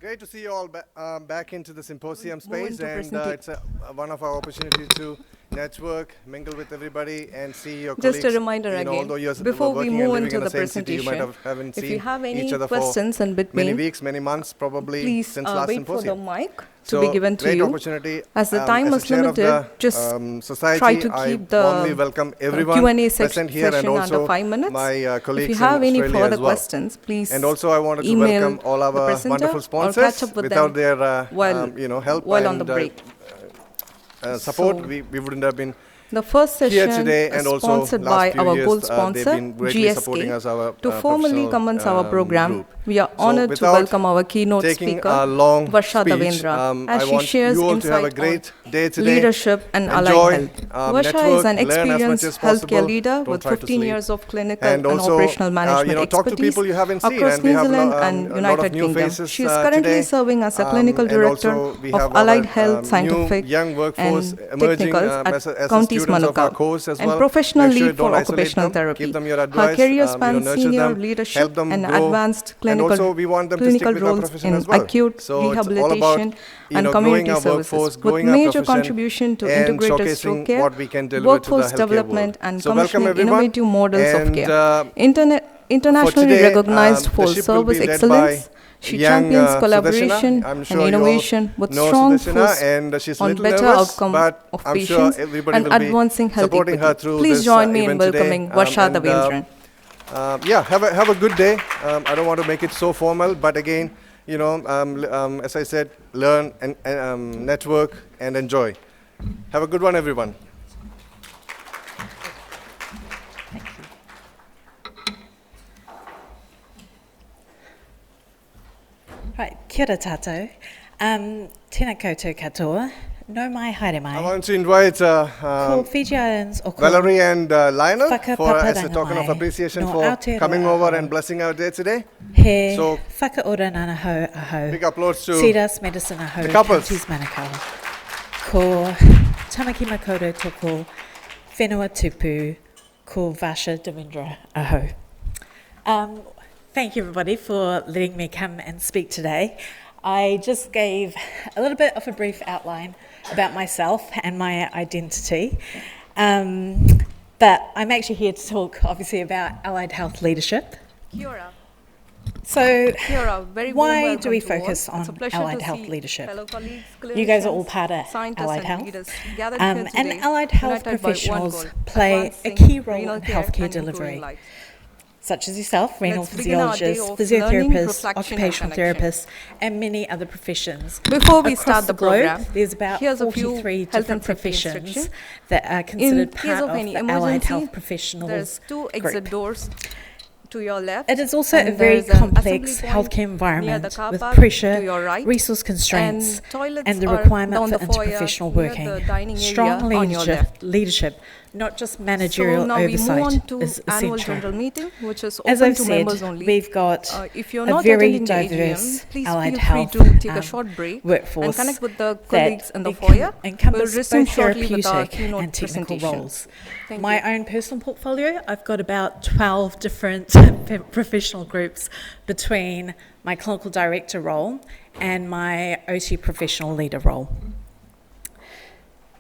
Great to see you all back into the Symposium space, and it's one of our opportunities to network, mingle with everybody, and see your colleagues. Just a reminder again, before we move into the presentation, if you have any questions in between, many weeks, many months, probably please since last wait Symposium. for the mic to be given to you. As the time was limited, just try to keep the Q&A session under 5 minutes. My colleagues if you have any Australia further questions, please and also I wanted to welcome all our wonderful sponsors. Without their help while and on the break. Support, we wouldn't have been the first session here today, and is sponsored by our gold sponsor, GSK, to formally commence our program. Group. We are honored to welcome our keynote speaker, Varsha Davendra, as she shares insight on leadership and allied health. Varsha is an experienced healthcare leader with 15 years of clinical and operational management expertise across New Zealand and United Kingdom. She is currently serving as a clinical director of allied health, scientific and technicals at Counties Manukau, and professional lead for occupational therapy. Her career spans senior leadership and advanced clinical roles in acute rehabilitation and community services, with major contribution to integrated stroke care, workforce development, and commissioning innovative models of care. Internationally recognized for service excellence, she champions collaboration and innovation with strong focus on better outcome of patients and advancing health equity. Please join me in welcoming Varsha Davendran. Have a good day. I don't want to make it so formal, but again, as I said, learn and network and enjoy. Have a good one, everyone. Right, kia ora tātou. Tēnā koutou katoa. No mai haere mai. I want to invite Valerie and Lionel as a token of appreciation for coming over and blessing our day today. So, whakaora nana hau ahau. Big applause to Cedars Medicine ahau, the couples. Counties Manukau. Ko Tamaki Makoto toko, whenua tupu, ko Varsha Davendra ahau. Thank you, everybody, for letting me come and speak today. I just gave a little bit of a brief outline about myself and my identity, but I'm actually here to talk, obviously, about allied health leadership. Kia ora. So, very why do we focus on allied health leadership? You guys are all part of allied health, and allied health professionals play a key role in healthcare delivery, such as yourself, renal physiologists, physiotherapists, occupational therapists, and many other professions. Before we start the program, there's about 43 different professions that are considered part of the allied health professionals there's 2 exit doors to your left. It is also a very complex healthcare environment with pressure, resource constraints, and the requirement for interprofessional working. Strong leadership, not just managerial oversight, is essential. Meeting, which is As I've said, we've got a very diverse allied health workforce and connect with the colleagues in the foyer. Encompass both therapeutic and technical roles. My own personal portfolio, I've got about 12 different professional groups between my clinical director role and my OT professional leader role.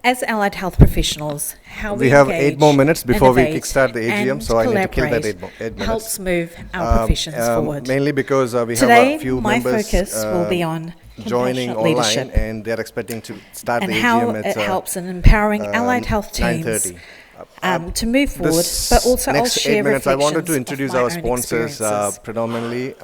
As allied health professionals, how we have 8 more minutes before we kickstart the AGM, so I need to kill that 8 minutes. Helps move our professions forward. Mainly because we Today, have a few my members focus will be on joining online, leadership and they're expecting to start and the how AGM at it helps in empowering allied health teams to move forward, but also I'll share 8 minutes, I wanted reflections to introduce of my our own sponsors predominantly.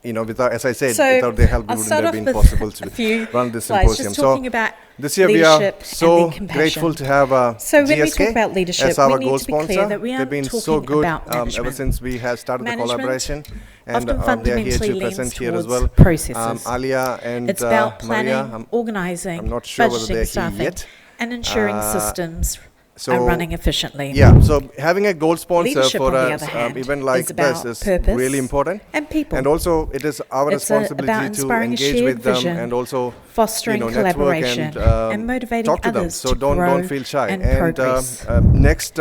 Without, as I said, So without their help, it I'll wouldn't start have off been with possible a to few run this slides, symposium. just talking about this year we are leadership so and then compassion. grateful to have So when we GSK talk about leadership, as our we need gold to be clear sponsor. that we They've aren't been so talking good about ever management. since we have started the Management collaboration, and often they are here to fundamentally present leans here as towards well. processes. Alia and It's about planning, Maria, organising, I'm not sure whether they're budgeting, here staffing, yet. and ensuring systems So are running efficiently. Yeah, so having a gold sponsor Leadership, for on the an other hand, event like is about this is purpose really important. and people. And also, it is our It's responsibility about to inspiring a engage shared with them vision, and also fostering network collaboration, and motivating talk to them. others So to don't grow feel shy. and And progress. next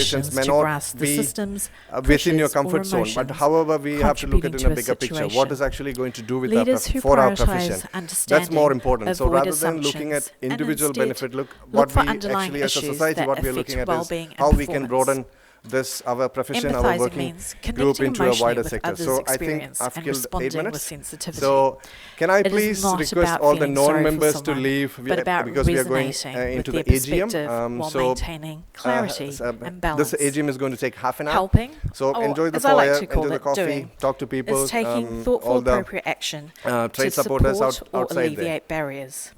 situations may not be within your comfort zone, but however, we have to look at it in a bigger picture. What is actually going to do with for our profession? That's more important. So rather than looking at individual benefit, look what we actually as a society, what we are looking at is how we can broaden our profession, our working group into a wider sector. So I think I've killed 8 minutes. So can I please request all the non-members to leave because we are going into the AGM. So maintaining clarity and balance. This AGM is going to take half an hour. Helping, so enjoy the foyer, enjoy the coffee, talk to people. Is taking thoughtful, appropriate action trade to supporters support or outside alleviate barriers.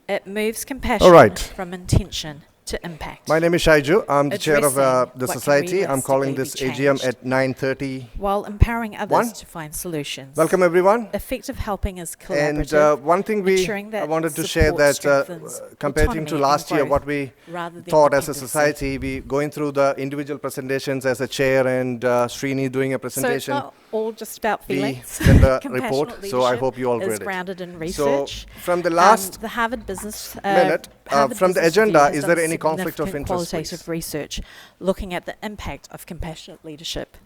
It moves compassion from intention to impact. My name is Shaiju. I'm the chair of the society. I'm calling this AGM at 9:30. While empowering others to find solutions. Welcome everyone. Effective helping is collaborative. And one thing I wanted to share that comparing to last year, what we thought as a society, we going through the individual presentations as a chair and Srini doing a presentation. So it's not all just about feelings. Then the report. So I hope you all read it. Grounded in research. So from the last the Harvard Business minute, from the agenda, is there any conflict of interest? Qualitative research looking at the impact of compassionate leadership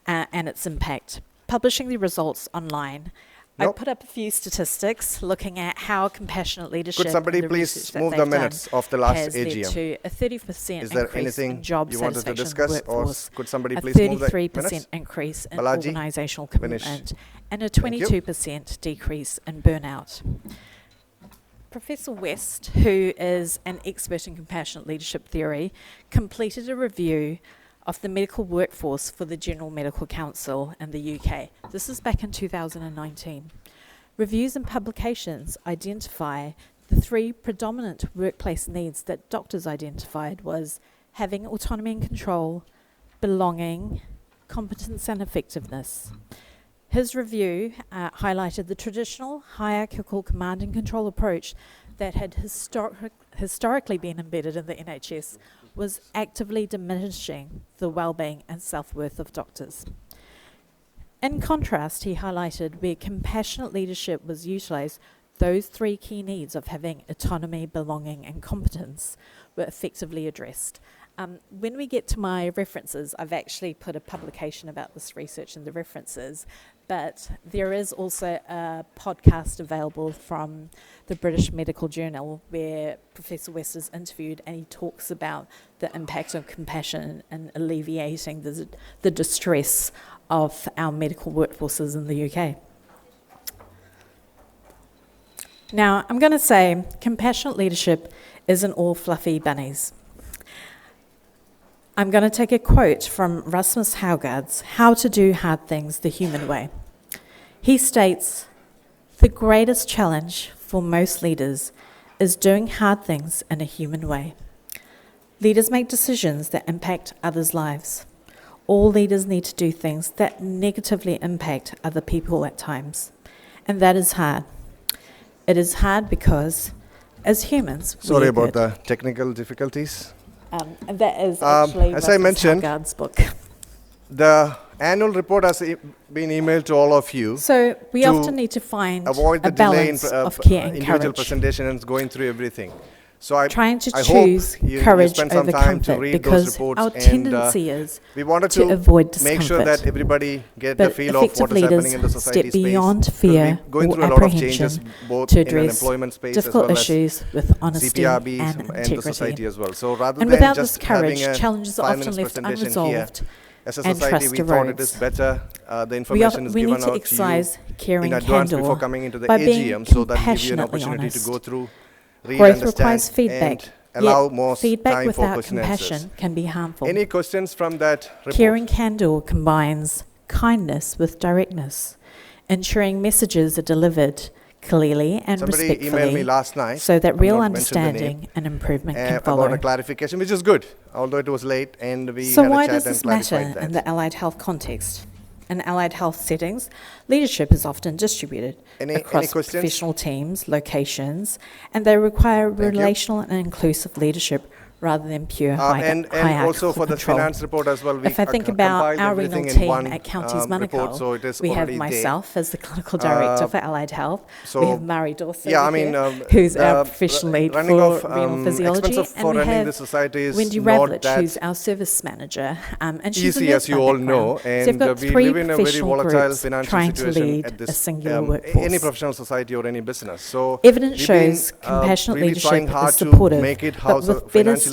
and its impact. Publishing the results online. I put up a few statistics looking at how compassionate leadership. Could somebody please move the minutes of the last AGM? To a 30% is there increase anything in job you wanted to discuss, or could somebody please move the minutes? A 33% increase in Balaji, organizational commitment and a 22% decrease in burnout. Professor West, who is an expert in compassionate leadership theory, completed a review of the medical workforce for the General Medical Council in the UK. This is back in 2019. Reviews and publications identify the 3 predominant workplace needs that doctors identified was having autonomy and control, belonging, competence and effectiveness. His review highlighted the traditional hierarchical command and control approach that had historically been embedded in the NHS was actively diminishing the well-being and self-worth of doctors. In contrast, he highlighted where compassionate leadership was utilised, those 3 key needs of having autonomy, belonging and competence were effectively addressed. When we get to my references, I've actually put a publication about this research in the references, but there is also a podcast available from the British Medical Journal where Professor West is interviewed and he talks about the impact of compassion and alleviating the distress of our medical workforces in the UK. Now, I'm going to say compassionate leadership isn't all fluffy bunnies. I'm going to take a quote from Rasmus Haugaard's How to Do Hard Things the Human Way. He states, "The greatest challenge for most leaders is doing hard things in a human way. Leaders make decisions that impact others' lives. All leaders need to do things that negatively impact other people at times. And that is hard. It is hard because, as humans..." Sorry about the technical difficulties. That is actually as I mentioned, Haugaard's book. The annual report has been emailed to all of you. So we often need to find avoid the a balance of care and individual courage. presentation and going through everything. So I trying to I choose hope you courage spend some over time to comfort read because those reports, our and tendency is we wanted to avoid make sure discomfort. that everybody get the But feel of what effective is happening leaders in the society step beyond space. fear We're going or through a lot of changes, apprehension both to in an address employment space difficult as well issues with honesty CPRBs and and the integrity. society as well. So rather And than without just this courage, having a challenges are 5 often minutes left presentation here, unresolved as a and society, trust we thought it erodes. is better the information is We given need to out to exercise you caring in advance candor before coming into the by being AGM, so that gives you an compassionately opportunity honest. to go through, read, Growth understand, requires feedback, and allow yet more feedback time for without question and answers. compassion can be harmful. Any questions from that report? Caring candor combines kindness with directness, ensuring messages are delivered clearly and Somebody emailed me respectfully last night, so that I'm real not mentioning the name, understanding and improvement can follow. about a clarification, which is good, although it was late and we So had a why chat does and this matter clarified that. in the allied health context? In allied health settings, leadership is often distributed Any across questions? professional teams, locations, and they require Thank you. relational and inclusive leadership rather than pure And hierarchical also for the control. finance report as well, we If I think about compiled our everything renal in team one at Counties report, Manukau, so it is we have already there. myself as the clinical director for Allied Health. so We have Mari Dawson, yeah, I mean, who's the our professional lead running for of, renal physiology, expense and for we running have the society is Wendy not Ravlich, that who's our service manager, and she's easy, a as you all know, so you've and got we three live in a very professional volatile groups financial trying to situation lead at this a singular workforce. any professional society or any business. So Evidence we've been, shows compassionate really leadership trying hard is to supportive, make it but with better financially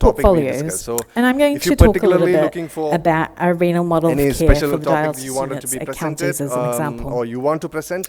portfolios, and I'm going to talk a little bit about our renal model of care for the diocese units at counties as an example. Or you want to present,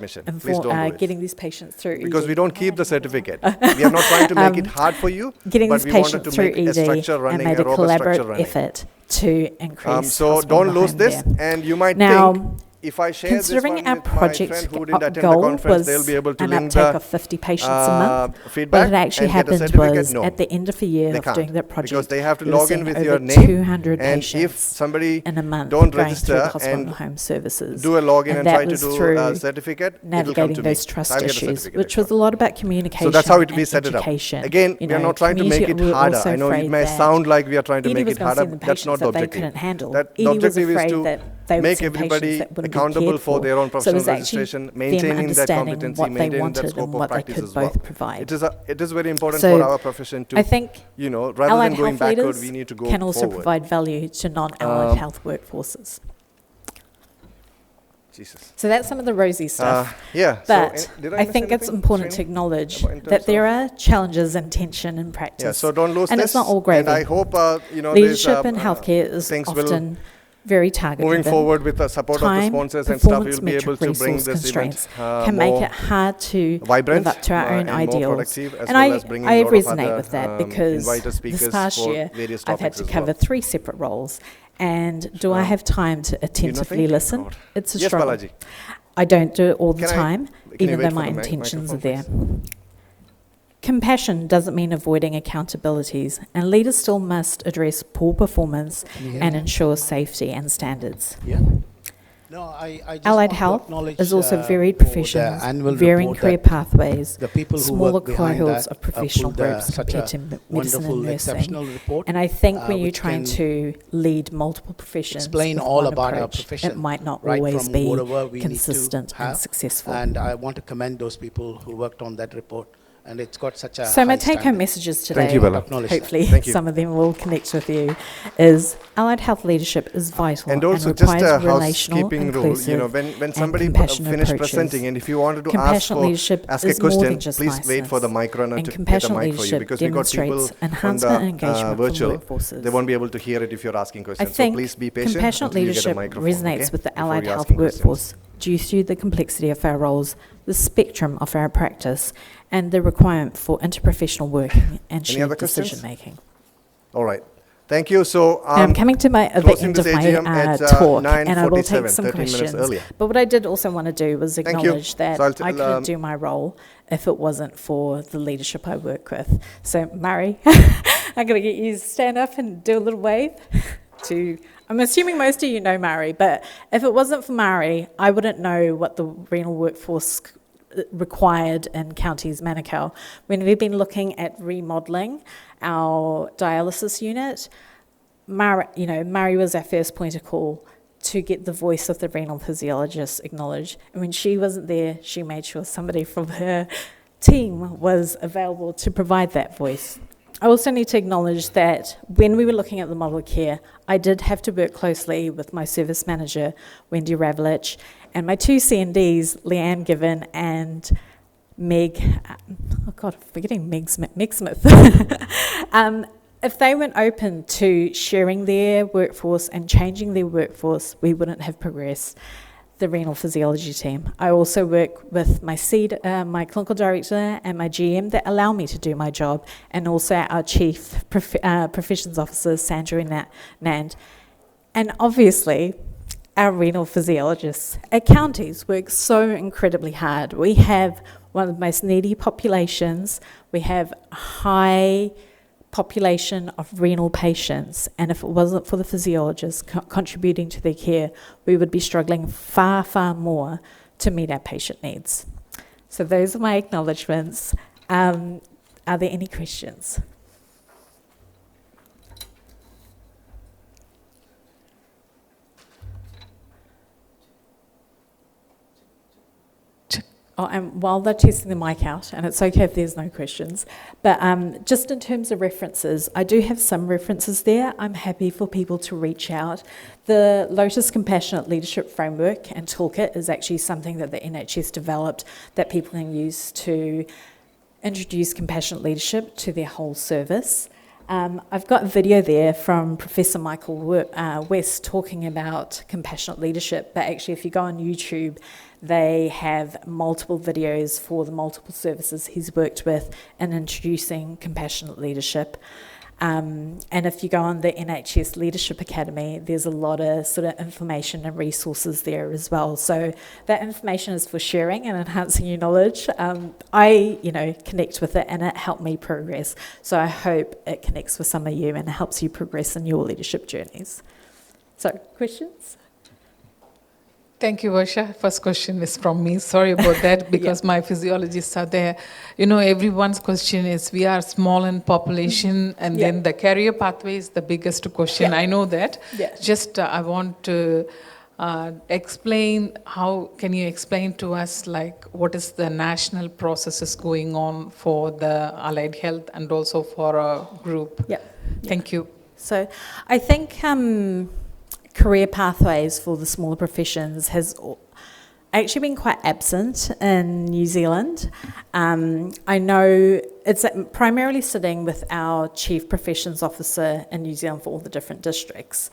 submission. and Please for don't do it. getting these patients through Because ED. we don't keep the certificate. We are not trying to make it hard for you, Getting but these we wanted patients to through make a ED structure and running, made a a robust structure collaborative running. effort to increase So hospital don't lose home this, there. and you might Now, think if I share Considering this our one with my project friend who didn't attend the goal conference, was they'll be able to an link uptake the of 50 patients a month, feedback what had actually and get a happened certificate. was No, at the end of a year they of can't, doing that project, because they have to we were log in seeing with over your name, 200 and patients if somebody in a month don't going register through the hospital and and home services. do a login and that try to was do through a certificate, it will come navigating to me. those trust I'll get a issues, certificate which was a lot about communication. So that's how we and set it up. education. Again, You we are know, not trying to make it community were harder. also I know it afraid may that sound like we are trying to Edie make was it gonna harder. send the That's not patients the that they objective. couldn't handle. The Edie was objective is afraid to that they would make send everybody patients that wouldn't be accountable cared for their own So it professional was actually registration, them maintaining that understanding competency, what they maintaining that wanted scope and of what they practice could as well. both provide. It is very important So for our profession to, I think you know, rather allied than going health backward, leaders we need to go can also forward. provide value to non-allied health workforces. Jesus. So that's some of the rosy stuff. Yeah. But so did I think it's important to acknowledge that there are challenges and tension in practice. Yeah, so don't lose and this. it's not all gravy. And I hope, you know, leadership in healthcare is often very target moving driven. forward with the support of the sponsors and stuff, we'll be able to bring this event can make it hard to vibrant, live up to our own ideals. And I resonate with that because this past year I've had to cover 3 separate roles. And do I have time to attentively listen? It's a struggle. Balaji. I don't do it all the time, even though my intentions are there. Compassion doesn't mean avoiding accountabilities, and leaders still must address poor performance and ensure safety and standards. No, I just Allied health is also varied professions, varying career pathways, smaller cohorts of professional groups compared to medicine and nursing. And I think when you're trying to lead multiple professions, explain all about our profession, it might not always be consistent and successful. And I want to commend those people who worked on that report. And it's got such a So my take-home messages today, Thank you, Bella. Hopefully some of them will connect with you, is allied health leadership is vital and also just a housekeeping rule. You know, when somebody finished presenting, and if you wanted to ask a question, please wait for the mic runner to get a mic for you, because we've got people on the virtual. They won't be able to hear it if you're asking questions. So please be patient. Compassionate leadership resonates with the allied health workforce due to the complexity of our roles, the spectrum of our practice, and the requirement for interprofessional working and shared decision-making. All right. Thank you. So I'm coming to the end of my talk, and I will take some questions. But what I did also want to do was acknowledge that I couldn't do my role if it wasn't for the leadership I work with. So, Murray, I'm going to get you to stand up and do a little wave. I'm assuming most of you know Murray, but if it wasn't for Murray, I wouldn't know what the renal workforce required in Counties Manukau. When we've been looking at remodelling our dialysis unit, Murray was our first point of call to get the voice of the renal physiologist acknowledged. And when she wasn't there, she made sure somebody from her team was available to provide that voice. I also need to acknowledge that when we were looking at the model of care, I did have to work closely with my service manager, Wendy Ravlich, and my 2 CNDs, Leanne Given and Meg, I'm forgetting Meg Smith. If they weren't open to sharing their workforce and changing their workforce, we wouldn't have progressed the renal physiology team. I also work with my my clinical director and my GM that allow me to do my job, and also our chief professions officer, Sandra Nand. And obviously, our renal physiologists at counties work so incredibly hard. We have one of the most needy populations. We have a high population of renal patients, and if it wasn't for the physiologists contributing to their care, we would be struggling far, far more to meet our patient needs. So those are my acknowledgements. Are there any questions? And while they're testing the mic out, and it's okay if there's no questions, but just in terms of references, I do have some references there. I'm happy for people to reach out. The Lotus Compassionate Leadership Framework and Toolkit is actually something that the NHS developed that people can use to introduce compassionate leadership to their whole service. I've got a video there from Professor Michael West talking about compassionate leadership, but actually if you go on YouTube, they have multiple videos for the multiple services he's worked with in introducing compassionate leadership. And if you go on the NHS Leadership Academy, there's a lot of sort of information and resources there as well. So that information is for sharing and enhancing your knowledge. I, connect with it and it helped me progress. So I hope it connects with some of you and helps you progress in your leadership journeys. So, questions? Thank you, Varsha. First question is from me. Sorry about that, because my physiologists are there. Everyone's question is, we are small in population, and then the career pathway is the biggest question. I know that. Just I want to explain, can you explain to us, what is the national processes going on for the allied health and also for a group? Thank you. So I think career pathways for the smaller professions has actually been quite absent in New Zealand. I know it's primarily sitting with our Chief Professions Officer in New Zealand for all the different districts.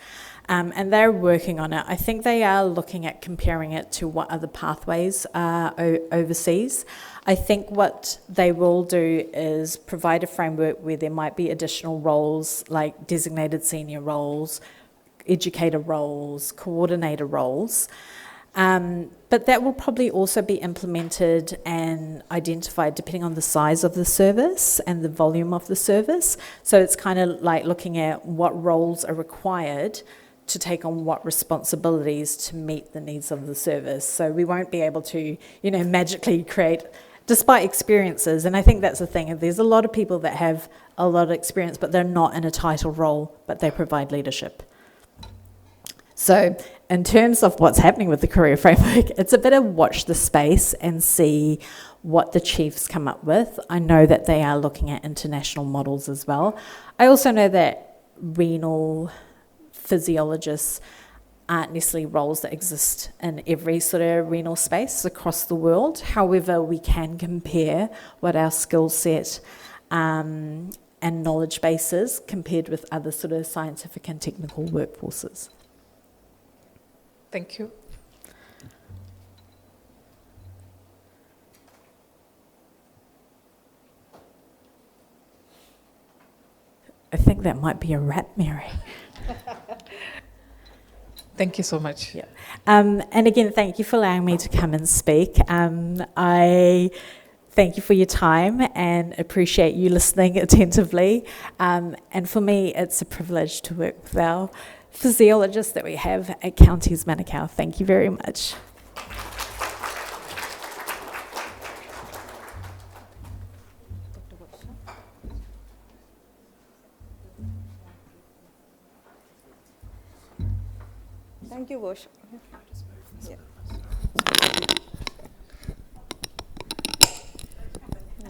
And they're working on it. I think they are looking at comparing it to what other pathways are overseas. I think what they will do is provide a framework where there might be additional roles like designated senior roles, educator roles, coordinator roles, but that will probably also be implemented and identified depending on the size of the service and the volume of the service. So it's kind of like looking at what roles are required to take on what responsibilities to meet the needs of the service. So we won't be able to, magically create, despite experiences, and I think that's the thing, there's a lot of people that have a lot of experience, but they're not in a title role, but they provide leadership. So in terms of what's happening with the career framework, it's a bit of watch the space and see what the chiefs come up with. I know that they are looking at international models as well. I also know that renal physiologists aren't necessarily roles that exist in every sort of renal space across the world. However, we can compare what our skill set and knowledge base is compared with other sort of scientific and technical workforces. Thank you. I think that might be a wrap, Mary. Thank you so much. Yeah. And again, thank you for allowing me to come and speak. I thank you for your time and appreciate you listening attentively. And for me, it's a privilege to work with our physiologists that we have at Counties Manukau. Thank you very much. Thank you, Varsha. Yeah.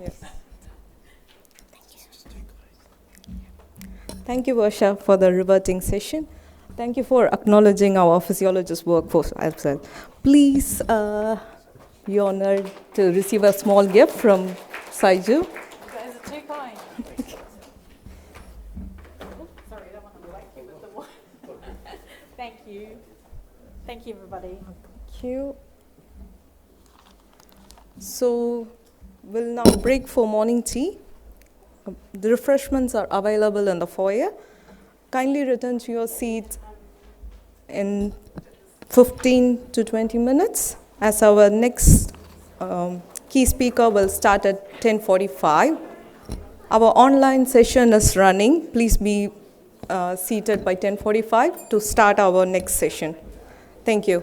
Yes. Thank you, Varsha, for the rebutting session. Thank you for acknowledging our physiologist workforce as well. Please be honored to receive a small gift from Saiju. You guys are too kind. Sorry, I don't want to whack you with the one. Thank you. Thank you, everybody. Thank you. So we'll now break for morning tea. The refreshments are available in the foyer. Kindly return to your seat in 15 to 20 minutes, as our next key speaker will start at 10:45. Our online session is running. Please be seated by 10:45 to start our next session. Thank you.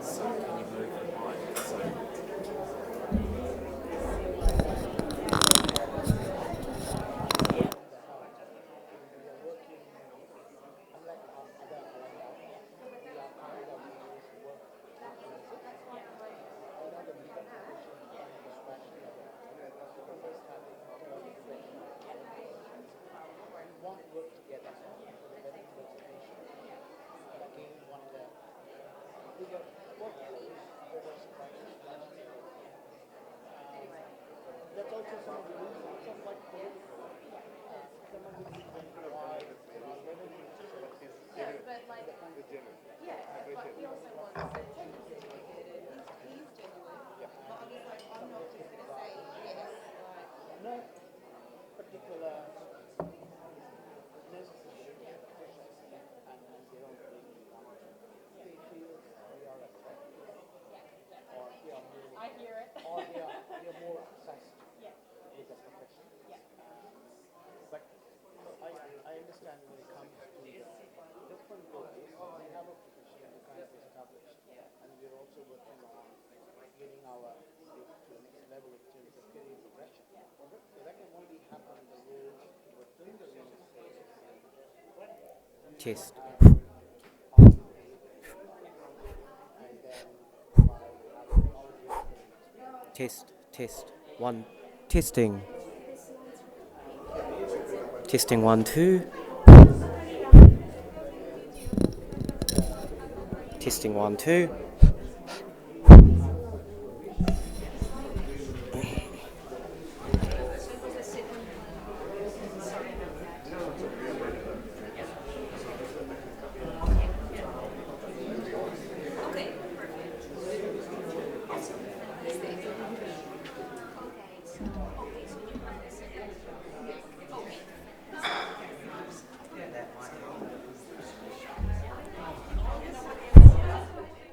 So can you Or they are more obsessed with the profession. But I understand when it comes to the different goals, we have a profession that kind of established, and we're also working on getting our youth to the next level in terms of career progression. So that can only happen the roles within the real estate. Test. Test. One. Testing. Testing 1, 2. Testing 1, 2.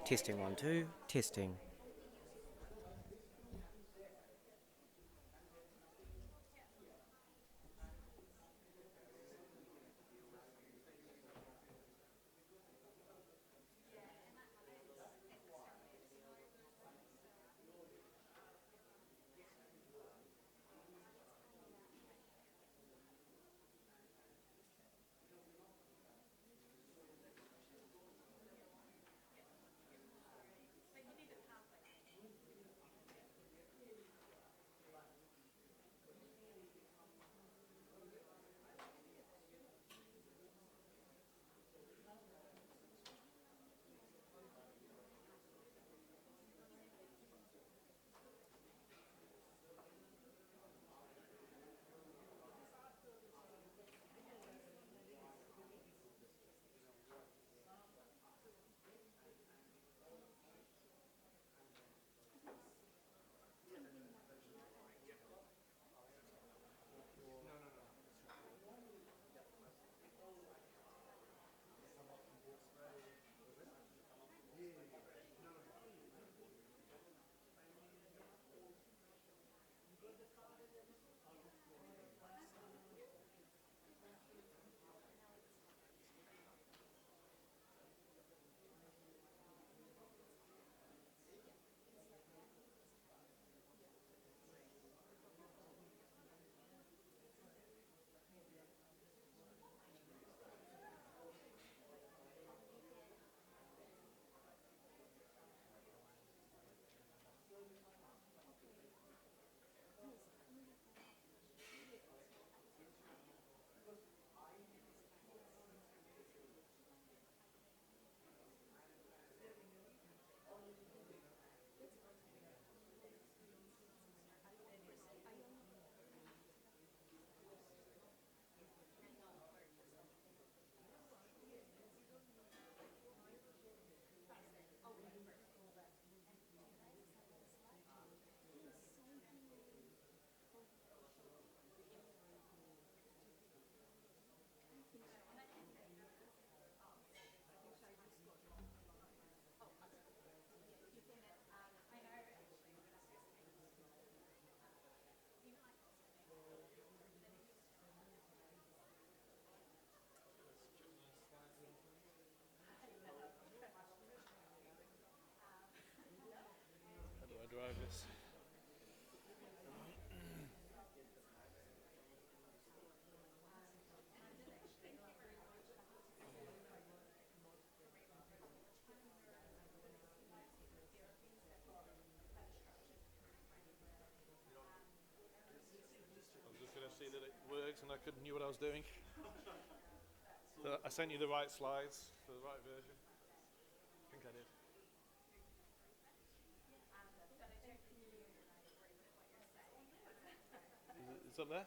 Testing 1, 2. Testing. How do I drive this? I was just going to see that it works and I knew what I was doing. So I sent you the right slides for the right version. I think I did. It's up there.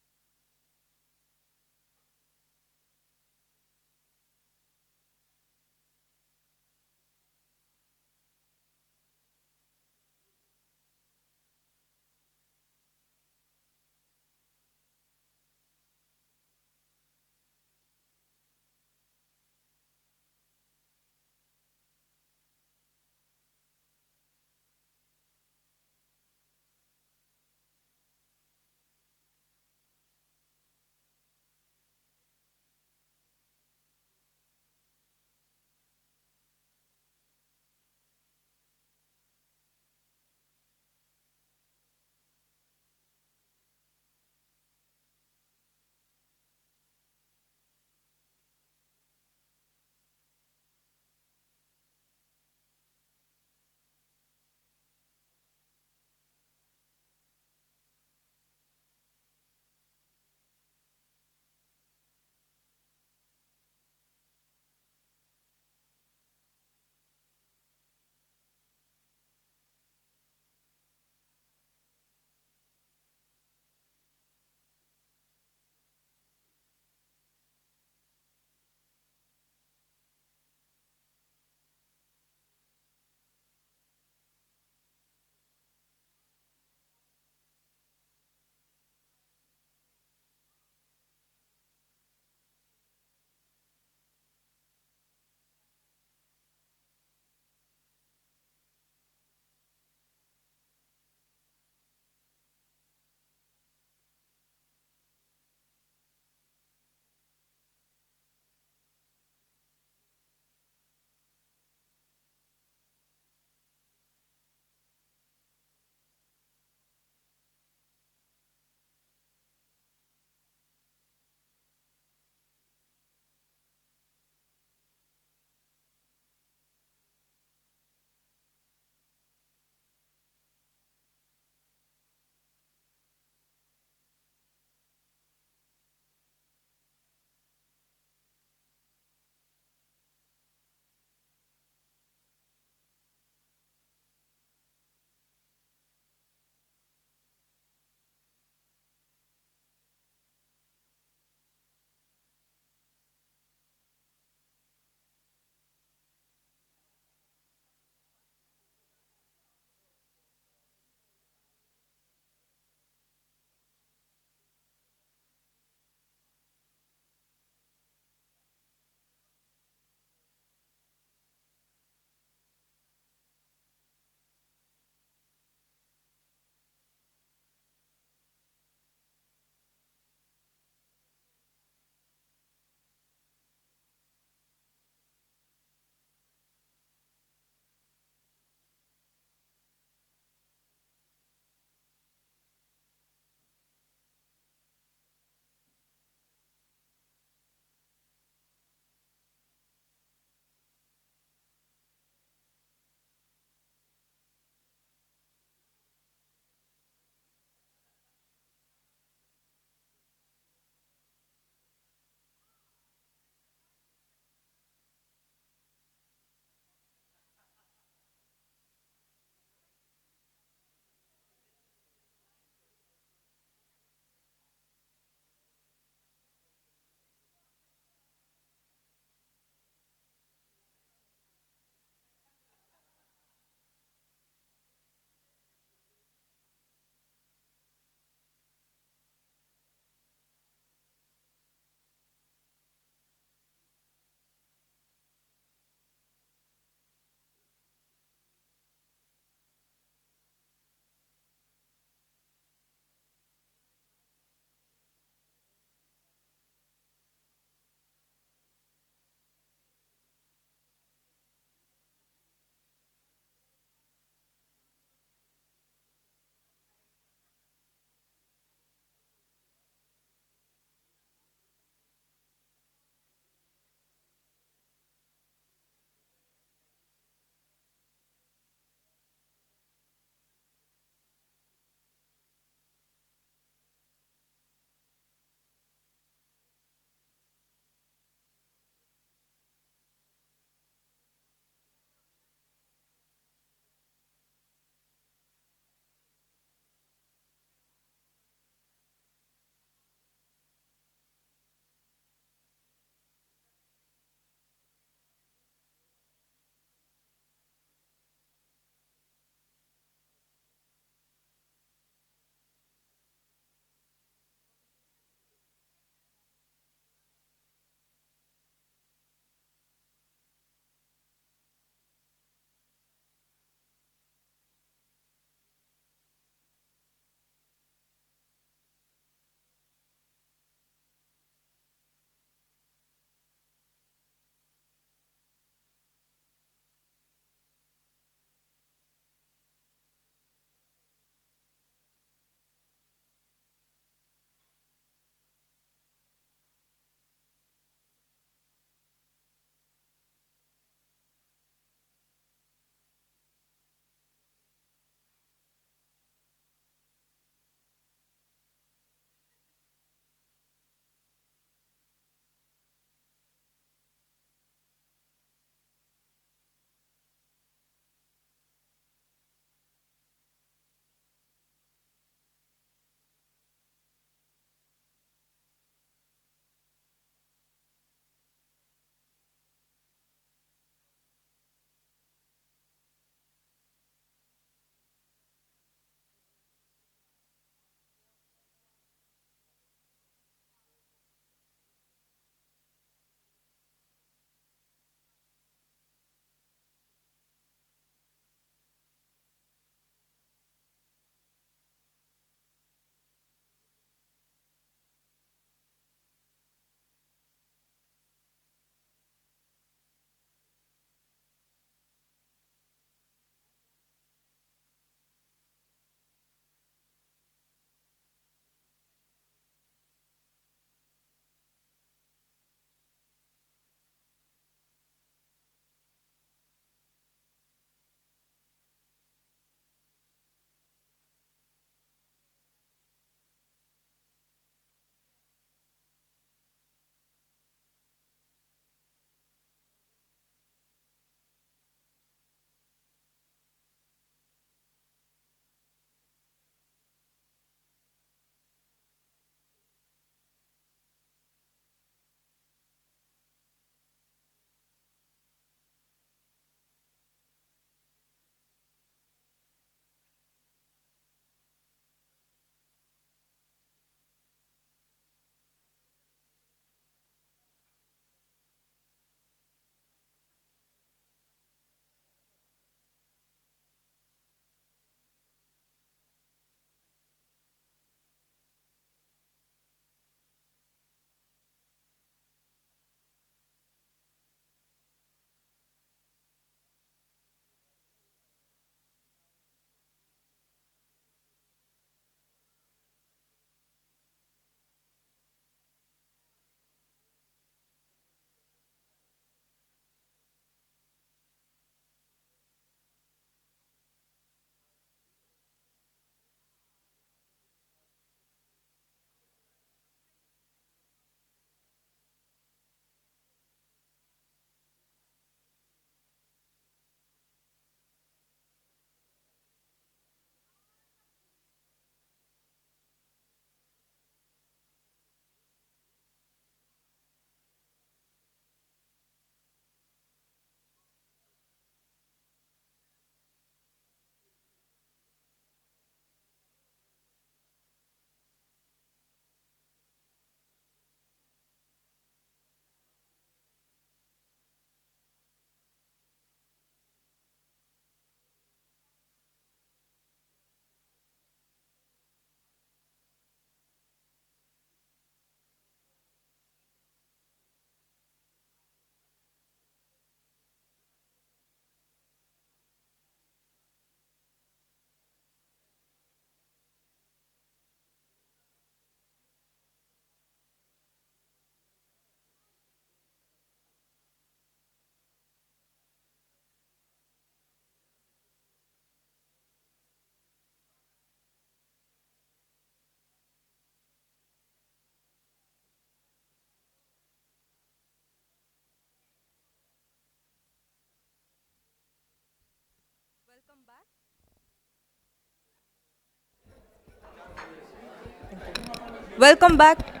Welcome back.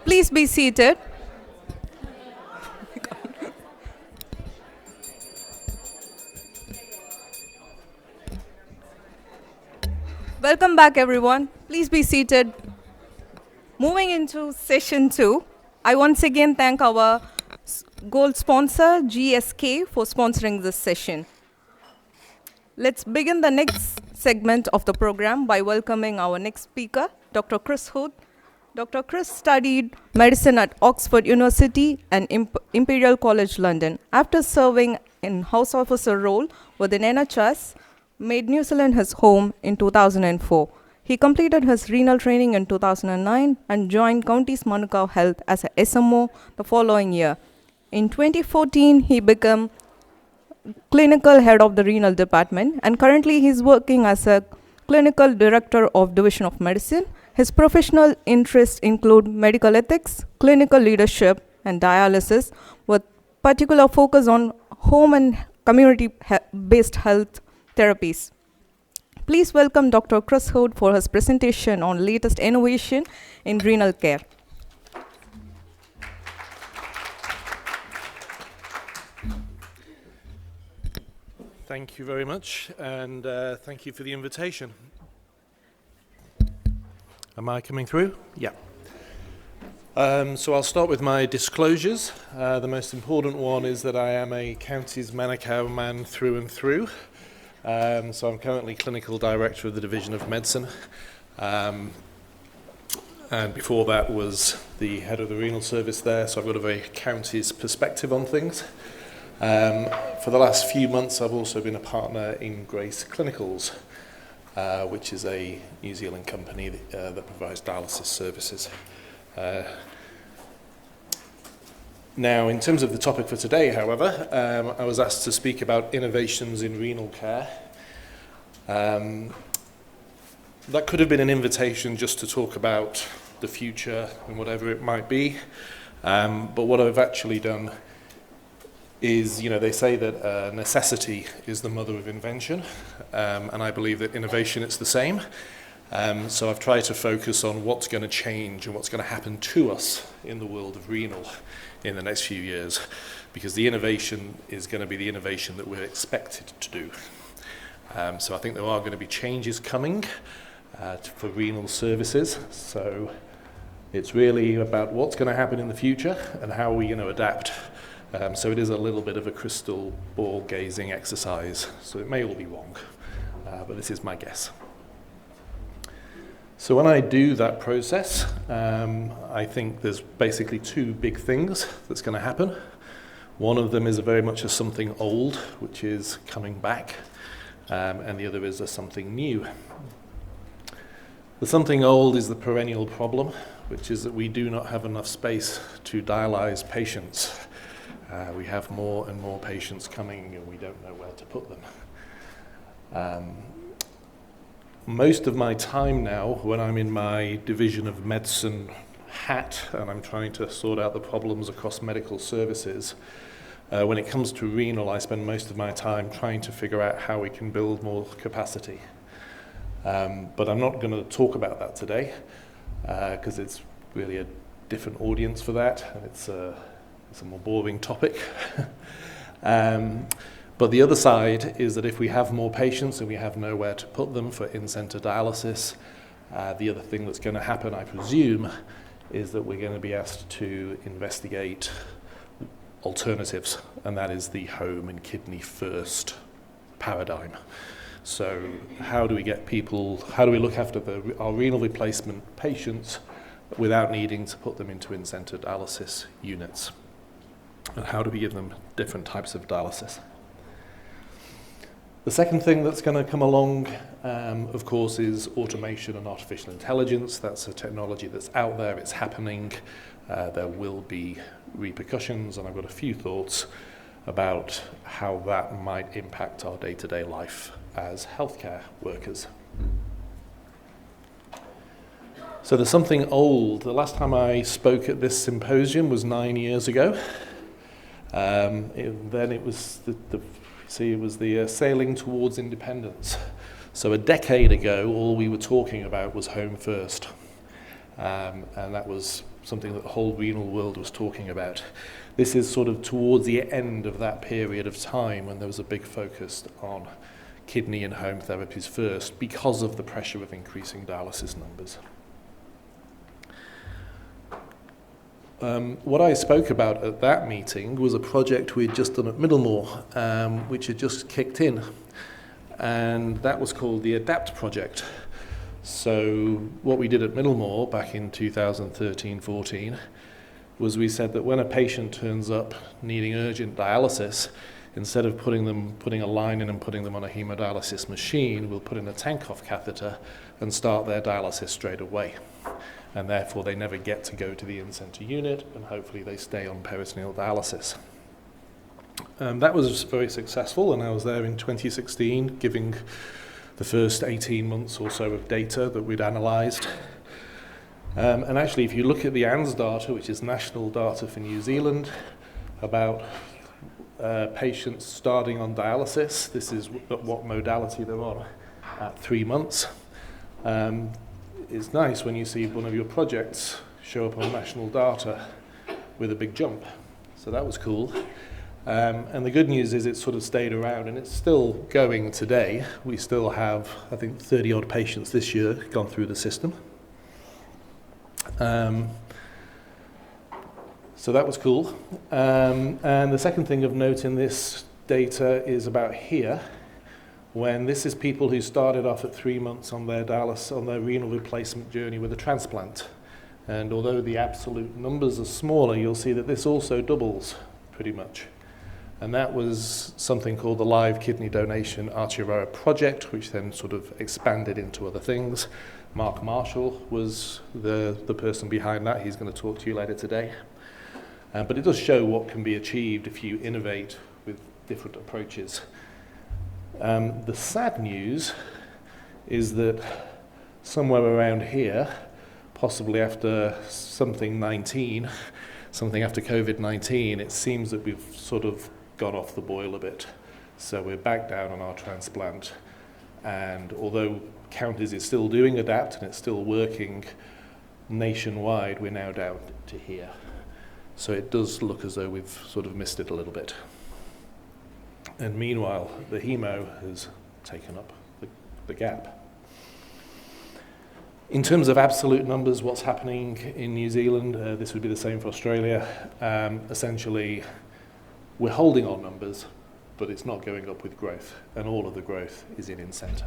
Please be seated. Welcome back, everyone. Please be seated. Moving into session 2, I once again thank our gold sponsor, GSK, for sponsoring this session. Let's begin the next segment of the program by welcoming our next speaker, Dr. Chris Hood. Dr. Chris studied medicine at Oxford University and Imperial College London. After serving in House Officer role within NHS, made New Zealand his home in 2004. He completed his renal training in 2009 and joined Counties Manukau Health as a SMO the following year. In 2014, he became clinical head of the renal department, and currently he's working as a clinical director of Division of Medicine. His professional interests include medical ethics, clinical leadership, and dialysis, with particular focus on home and community-based health therapies. Please welcome Dr. Chris Hood for his presentation on latest innovation in renal care. Thank you very much, and thank you for the invitation. Am I coming through? Yeah. So I'll start with my disclosures. The most important one is that I am a Counties Manukau man through and through. So I'm currently Clinical Director of the Division of Medicine. And before that was the head of the renal service there, so I've got a very counties perspective on things. For the last few months, I've also been a partner in Grace Clinicals, which is a New Zealand company that provides dialysis services. Now, in terms of the topic for today, however, I was asked to speak about innovations in renal care. That could have been an invitation just to talk about the future and whatever it might be, but what I've actually done is, they say that necessity is the mother of invention, and I believe that innovation is the same. So I've tried to focus on what's going to change and what's going to happen to us in the world of renal in the next few years, because the innovation is going to be the innovation that we're expected to do. So I think there are going to be changes coming for renal services. So it's really about what's going to happen in the future and how we're going to adapt. So it is a little bit of a crystal ball gazing exercise. So it may all be wrong, but this is my guess. So when I do that process, I think there's basically two big things that's going to happen. One of them is very much a something old, which is coming back, and the other is a something new. The something old is the perennial problem, which is that we do not have enough space to dialyse patients. We have more and more patients coming, and we don't know where to put them. Most of my time now, when I'm in my division of medicine hat and I'm trying to sort out the problems across medical services, when it comes to renal, I spend most of my time trying to figure out how we can build more capacity. But I'm not going to talk about that today, because it's really a different audience for that, and it's a more boring topic. But the other side is that if we have more patients and we have nowhere to put them for in-centre dialysis, the other thing that's going to happen, I presume, is that we're going to be asked to investigate alternatives, and that is the home and kidney first paradigm. So how do we look after our renal replacement patients without needing to put them into in-centre dialysis units? And how do we give them different types of dialysis? The second thing that's going to come along, of course, is automation and artificial intelligence. That's a technology that's out there, it's happening. There will be repercussions, and I've got a few thoughts about how that might impact our day-to-day life as healthcare workers. So there's something old. The last time I spoke at this symposium was 9 years ago. Then it was the sailing towards independence. So a decade ago, all we were talking about was home first. And that was something that the whole renal world was talking about. This is sort of towards the end of that period of time when there was a big focus on kidney and home therapies first because of the pressure of increasing dialysis numbers. What I spoke about at that meeting was a project we had just done at Middlemore, which had just kicked in, and that was called the ADAPT project. So what we did at Middlemore back in 2013-14 was we said that when a patient turns up needing urgent dialysis, instead of putting a line in and putting them on a hemodialysis machine, we'll put in a Tankoff catheter and start their dialysis straight away. And therefore they never get to go to the in-center unit, and hopefully they stay on peritoneal dialysis. That was very successful, and I was there in 2016 giving the first 18 months or so of data that we'd analysed. And actually, if you look at the Nzasrdp, which is national data for New Zealand, about patients starting on dialysis, this is what modality they're on at 3 months. It's nice when you see one of your projects show up on national data with a big jump. So that was cool. And the good news is it sort of stayed around, and it's still going today. We still have, I think, 30-odd patients this year gone through the system. So that was cool. And the second thing of note in this data is about here, when this is people who started off at 3 months on their dialysis, on their renal replacement journey with a transplant. And although the absolute numbers are smaller, you'll see that this also doubles pretty much. And that was something called the Live Kidney Donation Aotearoa Project, which then sort of expanded into other things. Mark Marshall was the person behind that. He's going to talk to you later today. But it does show what can be achieved if you innovate with different approaches. The sad news is that somewhere around here, possibly after something after COVID-19, it seems that we've sort of gone off the boil a bit. So we're back down on our transplant. And although Counties is still doing ADAPT and it's still working nationwide, we're now down to here. So it does look as though we've sort of missed it a little bit. And meanwhile, the hemo has taken up the gap. In terms of absolute numbers, what's happening in New Zealand, this would be the same for Australia. Essentially, we're holding our numbers, but it's not going up with growth, and all of the growth is in-center.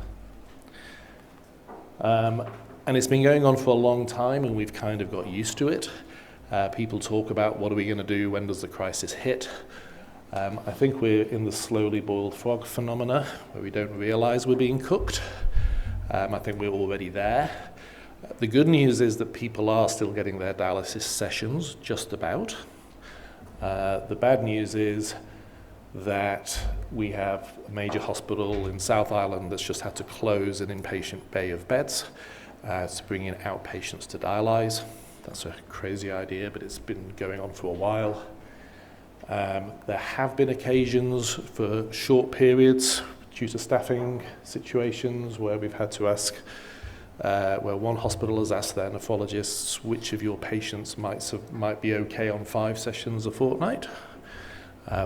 And it's been going on for a long time, and we've kind of got used to it. People talk about what are we going to do, when does the crisis hit? I think we're in the slowly boiled frog phenomena, where we don't realize we're being cooked. I think we're already there. The good news is that people are still getting their dialysis sessions, just about. The bad news is that we have a major hospital in South Island that's just had to close an inpatient bay of beds to bring in outpatients to dialyse. That's a crazy idea, but it's been going on for a while. There have been occasions for short periods due to staffing situations where we've had to ask, where one hospital has asked their nephrologists which of your patients might be okay on 5 sessions a fortnight,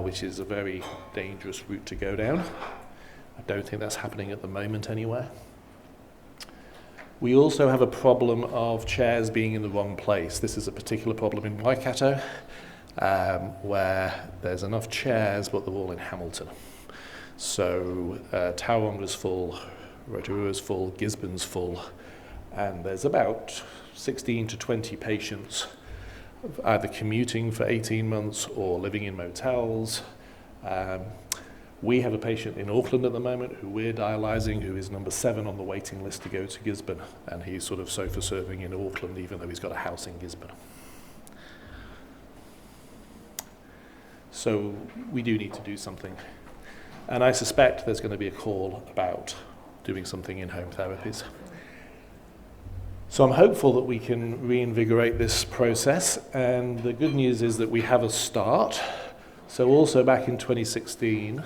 which is a very dangerous route to go down. I don't think that's happening at the moment anywhere. We also have a problem of chairs being in the wrong place. This is a particular problem in Waikato, where there's enough chairs, but they're all in Hamilton. So Tauronga's full, Rotorua's full, Gisborne's full, and there's about 16 to 20 patients either commuting for 18 months or living in motels. We have a patient in Auckland at the moment who we're dialysing, who is number 7 on the waiting list to go to Gisborne, and he's sort of sofa serving in Auckland even though he's got a house in Gisborne. So we do need to do something. And I suspect there's going to be a call about doing something in home therapies. So I'm hopeful that we can reinvigorate this process, and the good news is that we have a start. So also back in 2016,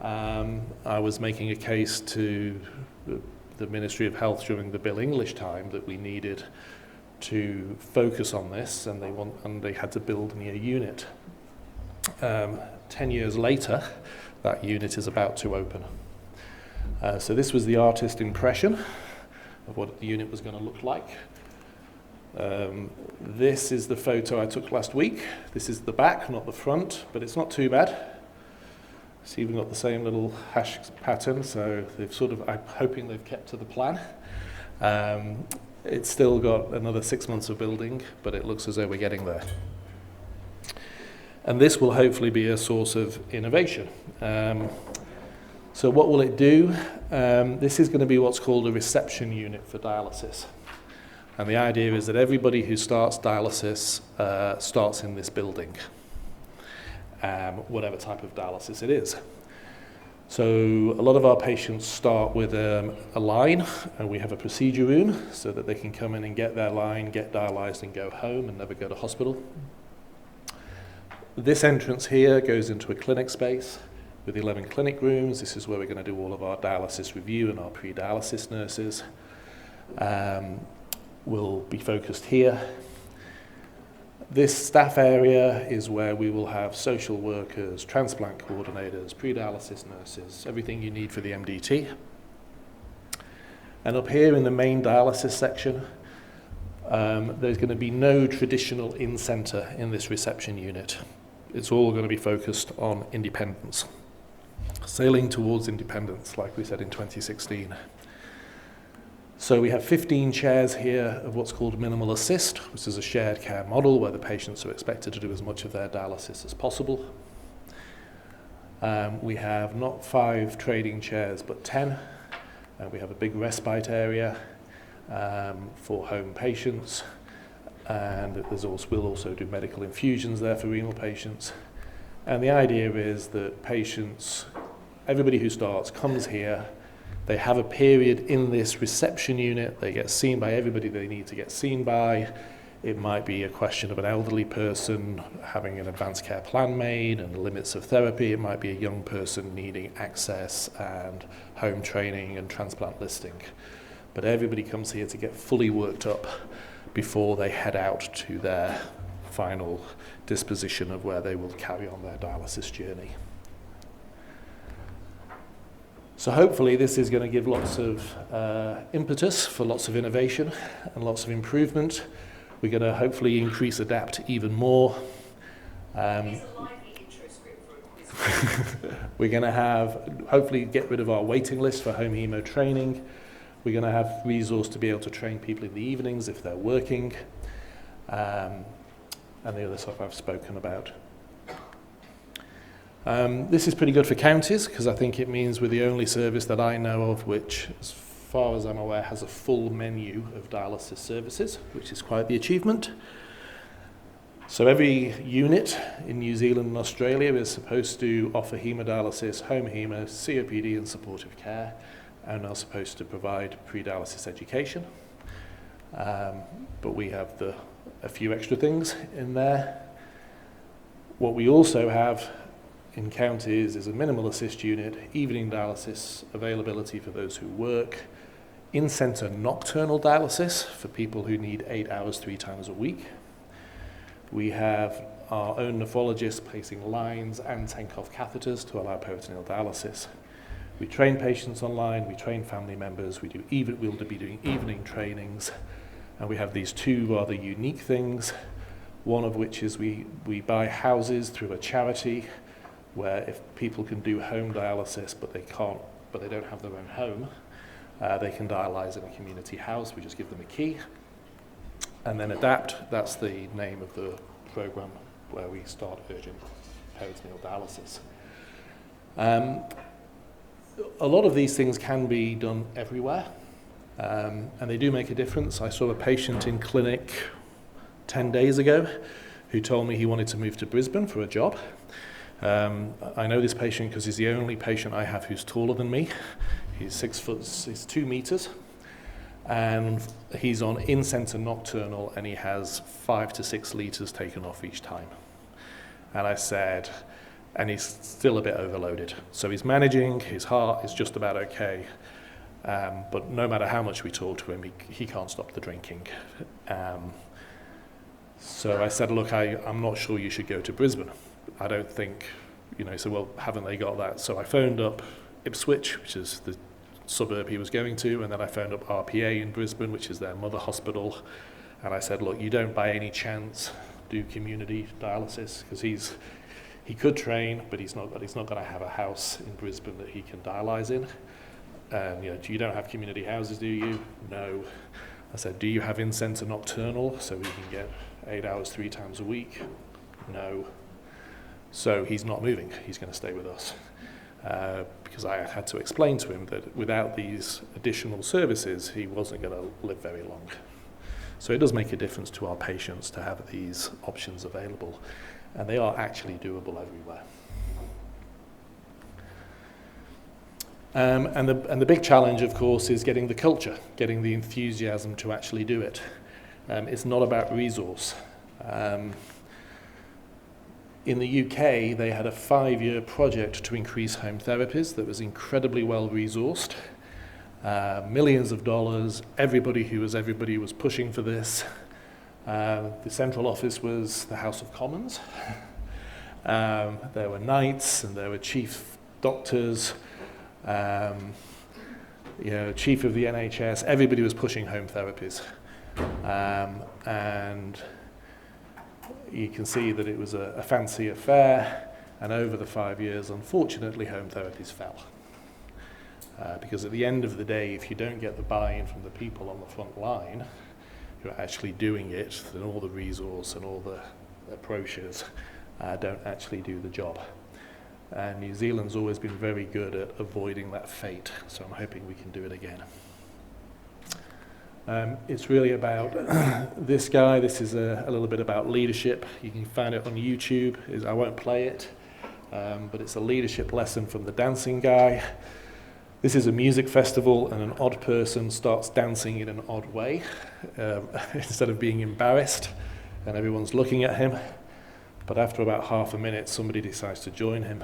I was making a case to the Ministry of Health during the Bill English time that we needed to focus on this, and they had to build me a unit. 10 years later, that unit is about to open. So this was the artist impression of what the unit was going to look like. This is the photo I took last week. This is the back, not the front, but it's not too bad. It's even got the same little hash pattern, so they've sort of, I'm hoping they've kept to the plan. It's still got another 6 months of building, but it looks as though we're getting there. And this will hopefully be a source of innovation. So what will it do? This is going to be what's called a reception unit for dialysis. And the idea is that everybody who starts dialysis starts in this building, whatever type of dialysis it is. So a lot of our patients start with a line, and we have a procedure room so that they can come in and get their line, get dialyzed and go home and never go to hospital. This entrance here goes into a clinic space with 11 clinic rooms. This is where we're going to do all of our dialysis review, and our pre-dialysis nurses will be focused here. This staff area is where we will have social workers, transplant coordinators, pre-dialysis nurses, everything you need for the MDT. And up here in the main dialysis section, there's going to be no traditional in-center in this reception unit. It's all going to be focused on independence. Sailing towards independence, like we said in 2016. So we have 15 chairs here of what's called minimal assist, which is a shared care model where the patients are expected to do as much of their dialysis as possible. We have not 5 trading chairs, but 10. We have a big respite area for home patients. And we'll also do medical infusions there for renal patients. And the idea is that patients, everybody who starts comes here, they have a period in this reception unit, they get seen by everybody they need to get seen by. It might be a question of an elderly person having an advanced care plan made and limits of therapy. It might be a young person needing access and home training and transplant listing. But everybody comes here to get fully worked up before they head out to their final disposition of where they will carry on their dialysis journey. So hopefully this is going to give lots of impetus for lots of innovation and lots of improvement. We're going to hopefully increase ADAPT even more. We're going to hopefully get rid of our waiting list for home hemo training. We're going to have resource to be able to train people in the evenings if they're working. And the other stuff I've spoken about. This is pretty good for counties because I think it means we're the only service that I know of which, as far as I'm aware, has a full menu of dialysis services, which is quite the achievement. So every unit in New Zealand and Australia is supposed to offer hemodialysis, home hemo, COPD and supportive care, and are supposed to provide pre-dialysis education. But we have a few extra things in there. What we also have in counties is a minimal assist unit, evening dialysis availability for those who work, in-centre nocturnal dialysis for people who need 8 hours 3 times a week. We have our own nephrologists placing lines and Tenkov catheters to allow peritoneal dialysis. We train patients online, we train family members, we'll be doing evening trainings, and we have these 2 rather unique things, one of which is we buy houses through a charity where if people can do home dialysis but they don't have their own home, they can dialyze in a community house. We just give them a key. And then ADAPT, that's the name of the program where we start urgent peritoneal dialysis. A lot of these things can be done everywhere, and they do make a difference. I saw a patient in clinic 10 days ago who told me he wanted to move to Brisbane for a job. I know this patient because he's the only patient I have who's taller than me. He's 6 foot, he's 2 meters, and he's on in-centre nocturnal, and he has 5 to 6 litres taken off each time. And I said, and he's still a bit overloaded. So he's managing, his heart is just about okay. But no matter how much we talk to him, he can't stop the drinking. So I said, look, I'm not sure you should go to Brisbane. I don't think, he said, well, haven't they got that? So I phoned up Ipswich, which is the suburb he was going to, and then I phoned up RPA in Brisbane, which is their mother hospital, and I said, look, you don't by any chance do community dialysis, because he could train, but he's not going to have a house in Brisbane that he can dialyse in. You don't have community houses, do you? No. I said, do you have in-centre nocturnal, so we can get 8 hours 3 times a week? No. So he's not moving, he's going to stay with us. Because I had to explain to him that without these additional services, he wasn't going to live very long. So it does make a difference to our patients to have these options available, and they are actually doable everywhere. And the big challenge, of course, is getting the culture, getting the enthusiasm to actually do it. It's not about resource. In the UK, they had a 5-year project to increase home therapies that was incredibly well resourced. Millions of dollars, everybody was pushing for this. The central office was the House of Commons. There were knights and there were chief doctors, chief of the NHS, everybody was pushing home therapies. And you can see that it was a fancy affair, and over the 5 years, unfortunately, home therapies fell. Because at the end of the day, if you don't get the buy-in from the people on the front line who are actually doing it, then all the resource and all the approaches don't actually do the job. And New Zealand's always been very good at avoiding that fate, so I'm hoping we can do it again. It's really about this guy. This is a little bit about leadership. You can find it on YouTube. I won't play it, but it's a leadership lesson from the dancing guy. This is a music festival, and an odd person starts dancing in an odd way instead of being embarrassed, and everyone's looking at him. But after about half a minute, somebody decides to join him.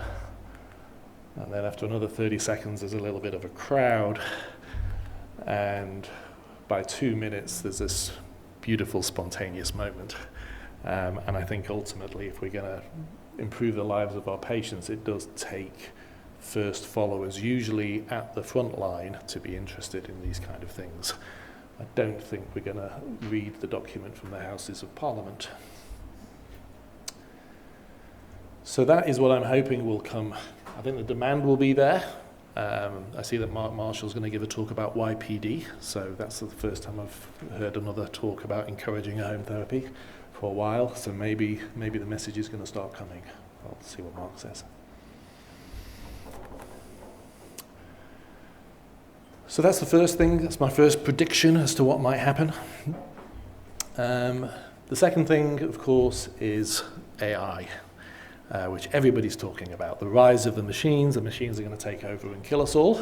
And then after another 30 seconds, there's a little bit of a crowd. And by 2 minutes, there's this beautiful, spontaneous moment. And I think ultimately, if we're going to improve the lives of our patients, it does take first followers, usually at the front line, to be interested in these kind of things. I don't think we're going to read the document from the Houses of Parliament. So that is what I'm hoping will come. I think the demand will be there. I see that Mark Marshall's going to give a talk about YPD, so that's the first time I've heard another talk about encouraging a home therapy for a while, so maybe the message is going to start coming. I'll see what Mark says. So that's the first thing, that's my first prediction as to what might happen. The second thing, of course, is AI. Which everybody's talking about. The rise of the machines are going to take over and kill us all.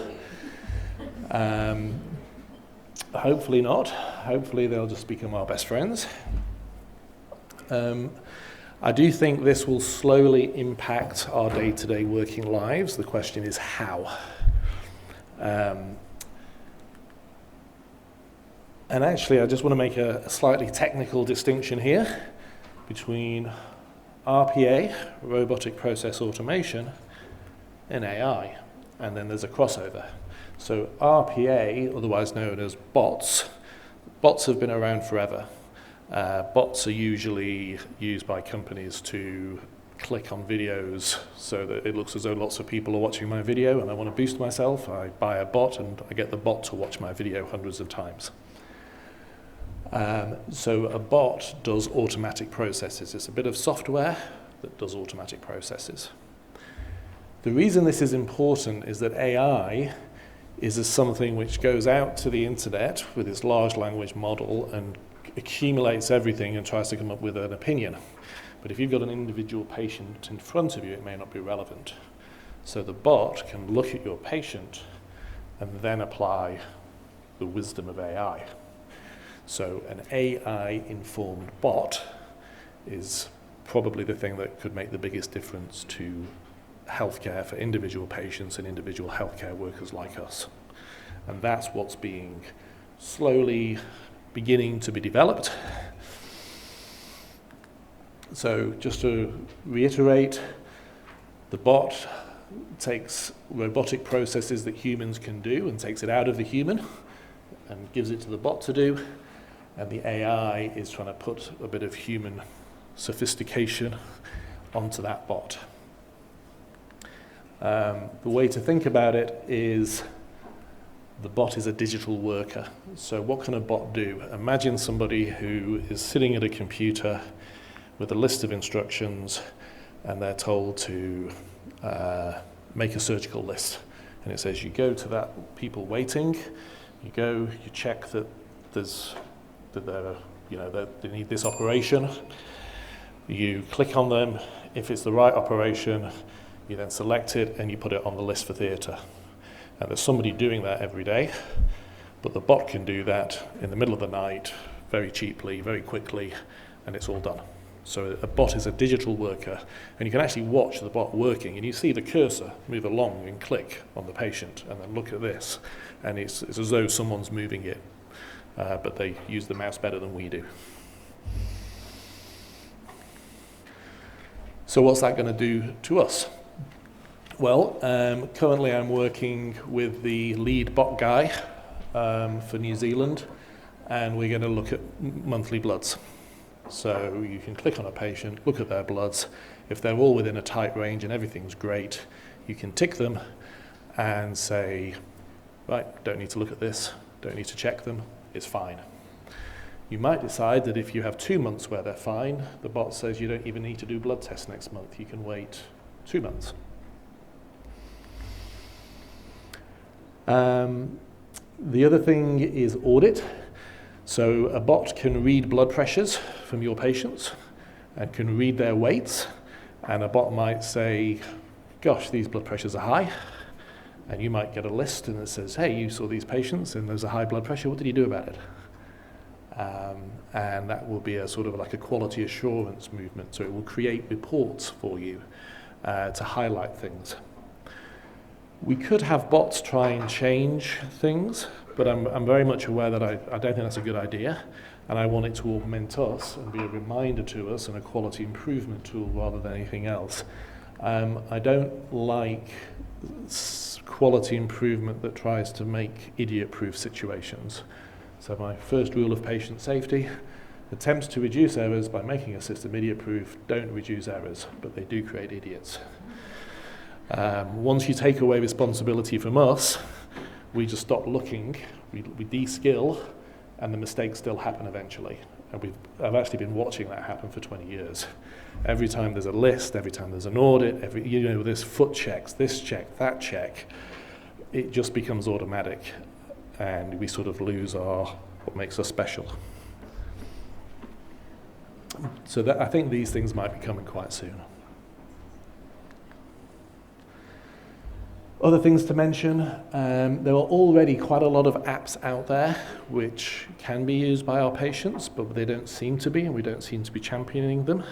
Hopefully not. Hopefully they'll just become our best friends. I do think this will slowly impact our day-to-day working lives. The question is how. And actually, I just want to make a slightly technical distinction here between RPA, robotic process automation, and AI, and then there's a crossover. So RPA, otherwise known as bots have been around forever. Bots are usually used by companies to click on videos so that it looks as though lots of people are watching my video and I want to boost myself. I buy a bot and I get the bot to watch my video hundreds of times. So a bot does automatic processes. It's a bit of software that does automatic processes. The reason this is important is that AI is something which goes out to the internet with its large language model and accumulates everything and tries to come up with an opinion. But if you've got an individual patient in front of you, it may not be relevant. So the bot can look at your patient and then apply the wisdom of AI. So an AI-informed bot is probably the thing that could make the biggest difference to healthcare for individual patients and individual healthcare workers like us. And that's what's being slowly beginning to be developed. So just to reiterate, the bot takes robotic processes that humans can do and takes it out of the human and gives it to the bot to do. And the AI is trying to put a bit of human sophistication onto that bot. The way to think about it is the bot is a digital worker. So what can a bot do? Imagine somebody who is sitting at a computer with a list of instructions and they're told to make a surgical list. And it says you go to that people waiting, you go, you check that they need this operation. You click on them. If it's the right operation, you then select it and you put it on the list for theatre. And there's somebody doing that every day, but the bot can do that in the middle of the night, very cheaply, very quickly, and it's all done. So a bot is a digital worker, and you can actually watch the bot working, and you see the cursor move along and click on the patient, and then look at this, and it's as though someone's moving it, but they use the mouse better than we do. So what's that going to do to us? Well, currently I'm working with the lead bot guy for New Zealand, and we're going to look at monthly bloods. So you can click on a patient, look at their bloods. If they're all within a tight range and everything's great, you can tick them and say, right, don't need to look at this, don't need to check them, it's fine. You might decide that if you have 2 months where they're fine, the bot says you don't even need to do blood tests next month, you can wait 2 months. The other thing is audit. So a bot can read blood pressures from your patients and can read their weights, and a bot might say, gosh, these blood pressures are high, and you might get a list and it says, hey, you saw these patients and there's a high blood pressure, what did you do about it? And that will be a sort of like a quality assurance movement, so it will create reports for you to highlight things. We could have bots try and change things, but I'm very much aware that I don't think that's a good idea, and I want it to augment us and be a reminder to us and a quality improvement tool rather than anything else. I don't like quality improvement that tries to make idiot-proof situations. So my first rule of patient safety, attempts to reduce errors by making a system idiot-proof don't reduce errors, but they do create idiots. Once you take away responsibility from us, we just stop looking, we de-skill, and the mistakes still happen eventually. And I've actually been watching that happen for 20 years. Every time there's a list, every time there's an audit, there's foot checks, this check, that check, it just becomes automatic, and we sort of lose what makes us special. So I think these things might be coming quite soon. Other things to mention, there are already quite a lot of apps out there which can be used by our patients, but they don't seem to be, and we don't seem to be championing them.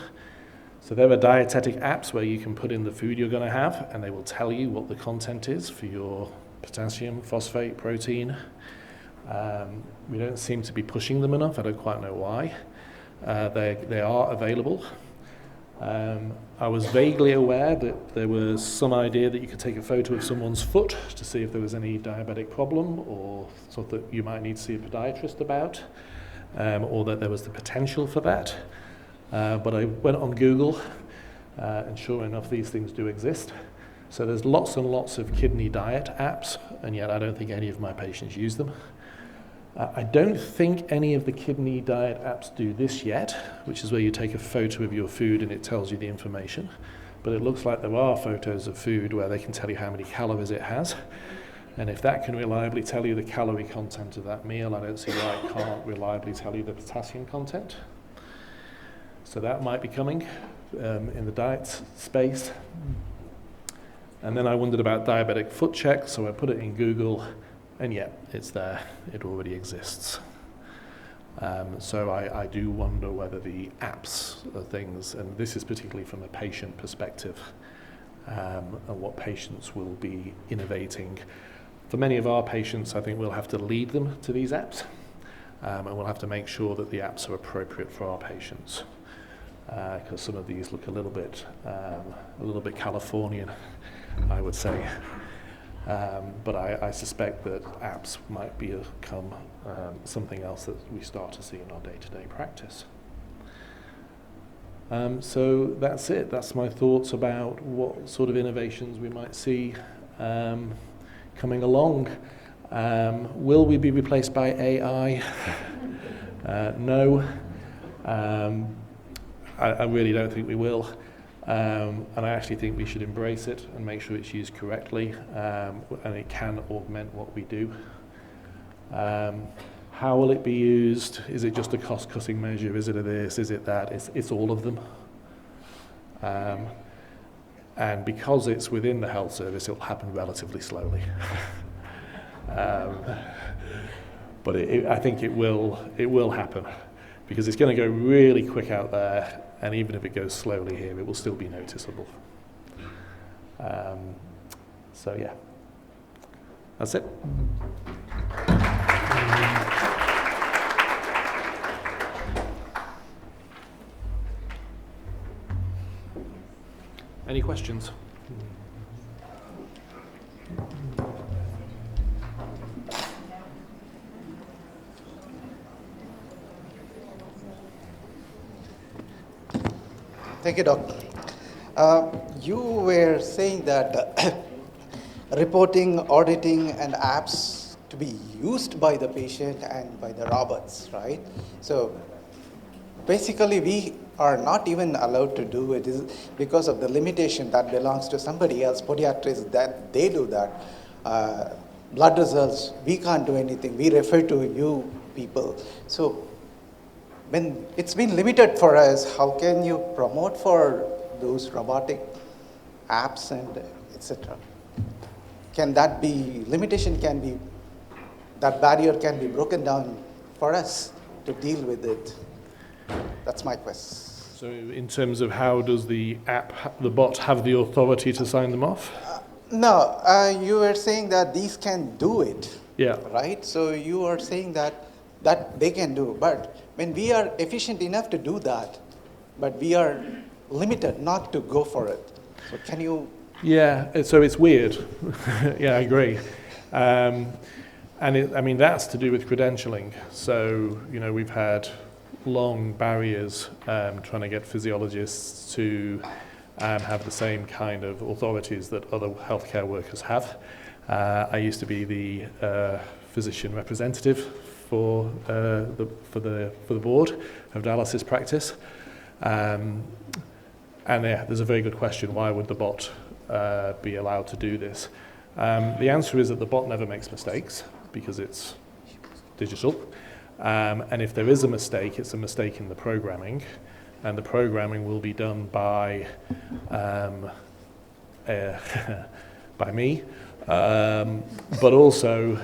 So there are dietetic apps where you can put in the food you're going to have, and they will tell you what the content is for your potassium, phosphate, protein. We don't seem to be pushing them enough. I don't quite know why. They are available. I was vaguely aware that there was some idea that you could take a photo of someone's foot to see if there was any diabetic problem or something that you might need to see a podiatrist about, or that there was the potential for that. But I went on Google, and sure enough, these things do exist. So there's lots and lots of kidney diet apps, and yet I don't think any of my patients use them. I don't think any of the kidney diet apps do this yet, which is where you take a photo of your food and it tells you the information. But it looks like there are photos of food where they can tell you how many calories it has. And if that can reliably tell you the calorie content of that meal, I don't see why it can't reliably tell you the potassium content. So that might be coming in the diet space. And then I wondered about diabetic foot checks, so I put it in Google. And yet, it's there, it already exists. So I do wonder whether the apps are things, and this is particularly from a patient perspective, and what patients will be innovating. For many of our patients, I think we'll have to lead them to these apps, and we'll have to make sure that the apps are appropriate for our patients, because some of these look a little bit Californian, I would say. But I suspect that apps might become something else that we start to see in our day-to-day practice. So that's it. That's my thoughts about what sort of innovations we might see coming along. Will we be replaced by AI? No. I really don't think we will. And I actually think we should embrace it and make sure it's used correctly, and it can augment what we do. How will it be used? Is it just a cost-cutting measure? Is it a this? Is it that? It's all of them. And because it's within the health service, it'll happen relatively slowly. But I think it will happen, because it's going to go really quick out there, and even if it goes slowly here, it will still be noticeable. So yeah, that's it. Any questions? Thank you, Doctor. You were saying that reporting, auditing, and apps to be used by the patient and by the robots, right? So basically, we are not even allowed to do it because of the limitation that belongs to somebody else, podiatrists, that they do that. Blood results, we can't do anything. We refer to you people. So when it's been limited for us, how can you promote for those robotic apps and etc.? Can that be, that barrier can be broken down for us to deal with it? That's my question. So in terms of how does the bot have the authority to sign them off? No, you were saying that these can do it. Yeah. Right? So you are saying that they can do, but when we are efficient enough to do that, but we are limited not to go for it. So can you? Yeah, so it's weird. Yeah, I agree. And I mean, that's to do with credentialing. So, we've had long barriers trying to get physiologists to have the same kind of authorities that other healthcare workers have. I used to be the physician representative for the board of dialysis practice, and yeah, there's a very good question: why would the bot be allowed to do this? The answer is that the bot never makes mistakes because it's digital. And if there is a mistake, it's a mistake in the programming, and the programming will be done by by me, but also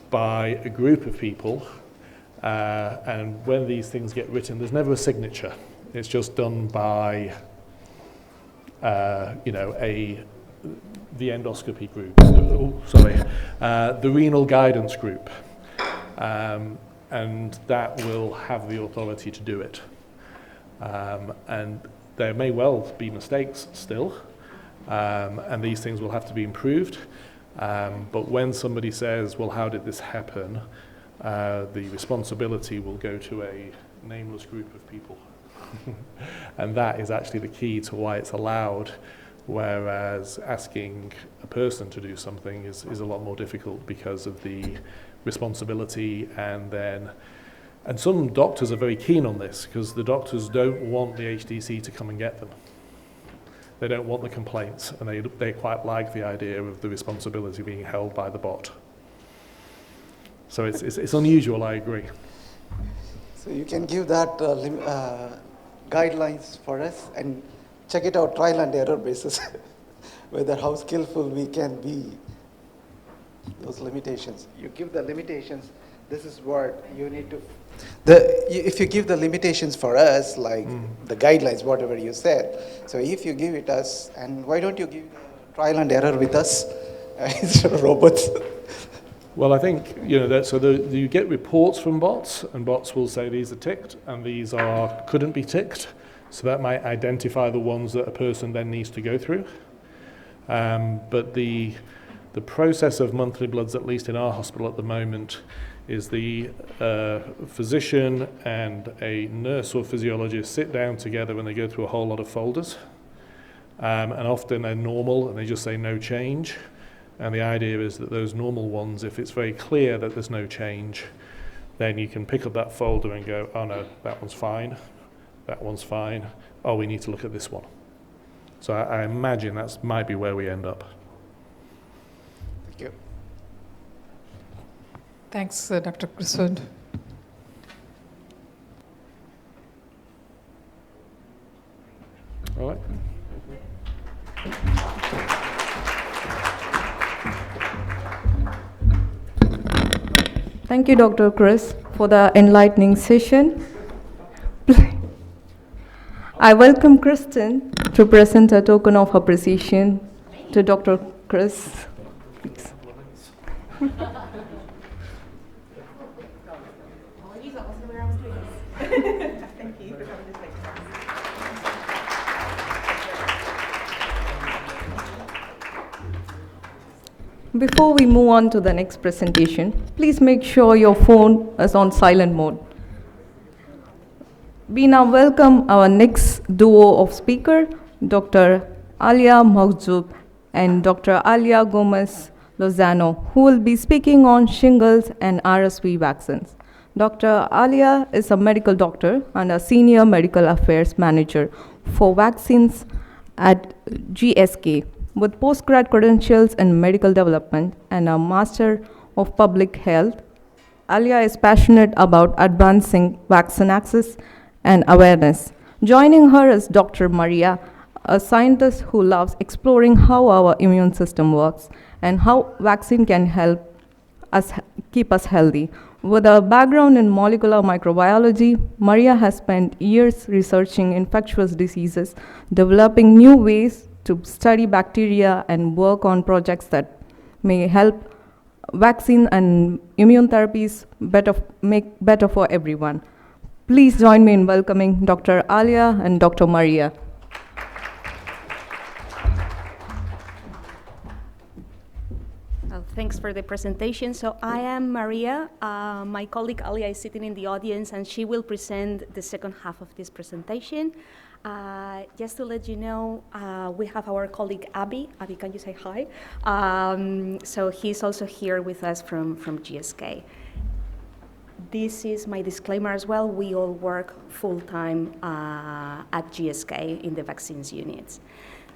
by a group of people. And when these things get written, there's never a signature. It's just done by the endoscopy group. The renal guidance group. And that will have the authority to do it. And there may well be mistakes still, and these things will have to be improved. But when somebody says, well, how did this happen? The responsibility will go to a nameless group of people. And that is actually the key to why it's allowed, whereas asking a person to do something is a lot more difficult because of the responsibility. And some doctors are very keen on this because the doctors don't want the HDC to come and get them. They don't want the complaints, and they quite like the idea of the responsibility being held by the bot. So it's unusual, I agree. So you can give that guidelines for us and check it out, trial and error basis, whether how skillful we can be. Those limitations. You give the limitations, this is what you need to... If you give the limitations for us, like the guidelines, whatever you said, so if you give it us, and why don't you give trial and error with us, instead of robots? Well, I think, you get reports from bots, and bots will say these are ticked, and these couldn't be ticked. So that might identify the ones that a person then needs to go through. But the process of monthly bloods, at least in our hospital at the moment, is the physician and a nurse or physiologist sit down together and they go through a whole lot of folders. And often they're normal and they just say no change. And the idea is that those normal ones, if it's very clear that there's no change, then you can pick up that folder and go, oh no, that one's fine, oh, we need to look at this one. So I imagine that might be where we end up. Thank you. Thanks, Dr. Criswood. All right. Thank you, Dr. Chris, for the enlightening session. I welcome Kristen to present a token of appreciation to Dr. Chris. Please. Before we move on to the next presentation, please make sure your phone is on silent mode. We now welcome our next duo of speakers, Dr. Alia Mahjoub and Dr. Alia Gomez Lozano, who will be speaking on shingles and RSV vaccines. Dr. Alia is a medical doctor and a senior medical affairs manager for vaccines at GSK, with postgrad credentials in medical development and a Master of Public Health. Alia is passionate about advancing vaccine access and awareness. Joining her is Dr. Maria, a scientist who loves exploring how our immune system works and how vaccine can help us keep us healthy. With a background in molecular microbiology, Maria has spent years researching infectious diseases, developing new ways to study bacteria and work on projects that may help vaccine and immune therapies make better for everyone. Please join me in welcoming Dr. Alia and Dr. Maria. Well, thanks for the presentation. So I am Maria. My colleague Alia is sitting in the audience, and she will present the second half of this presentation. Just to let you know, we have our colleague Abby. Abby, can you say hi? So he's also here with us from GSK. This is my disclaimer as well. We all work full-time at GSK in the vaccines units.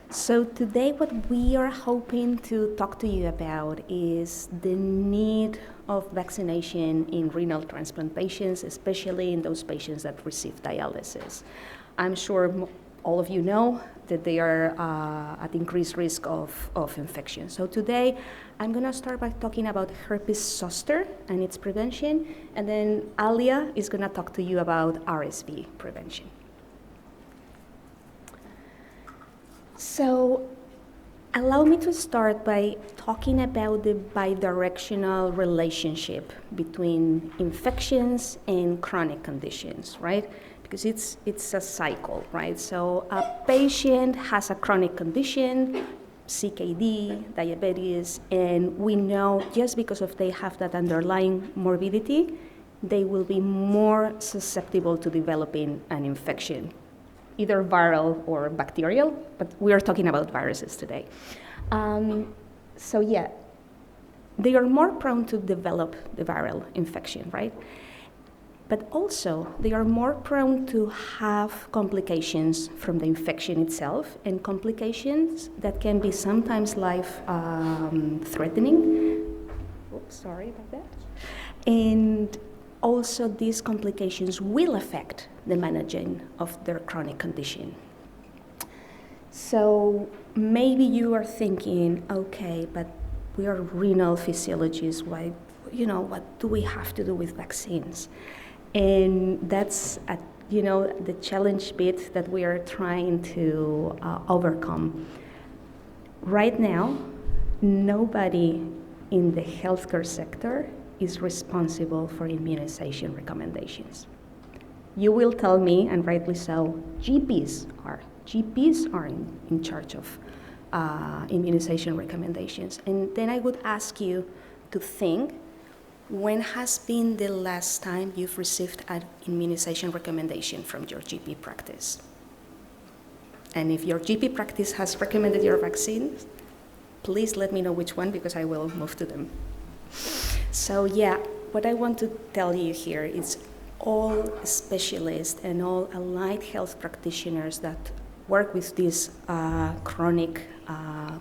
So today what we are hoping to talk to you about is the need of vaccination in renal transplant patients, especially in those patients that receive dialysis. I'm sure all of you know that they are at increased risk of infection. So today, I'm gonna start by talking about herpes zoster and its prevention, and then Alia is gonna talk to you about RSV prevention. So allow me to start by talking about the bidirectional relationship between infections and chronic conditions, right? Because it's a cycle, right? So a patient has a chronic condition, CKD, diabetes, and we know just because of they have that underlying morbidity, they will be more susceptible to developing an infection, either viral or bacterial, but we are talking about viruses today. So yeah, they are more prone to develop the viral infection, right? But also, they are more prone to have complications from the infection itself, and complications that can be sometimes life-threatening. Oops, sorry about that. And also, these complications will affect the managing of their chronic condition. So maybe you are thinking, okay, but we are renal physiologists. Why, what do we have to do with vaccines? And that's, the challenge bit that we are trying to overcome. Right now, nobody in the healthcare sector is responsible for immunization recommendations. You will tell me, and rightly so, GPs are. GPs are in charge of immunization recommendations. And then I would ask you to think, when has been the last time you've received an immunization recommendation from your GP practice? And if your GP practice has recommended your vaccines, please let me know which one, because I will move to them. So yeah, what I want to tell you here is all specialists and all allied health practitioners that work with these chronic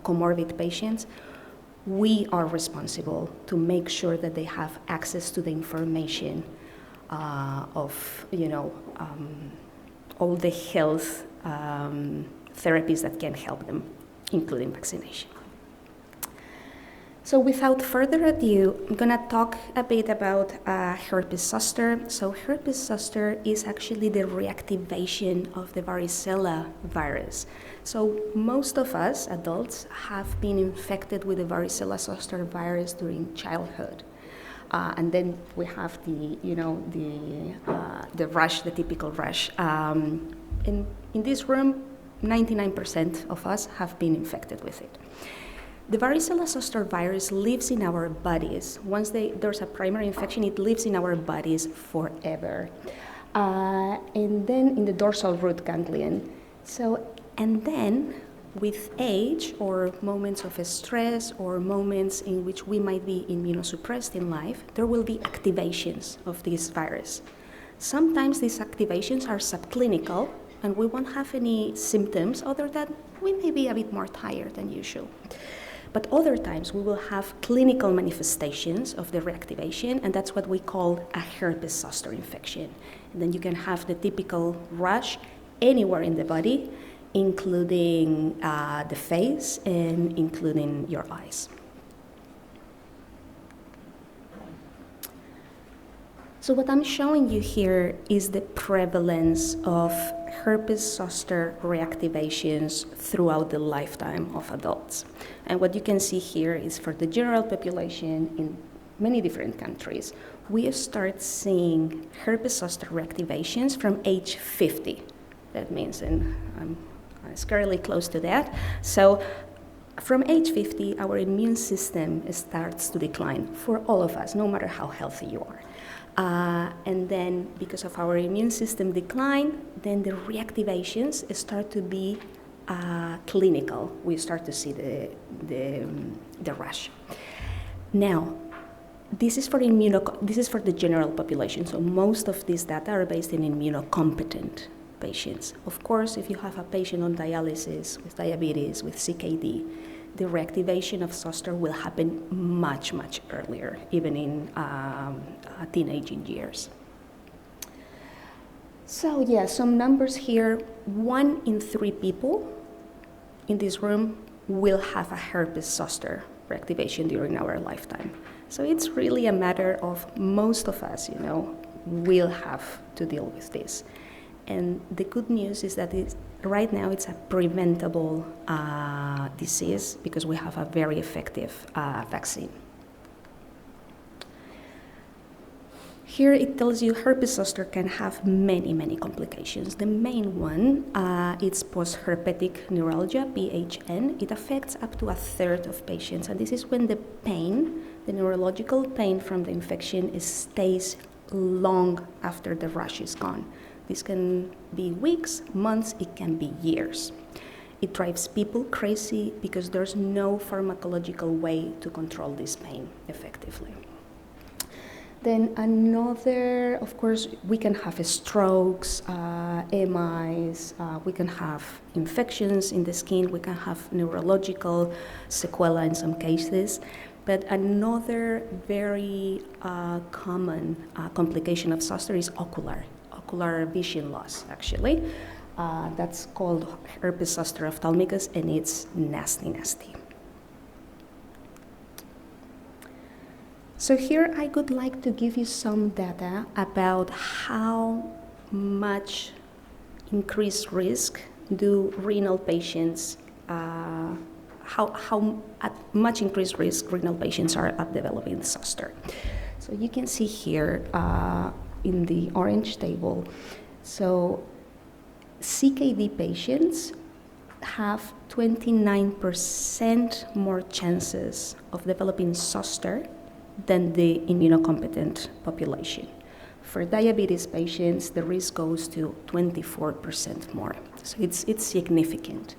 comorbid patients, we are responsible to make sure that they have access to the information of, all the health therapies that can help them, including vaccination. So without further ado, I'm going to talk a bit about herpes zoster. So herpes zoster is actually the reactivation of the varicella virus. So most of us, adults, have been infected with the varicella zoster virus during childhood. And then we have the rash, the typical rash. In this room, 99% of us have been infected with it. The varicella zoster virus lives in our bodies. Once there's a primary infection, it lives in our bodies forever. And then in the dorsal root ganglion. And then with age or moments of stress or moments in which we might be immunosuppressed in life, there will be activations of this virus. Sometimes these activations are subclinical and we won't have any symptoms other than we may be a bit more tired than usual. But other times we will have clinical manifestations of the reactivation, and that's what we call a herpes zoster infection. And then you can have the typical rash anywhere in the body, including the face and including your eyes. So what I'm showing you here is the prevalence of herpes zoster reactivations throughout the lifetime of adults. And what you can see here is for the general population in many different countries, we start seeing herpes zoster reactivations from age 50. That means, and I'm scarily close to that. So from age 50, our immune system starts to decline for all of us, no matter how healthy you are. And then because of our immune system decline, then the reactivations start to be clinical. We start to see the rash. Now, this is for the general population. So most of these data are based in immunocompetent patients. Of course, if you have a patient on dialysis with diabetes, with CKD, the reactivation of zoster will happen much, much earlier, even in teenaging years. So yeah, some numbers here. 1 in 3 people in this room will have a herpes zoster reactivation during our lifetime. So it's really a matter of most of us, will have to deal with this. And the good news is that right now it's a preventable disease because we have a very effective vaccine. Here it tells you herpes zoster can have many, many complications. The main one is post-herpetic neuralgia, PHN. It affects up to 1/3 of patients, and this is when the pain, the neurological pain from the infection stays long after the rash is gone. This can be weeks, months, it can be years. It drives people crazy because there's no pharmacological way to control this pain effectively. Then another, of course, we can have strokes, MIs, we can have infections in the skin, we can have neurological sequelae in some cases. But another very common complication of zoster is ocular vision loss, actually. That's called herpes zoster ophthalmicus, and it's nasty, nasty. So here I would like to give you some data about how much increased risk do renal patients how at much increased risk renal patients are at developing zoster. So you can see here in the orange table, so CKD patients have 29% more chances of developing zoster than the immunocompetent population. For diabetes patients, the risk goes to 24% more. So it's significant.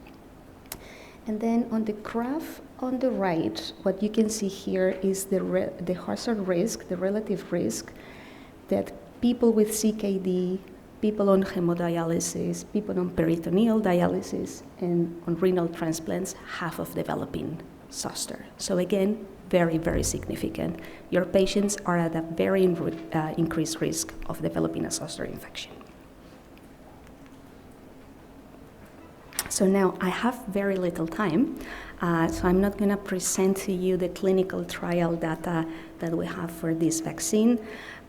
And then on the graph on the right, what you can see here is the hazard risk, the relative risk that people with CKD, people on hemodialysis, people on peritoneal dialysis, and on renal transplants have of developing zoster. So again, very, very significant. Your patients are at a very increased risk of developing a zoster infection. So now I have very little time, so I'm not going to present to you the clinical trial data that we have for this vaccine,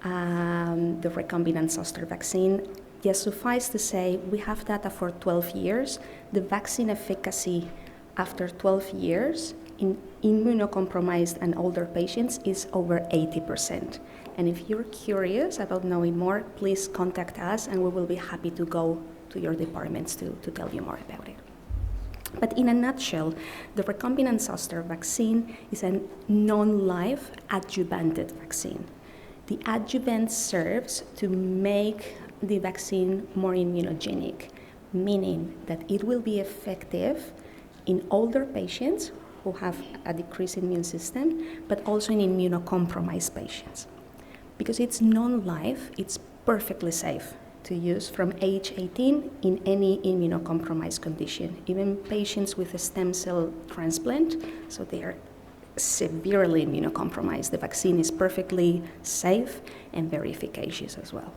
the recombinant zoster vaccine. Just suffice to say, we have data for 12 years. The vaccine efficacy after 12 years in immunocompromised and older patients is over 80%. And if you're curious about knowing more, please contact us and we will be happy to go to your departments to tell you more about it. But in a nutshell, the recombinant zoster vaccine is a non-live adjuvanted vaccine. The adjuvant serves to make the vaccine more immunogenic, meaning that it will be effective in older patients who have a decreased immune system, but also in immunocompromised patients. Because it's non-live, it's perfectly safe to use from age 18 in any immunocompromised condition, even patients with a stem cell transplant, so they are severely immunocompromised. The vaccine is perfectly safe and very efficacious as well.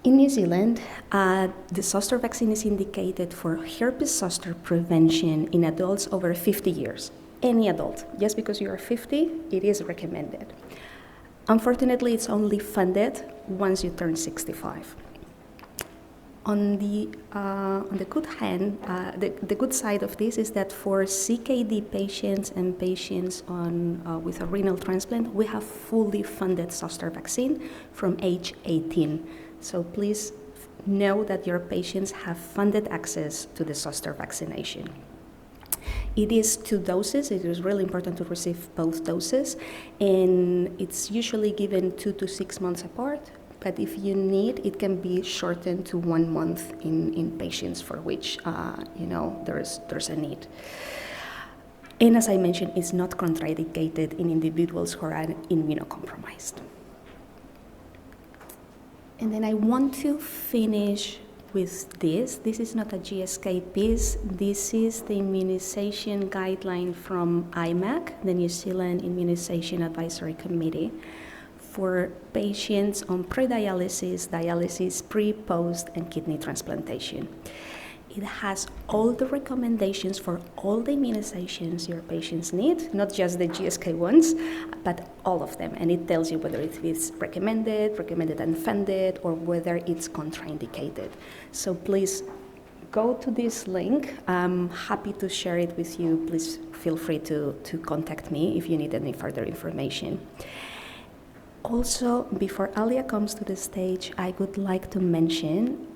In New Zealand, the zoster vaccine is indicated for herpes zoster prevention in adults over 50 years. Any adult, just because you are 50, it is recommended. Unfortunately, it's only funded once you turn 65. On the good hand, the good side of this is that for CKD patients and patients with a renal transplant, we have fully funded zoster vaccine from age 18. So please know that your patients have funded access to the zoster vaccination. It is 2 doses. It is really important to receive both doses, and it's usually given 2 to 6 months apart. But if you need, it can be shortened to 1 month in patients for which there's a need. And as I mentioned, it's not contraindicated in individuals who are immunocompromised. And then I want to finish with this. This is not a GSK piece. This is the immunization guideline from IMAC, the New Zealand Immunization Advisory Committee, for patients on pre-dialysis, dialysis, pre, post, and kidney transplantation. It has all the recommendations for all the immunizations your patients need, not just the GSK ones, but all of them. And it tells you whether it is recommended and funded, or whether it's contraindicated. So please go to this link. I'm happy to share it with you. Please feel free to contact me if you need any further information. Also, before Alia comes to the stage, I would like to mention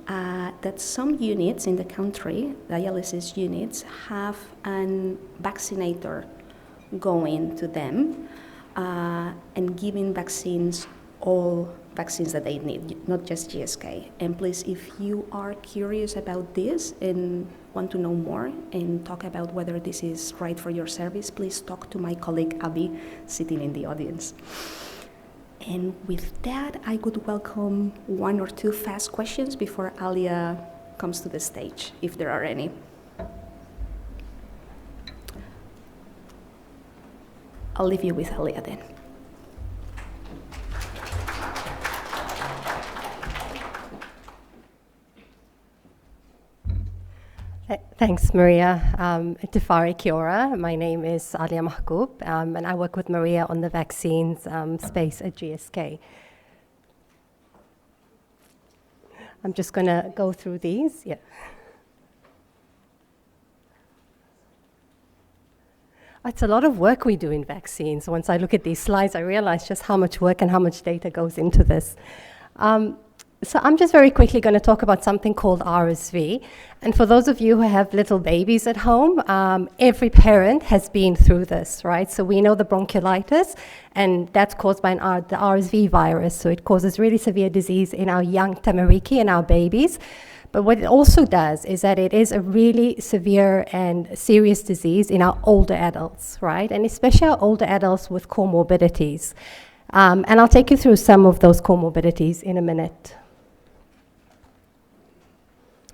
that some units in the country, dialysis units, have an vaccinator going to them and giving vaccines, all vaccines that they need, not just GSK. And please, if you are curious about this and want to know more and talk about whether this is right for your service, please talk to my colleague Abby sitting in the audience. And with that, I would welcome 1 or 2 fast questions before Alia comes to the stage, if there are any. I'll leave you with Alia then. Thanks, Maria. Tafari Kia ora. My name is Alia Mahgoub, and I work with Maria on the vaccines space at GSK. I'm just going to go through these. Yeah. It's a lot of work we do in vaccines. Once I look at these slides, I realize just how much work and how much data goes into this. So I'm just very quickly going to talk about something called RSV. And for those of you who have little babies at home, every parent has been through this, right? So we know the bronchiolitis, and that's caused by the RSV virus. So it causes really severe disease in our young tamariki and our babies. But what it also does is that it is a really severe and serious disease in our older adults, right? And especially our older adults with comorbidities. And I'll take you through some of those comorbidities in a minute.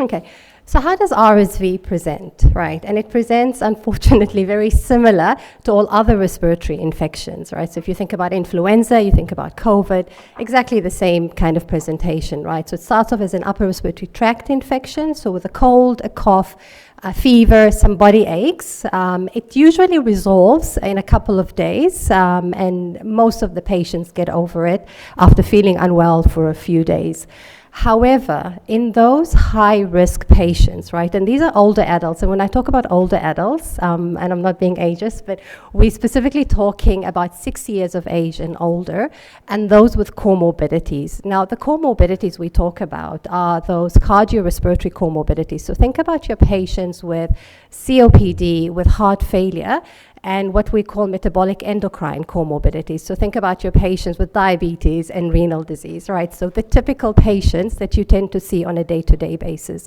Okay, so how does RSV present, right? And it presents, unfortunately, very similar to all other respiratory infections, right? So if you think about influenza, you think about COVID, exactly the same kind of presentation, right? So it starts off as an upper respiratory tract infection, so with a cold, a cough, a fever, some body aches. It usually resolves in a couple of days, and most of the patients get over it after feeling unwell for a few days. However, in those high-risk patients, right, and these are older adults, and when I talk about older adults, and I'm not being ageist, but we're specifically talking about 60 years of age and older, and those with comorbidities. Now, the comorbidities we talk about are those cardiorespiratory comorbidities. So think about your patients with COPD, with heart failure, and what we call metabolic endocrine comorbidities. So think about your patients with diabetes and renal disease, right? So the typical patients that you tend to see on a day-to-day basis.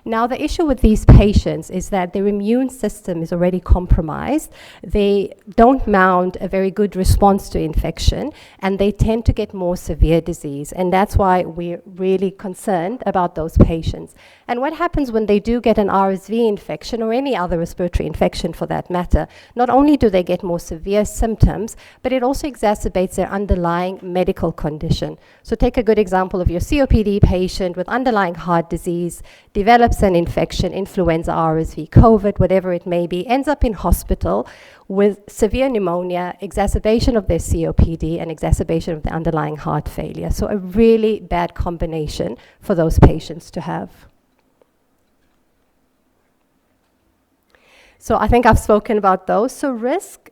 Now, the issue with these patients is that their immune system is already compromised. They don't mount a very good response to infection, and they tend to get more severe disease. And that's why we're really concerned about those patients. And what happens when they do get an RSV infection, or any other respiratory infection for that matter, not only do they get more severe symptoms, but it also exacerbates their underlying medical condition. So take a good example of your COPD patient with underlying heart disease, develops an infection, influenza, RSV, COVID, whatever it may be, ends up in hospital with severe pneumonia, exacerbation of their COPD, and exacerbation of the underlying heart failure. So a really bad combination for those patients to have. So I think I've spoken about those. So risk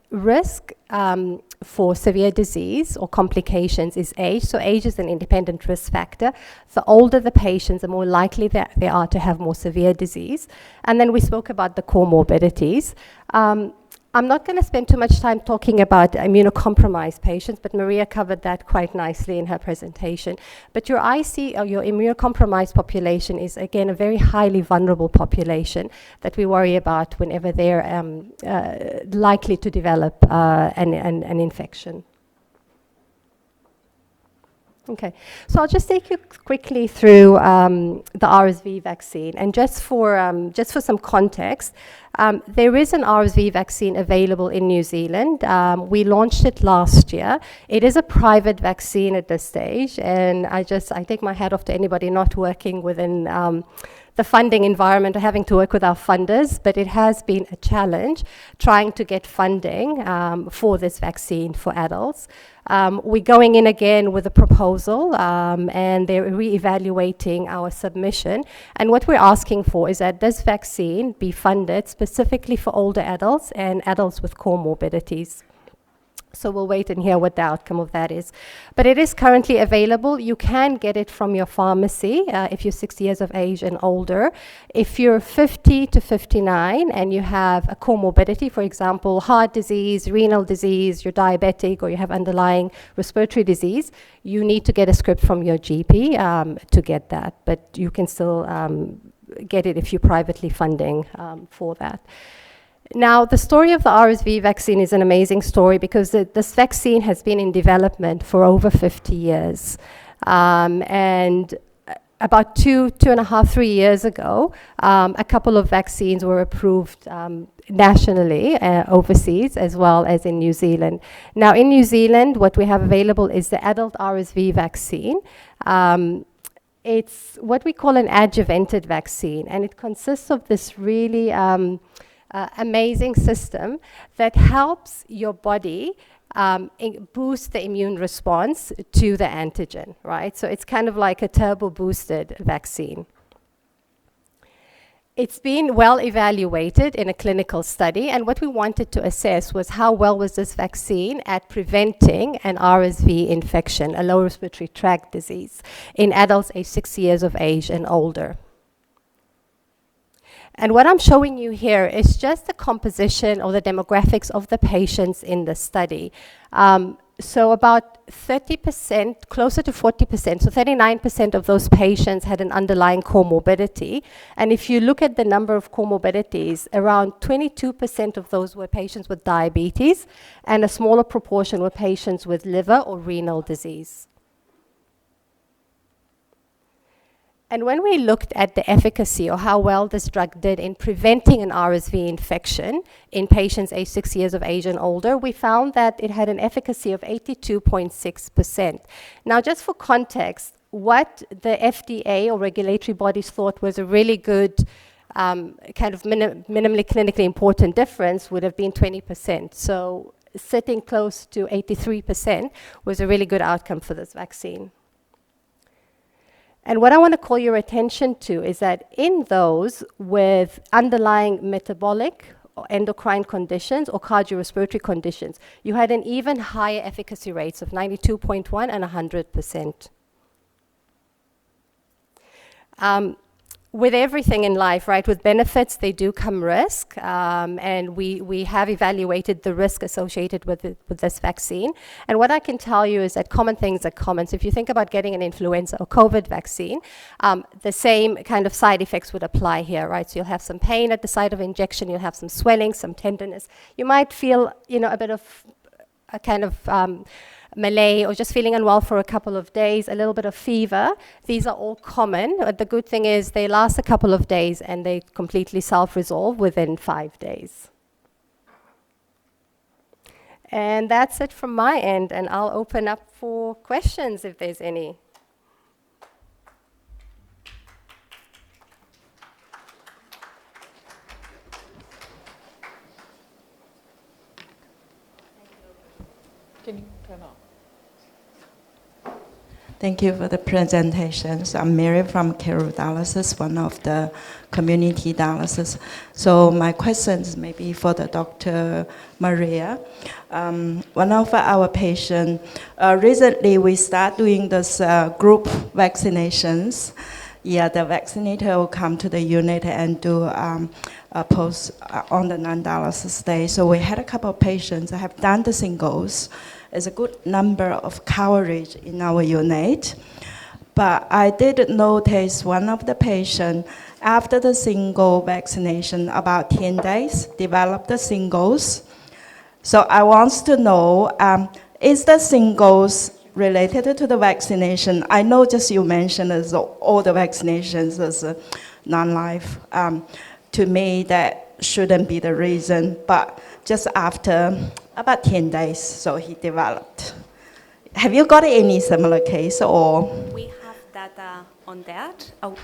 for severe disease or complications is age. So age is an independent risk factor. The older the patients, the more likely they are to have more severe disease. And then we spoke about the comorbidities. I'm not going to spend too much time talking about immunocompromised patients, but Maria covered that quite nicely in her presentation. But your IC, or your immunocompromised population, is again a very highly vulnerable population that we worry about whenever they're likely to develop an infection. Okay, so I'll just take you quickly through the RSV vaccine, and just for some context, there is an RSV vaccine available in New Zealand. We launched it last year. It is a private vaccine at this stage, and I take my hat off to anybody not working within the funding environment or having to work with our funders, but it has been a challenge trying to get funding for this vaccine for adults. We're going in again with a proposal, and they're re-evaluating our submission. And what we're asking for is that this vaccine be funded specifically for older adults and adults with comorbidities. So we'll wait and hear what the outcome of that is. But it is currently available. You can get it from your pharmacy if you're 60 years of age and older. If you're 50 to 59 and you have a comorbidity, for example, heart disease, renal disease, you're diabetic, or you have underlying respiratory disease, you need to get a script from your GP to get that. But you can still get it if you're privately funding for that. Now, the story of the RSV vaccine is an amazing story because this vaccine has been in development for over 50 years. And about 2.5, 3 years ago, a couple of vaccines were approved nationally, overseas, as well as in New Zealand. Now, in New Zealand, what we have available is the adult RSV vaccine. It's what we call an adjuvanted vaccine, and it consists of this really amazing system that helps your body boost the immune response to the antigen, right? So it's kind of like a turbo boosted vaccine. It's been well evaluated in a clinical study, and what we wanted to assess was how well was this vaccine at preventing an RSV infection, a lower respiratory tract disease, in adults aged 6 years of age and older. And what I'm showing you here is just the composition or the demographics of the patients in the study. So about 30%, closer to 40%, so 39% of those patients had an underlying comorbidity. And if you look at the number of comorbidities, around 22% of those were patients with diabetes, and a smaller proportion were patients with liver or renal disease. And when we looked at the efficacy or how well this drug did in preventing an RSV infection in patients aged 6 years of age and older, we found that it had an efficacy of 82.6%. Now, just for context, what the FDA or regulatory bodies thought was a really good kind of minimally clinically important difference would have been 20%. So sitting close to 83% was a really good outcome for this vaccine. And what I want to call your attention to is that in those with underlying metabolic or endocrine conditions or cardiorespiratory conditions, you had an even higher efficacy rates of 92.1 and 100%. With everything in life, right, with benefits, they do come risk, and we have evaluated the risk associated with this vaccine. And what I can tell you is that common things are common. So if you think about getting an influenza or COVID vaccine, the same kind of side effects would apply here, right? So you'll have some pain at the site of injection, you'll have some swelling, some tenderness. You might feel, you know, a bit of a kind of malaise or just feeling unwell for a couple of days, a little bit of fever. These are all common. The good thing is they last a couple of days and they completely self-resolve within 5 days. And that's it from my end, and I'll open up for questions if there's any. Can you turn on? Thank you for the presentations. I'm Mary from Cairo Dialysis, one of the community dialysis. So my questions may be for the Dr. Maria. One of our patients, recently we start doing this group vaccinations. Yeah, the vaccinator will come to the unit and do a post on the non-dialysis day. So we had a couple of patients that have done the singles. There's a good number of coverage in our unit. But I did notice one of the patients, after the single vaccination, about 10 days, developed the singles. So I want to know, is the singles related to the vaccination? I know just you mentioned as all the vaccinations as non-life. To me, that shouldn't be the reason, but just after about 10 days, so he developed. Have you got any similar case or? We have data on that. Oh,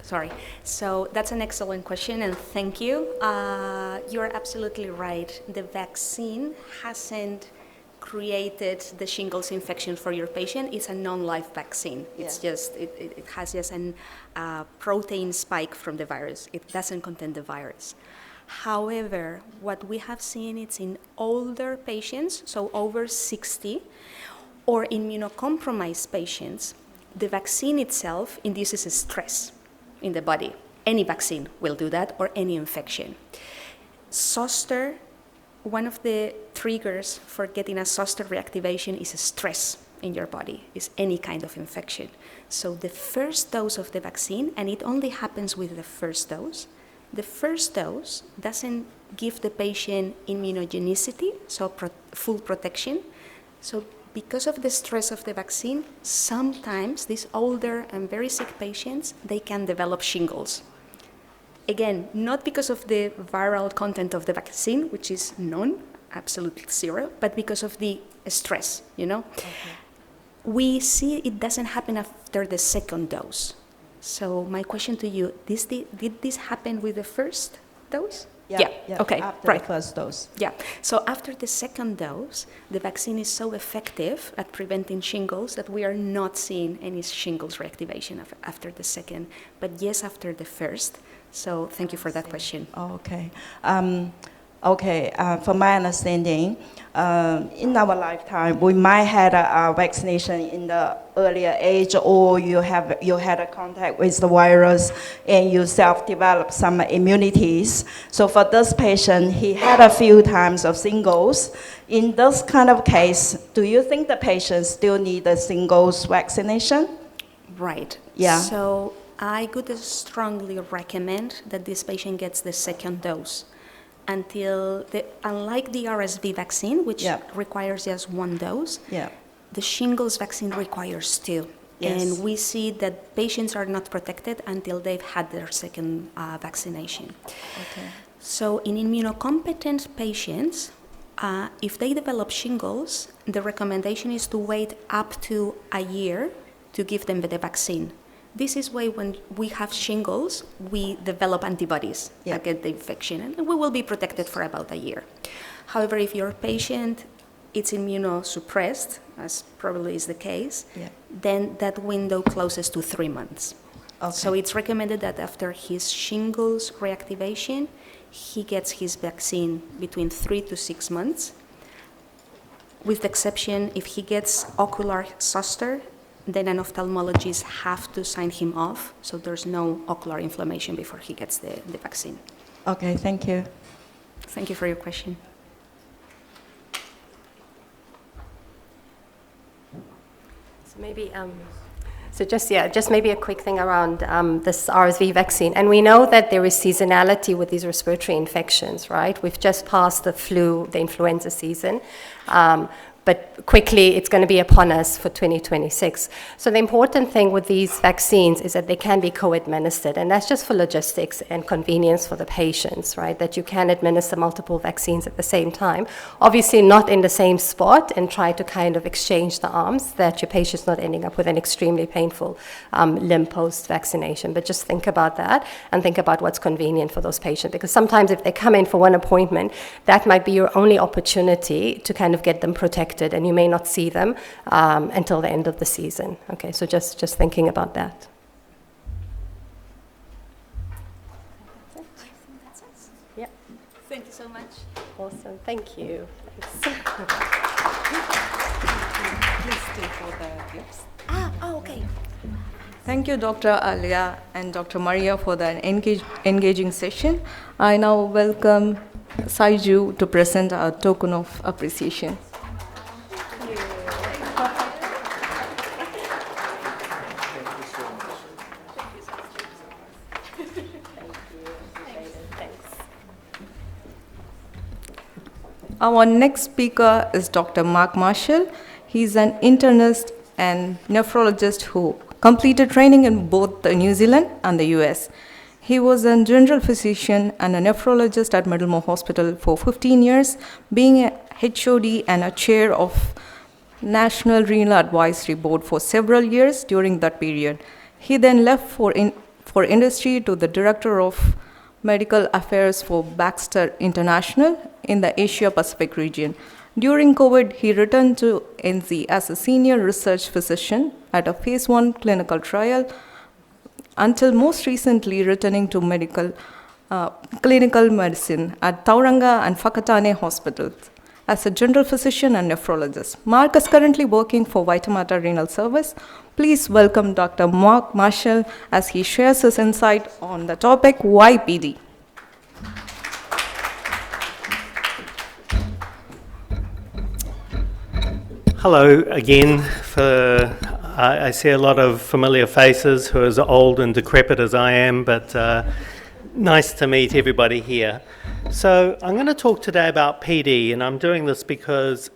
sorry. So that's an excellent question, and thank you. You're absolutely right. The vaccine hasn't created the shingles infection for your patient. It's a non-life vaccine. Yeah. It's just, it has just a protein spike from the virus. It doesn't contain the virus. However, what we have seen is in older patients, so over 60, or immunocompromised patients, the vaccine itself induces stress in the body. Any vaccine will do that, or any infection. Zoster, one of the triggers for getting a zoster reactivation is a stress in your body, is any kind of infection. So the first dose of the vaccine, and it only happens with the first dose doesn't give the patient immunogenicity, so full protection. So because of the stress of the vaccine, sometimes these older and very sick patients, they can develop shingles. Again, not because of the viral content of the vaccine, which is none, absolutely zero, but because of the stress, you know? Okay. We see it doesn't happen after the second dose. So my question to you, did this happen with the first dose? Yeah. Okay. After the first dose. Yeah. So after the second dose, the vaccine is so effective at preventing shingles that we are not seeing any shingles reactivation after the second, but yes, after the first. So thank you for that question. Okay. From my understanding, in our lifetime, we might have a vaccination in the earlier age, or you had a contact with the virus and you self-develop some immunities. So for this patient, he had a few times of singles. In this kind of case, do you think the patient still need a singles vaccination? Right. Yeah. So I would strongly recommend that this patient gets the second dose. Unlike the RSV vaccine, which requires just one dose, the shingles vaccine requires two. Yes. And we see that patients are not protected until they've had their second vaccination. Okay. So in immunocompetent patients, if they develop shingles, the recommendation is to wait up to a year to give them the vaccine. This is why when we have shingles, we develop antibodies against the infection, and we will be protected for about a year. However, if your patient is immunosuppressed, as probably is the case, then that window closes to 3 months. Okay. So it's recommended that after his shingles reactivation, he gets his vaccine between 3 to 6 months, with the exception if he gets ocular zoster, then an ophthalmologist have to sign him off, so there's no ocular inflammation before he gets the vaccine. Okay, thank you. Thank you for your question. So maybe, just maybe a quick thing around this RSV vaccine. And we know that there is seasonality with these respiratory infections, right? We've just passed the influenza season. But quickly, it's going to be upon us for 2026. So the important thing with these vaccines is that they can be co-administered, and that's just for logistics and convenience for the patients, right? That you can administer multiple vaccines at the same time. Obviously not in the same spot, and try to kind of exchange the arms, that your patient's not ending up with an extremely painful limb post-vaccination. But just think about that, and think about what's convenient for those patients. Because sometimes if they come in for one appointment, that might be your only opportunity to kind of get them protected, and you may not see them until the end of the season. Okay, so just thinking about that. Yeah. Thank you so much. Awesome, thank you. Please stay for the gifts. Okay. Thank you, Dr. Alia and Dr. Maria, for the engaging session. I now welcome Saiju to present a token of appreciation. Our next speaker is Dr. Mark Marshall. He's an internist and nephrologist who completed training in both New Zealand and the US. He was a general physician and a nephrologist at Middlemore Hospital for 15 years, being a HOD and a chair of National Renal Advisory Board for several years during that period. He then left for industry to the director of medical affairs for Baxter International in the Asia Pacific region. During COVID, he returned to NZ as a senior research physician at a phase 1 clinical trial, until most recently returning to clinical medicine at Tauranga and Whakatane hospitals as a general physician and nephrologist. Mark is currently working for Vitamata Renal Service. Please welcome Dr. Mark Marshall as he shares his insight on the topic, why PD? Hello again. I see a lot of familiar faces who are as old and decrepit as I am, but nice to meet everybody here. So I'm going to talk today about PD, and I'm doing this because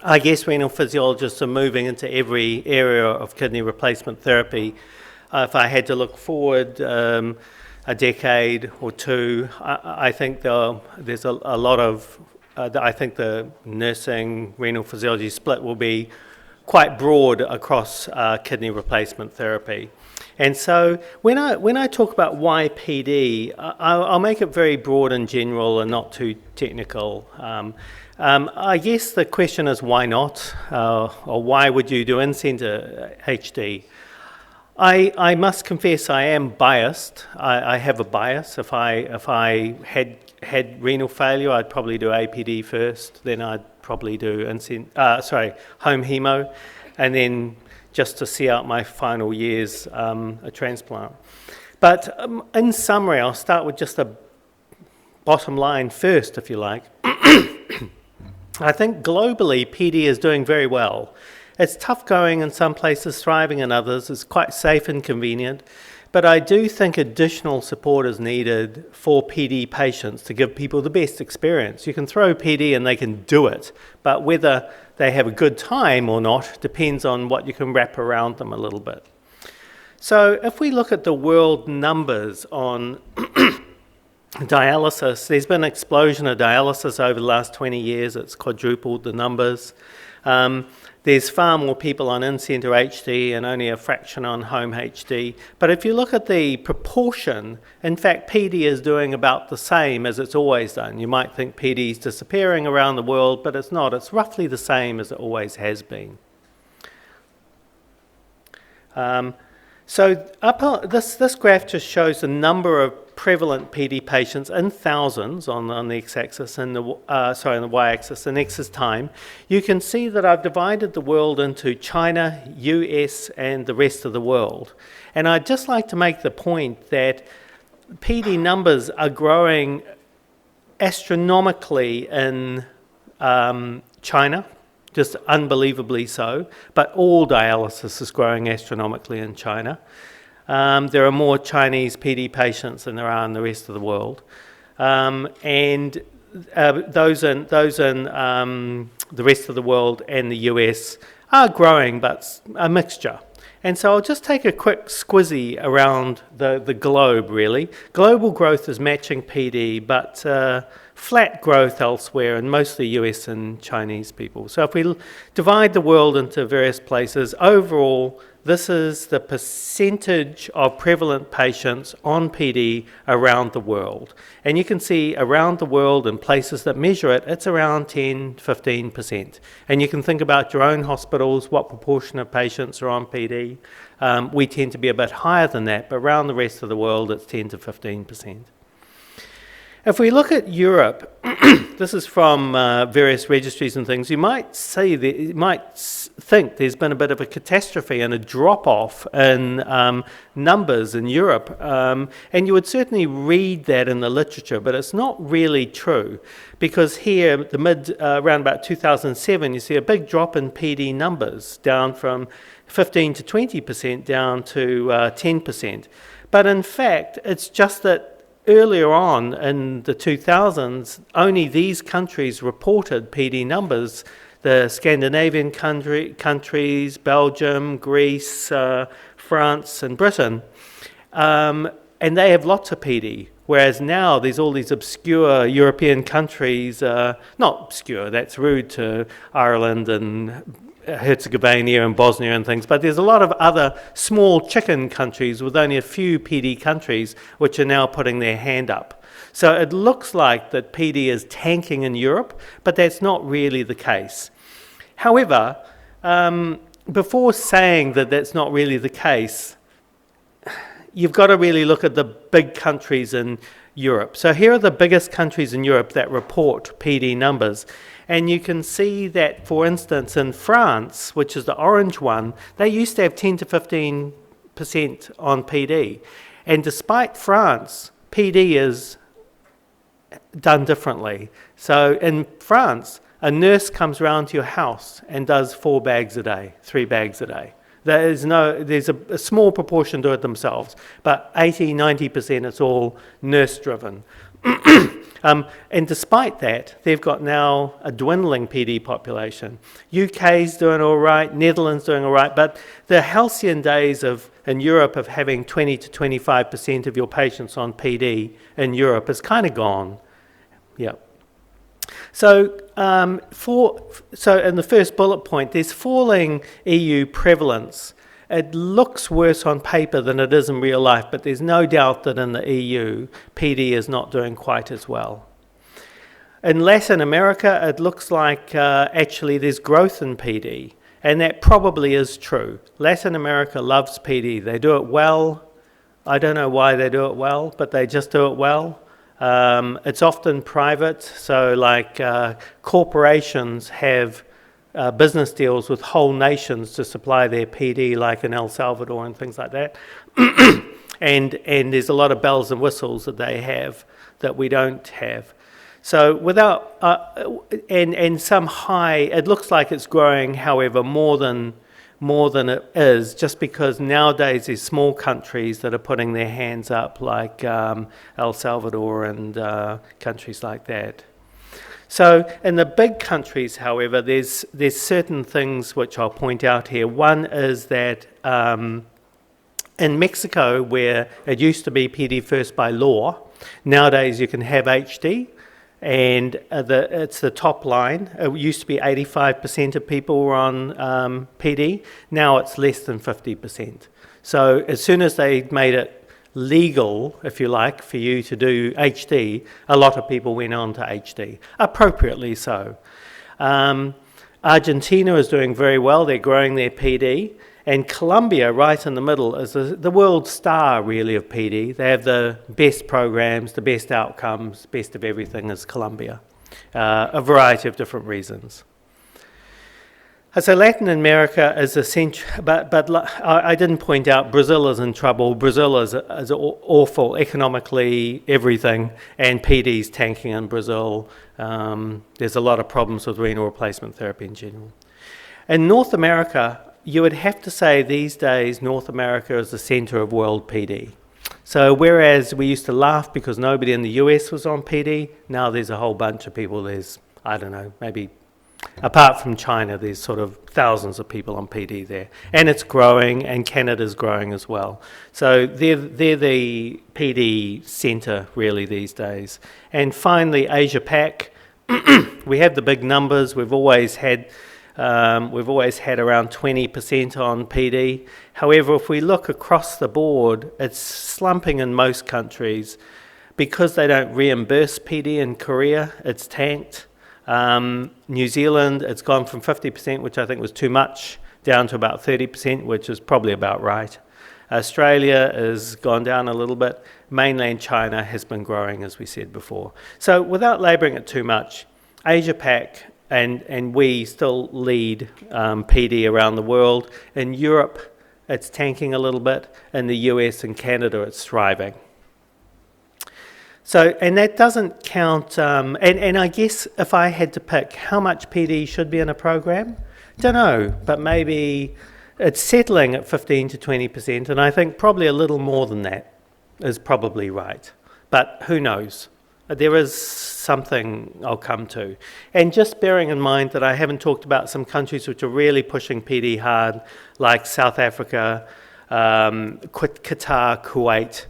I guess renal physiologists are moving into every area of kidney replacement therapy. If I had to look forward a decade or two, I think there's a lot of, I think the nursing renal physiology split will be quite broad across kidney replacement therapy. And so when I talk about why PD, I'll make it very broad and general and not too technical. I guess the question is why not, or why would you do in-centre HD? I must confess I am biased. I have a bias. If I had renal failure, I'd probably do APD first, then I'd probably do home hemo, and then just to see out my final years, a transplant. But in summary, I'll start with just a bottom line first, if you like. I think globally, PD is doing very well. It's tough going in some places, thriving in others. It's quite safe and convenient. But I do think additional support is needed for PD patients to give people the best experience. You can throw PD and they can do it, but whether they have a good time or not depends on what you can wrap around them a little bit. So if we look at the world numbers on dialysis, there's been an explosion of dialysis over the last 20 years. It's quadrupled the numbers. There's far more people on in-centre HD and only a fraction on home HD. But if you look at the proportion, in fact, PD is doing about the same as it's always done. You might think PD is disappearing around the world, but it's not. It's roughly the same as it always has been. So this graph just shows the number of prevalent PD patients in thousands on the x-axis and the y-axis. The next is time. You can see that I've divided the world into China, US, and the rest of the world. And I'd just like to make the point that PD numbers are growing astronomically in China, just unbelievably so, but all dialysis is growing astronomically in China. There are more Chinese PD patients than there are in the rest of the world. And those in the rest of the world and the US are growing, but a mixture. And so I'll just take a quick squizzy around the globe, really. Global growth is matching PD, but flat growth elsewhere, and mostly US and Chinese people. So if we divide the world into various places, overall, this is the percentage of prevalent patients on PD around the world. And you can see around the world in places that measure it, it's around 10-15%. And you can think about your own hospitals, what proportion of patients are on PD. We tend to be a bit higher than that, but around the rest of the world, it's 10-15%. If we look at Europe, this is from various registries and things, you might think there's been a bit of a catastrophe and a drop-off in numbers in Europe. And you would certainly read that in the literature, but it's not really true. Because here, around about 2007, you see a big drop in PD numbers, down from 15 to 20% down to 10%. But in fact, it's just that earlier on in the 2000s, only these countries reported PD numbers. The Scandinavian countries, Belgium, Greece, France and Britain. And they have lots of PD. Whereas now there's all these obscure European countries, not obscure, that's rude to Ireland and Herzegovina and Bosnia and things, but there's a lot of other small chicken countries with only a few PD countries which are now putting their hand up. So it looks like that PD is tanking in Europe, but that's not really the case. However, before saying that that's not really the case, you've got to really look at the big countries in Europe. So here are the biggest countries in Europe that report PD numbers. And you can see that, for instance, in France, which is the orange one, they used to have 10-15% on PD. And despite France, PD is done differently. So in France, a nurse comes around to your house and does 4 bags a day, 3 bags a day. There's a small proportion do it themselves, but 80-90% it's all nurse-driven. And despite that, they've got now a dwindling PD population. UK's doing all right, Netherlands doing all right, but the halcyon days in Europe of having 20-25% of your patients on PD in Europe is kind of gone. Yeah. So in the first bullet point, there's falling EU prevalence it looks worse on paper than it is in real life, but there's no doubt that in the EU, PD is not doing quite as well. In Latin America, it looks like actually there's growth in PD, and that probably is true. Latin America loves PD. They do it well. I don't know why they do it well, but they just do it well. It's often private, so like corporations have business deals with whole nations to supply their PD, like in El Salvador and things like that. and there's a lot of bells and whistles that they have that we don't have. So without, and some high, it looks like it's growing, however, more than it is, just because nowadays there's small countries that are putting their hands up, like El Salvador and countries like that. So in the big countries, however, there's certain things which I'll point out here. One is that in Mexico, where it used to be PD first by law, nowadays you can have HD. And it's the top line. It used to be 85% of people were on PD. Now it's less than 50%. So as soon as they made it legal, if you like, for you to do HD, a lot of people went on to HD, appropriately so. Argentina is doing very well. They're growing their PD. And Colombia, right in the middle, is the world star, really, of PD. They have the best programs, the best outcomes, best of everything is Colombia. A variety of different reasons. So Latin America is essential, but I didn't point out Brazil is in trouble. Brazil is awful economically, everything, and PD's tanking in Brazil. There's a lot of problems with renal replacement therapy in general. In North America, you would have to say these days North America is the centre of world PD. So whereas we used to laugh because nobody in the US was on PD, now there's a whole bunch of people. There's, I don't know, maybe apart from China, there's sort of thousands of people on PD there. And it's growing, and Canada's growing as well. So they're the PD centre really these days. And finally, Asia Pac. We have the big numbers. We've always had around 20% on PD. However, if we look across the board, it's slumping in most countries. Because they don't reimburse PD in Korea, it's tanked. New Zealand, it's gone from 50%, which I think was too much, down to about 30%, which is probably about right. Australia has gone down a little bit. Mainland China has been growing, as we said before. So without labouring it too much, Asia Pac and we still lead PD around the world. In Europe, it's tanking a little bit. In the US and Canada, it's thriving. So, and that doesn't count, and I guess if I had to pick how much PD should be in a program, don't know, but maybe it's settling at 15 to 20%, and I think probably a little more than that is probably right. But who knows? There is something I'll come to. And just bearing in mind that I haven't talked about some countries which are really pushing PD hard, like South Africa, Qatar, Kuwait.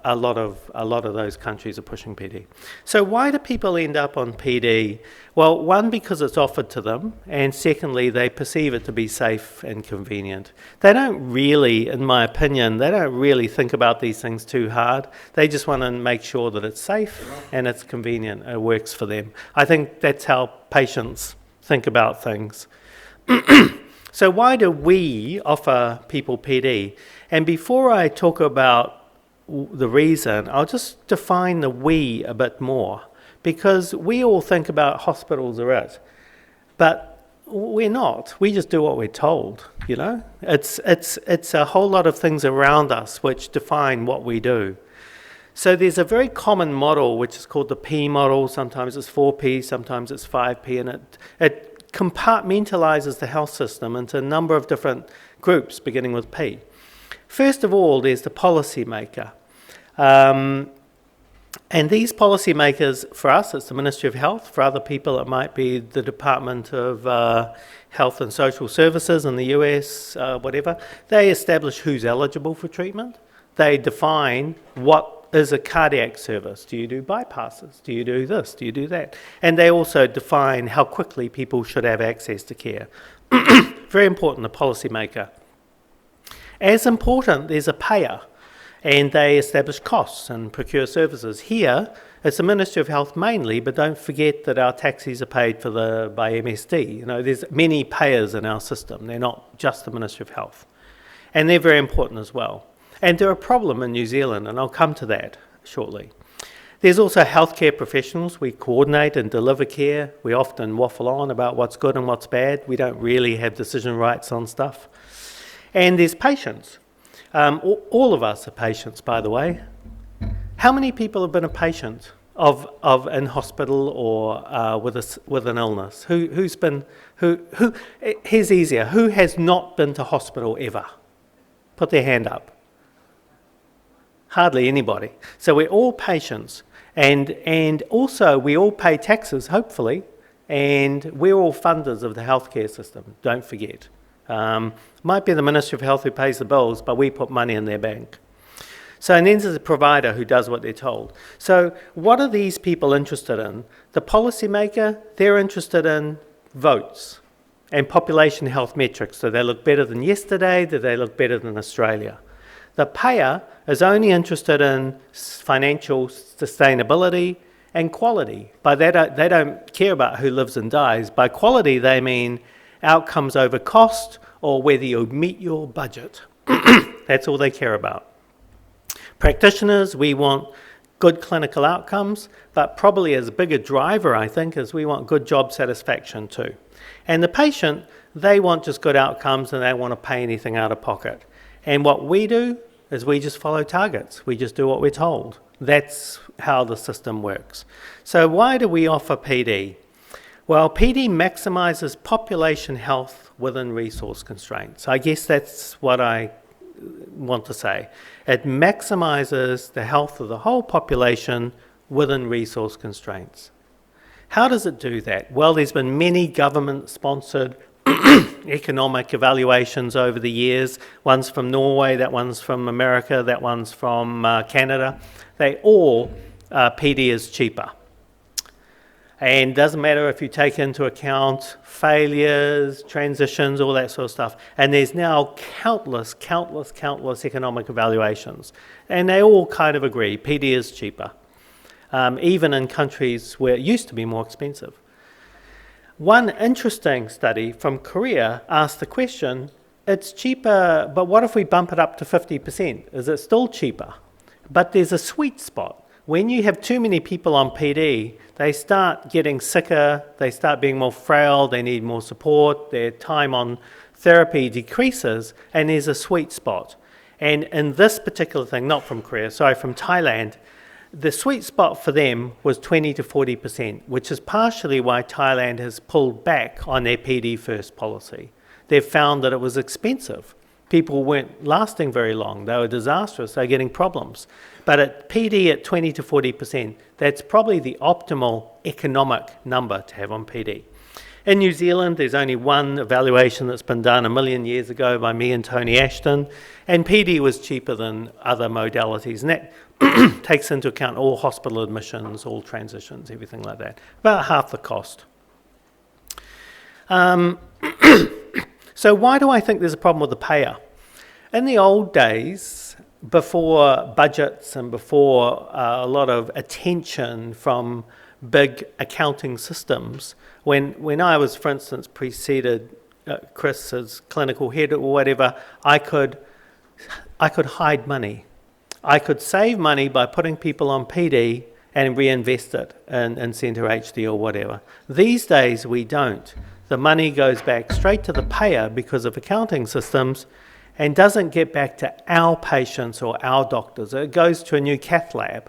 A lot of those countries are pushing PD. So why do people end up on PD? Well, one, because it's offered to them, and secondly, they perceive it to be safe and convenient. They don't really, in my opinion, they don't really think about these things too hard. They just want to make sure that it's safe and it's convenient, it works for them. I think that's how patients think about things. So why do we offer people PD? And before I talk about the reason, I'll just define the we a bit more, because we all think about hospitals are it, but we're not. We just do what we're told, you know. It's a whole lot of things around us which define what we do. So there's a very common model which is called the P model. Sometimes it's 4P, sometimes it's 5P, and it compartmentalizes the health system into a number of different groups, beginning with P. First of all, there's the policymaker. And these policymakers, for us, it's the Ministry of Health. For other people, it might be the Department of Health and Social Services in the US, whatever. They establish who's eligible for treatment. They define what is a cardiac service. Do you do bypasses? Do you do this? Do you do that? And they also define how quickly people should have access to care. Very important, the policymaker. As important, there's a payer, and they establish costs and procure services. Here, it's the Ministry of Health mainly, but don't forget that our taxis are paid for by MSD. There's many payers in our system. They're not just the Ministry of Health. And they're very important as well. And they're a problem in New Zealand, and I'll come to that shortly. There's also healthcare professionals. We coordinate and deliver care. We often waffle on about what's good and what's bad. We don't really have decision rights on stuff. And there's patients. All of us are patients, by the way. How many people have been a patient of in hospital or with an illness? Here's easier. Who has not been to hospital ever? Put their hand up. Hardly anybody. So we're all patients, and also we all pay taxes, hopefully, and we're all funders of the healthcare system. Don't forget. Might be the Ministry of Health who pays the bills, but we put money in their bank. So, and then there's a provider who does what they're told. So what are these people interested in? The policymaker, they're interested in votes and population health metrics. Do they look better than yesterday? Do they look better than Australia? The payer is only interested in financial sustainability and quality. By that, they don't care about who lives and dies. By quality, they mean outcomes over cost or whether you meet your budget. That's all they care about. Practitioners, we want good clinical outcomes, but probably as a bigger driver, I think, is we want good job satisfaction too. And the patient, they want just good outcomes and they don't want to pay anything out of pocket. And what we do is we just follow targets. We just do what we're told. That's how the system works. So why do we offer PD? Well, PD maximises population health within resource constraints. I guess that's what I want to say. It maximises the health of the whole population within resource constraints. How does it do that? Well, there's been many government-sponsored economic evaluations over the years. One's from Norway, that one's from America, that one's from Canada. They all, PD is cheaper. And it doesn't matter if you take into account failures, transitions, all that sort of stuff. And there's now countless economic evaluations. And they all kind of agree, PD is cheaper, even in countries where it used to be more expensive. One interesting study from Korea asked the question, it's cheaper, but what if we bump it up to 50%? Is it still cheaper? But there's a sweet spot. When you have too many people on PD, they start getting sicker, they start being more frail, they need more support, their time on therapy decreases, and there's a sweet spot. And in this particular thing, not from Korea, sorry, from Thailand, the sweet spot for them was 20 to 40%, which is partially why Thailand has pulled back on their PD first policy. They've found that it was expensive. People weren't lasting very long. They were disastrous. They were getting problems. But at PD at 20 to 40%, that's probably the optimal economic number to have on PD. In New Zealand, there's only one evaluation that's been done 1 million years ago by me and Tony Ashton, and PD was cheaper than other modalities. And that takes into account all hospital admissions, all transitions, everything like that. About half the cost. So why do I think there's a problem with the payer? In the old days, before budgets and before a lot of attention from big accounting systems, when I was, for instance, preceded Chris as clinical head or whatever, I could hide money. I could save money by putting people on PD and reinvest it in Centre HD or whatever. These days we don't. The money goes back straight to the payer because of accounting systems and doesn't get back to our patients or our doctors. It goes to a new cath lab.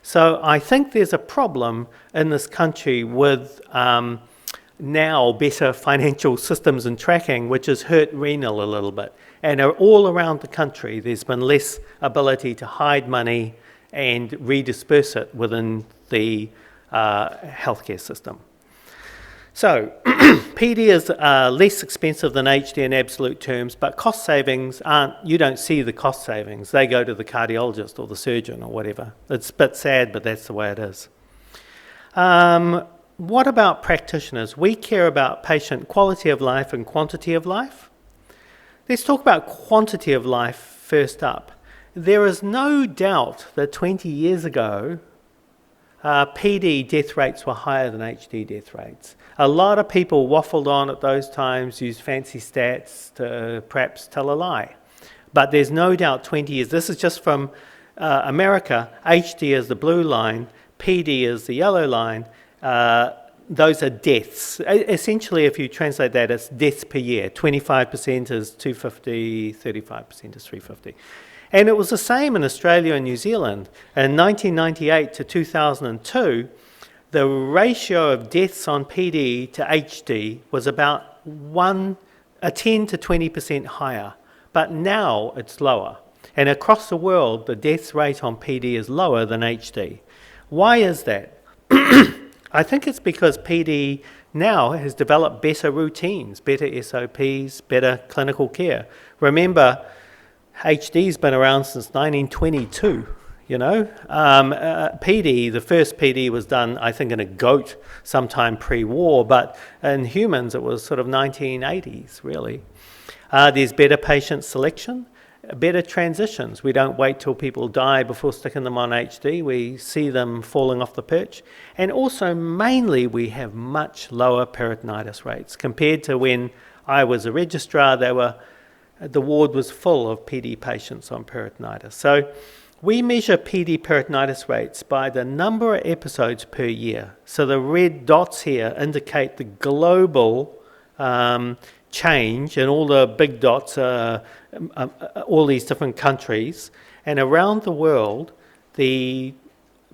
So I think there's a problem in this country with now better financial systems and tracking, which has hurt renal a little bit. And all around the country, there's been less ability to hide money and redisperse it within the healthcare system. So PD is less expensive than HD in absolute terms, but cost savings you don't see the cost savings. They go to the cardiologist or the surgeon or whatever. It's a bit sad, but that's the way it is. What about practitioners? We care about patient quality of life and quantity of life. Let's talk about quantity of life first up. There is no doubt that 20 years ago, PD death rates were higher than HD death rates. A lot of people waffled on at those times, used fancy stats to perhaps tell a lie. But there's no doubt 20 years. This is just from America. HD is the blue line, PD is the yellow line. Those are deaths. Essentially, if you translate that, it's deaths per year. 25% is 250, 35% is 350. And it was the same in Australia and New Zealand. In 1998 to 2002, the ratio of deaths on PD to HD was about 10 to 20% higher. But now it's lower. And across the world, the death rate on PD is lower than HD. Why is that? I think it's because PD now has developed better routines, better SOPs, better clinical care. Remember, HD's been around since 1922, you know. PD, the first PD was done, I think, in a goat sometime pre-war, but in humans it was sort of 1980s, really. There's better patient selection, better transitions. We don't wait till people die before sticking them on HD. We see them falling off the perch. And also, mainly, we have much lower peritonitis rates. Compared to when I was a registrar, the ward was full of PD patients on peritonitis. So we measure PD peritonitis rates by the number of episodes per year. So the red dots here indicate the global change, and all the big dots are all these different countries. And around the world, the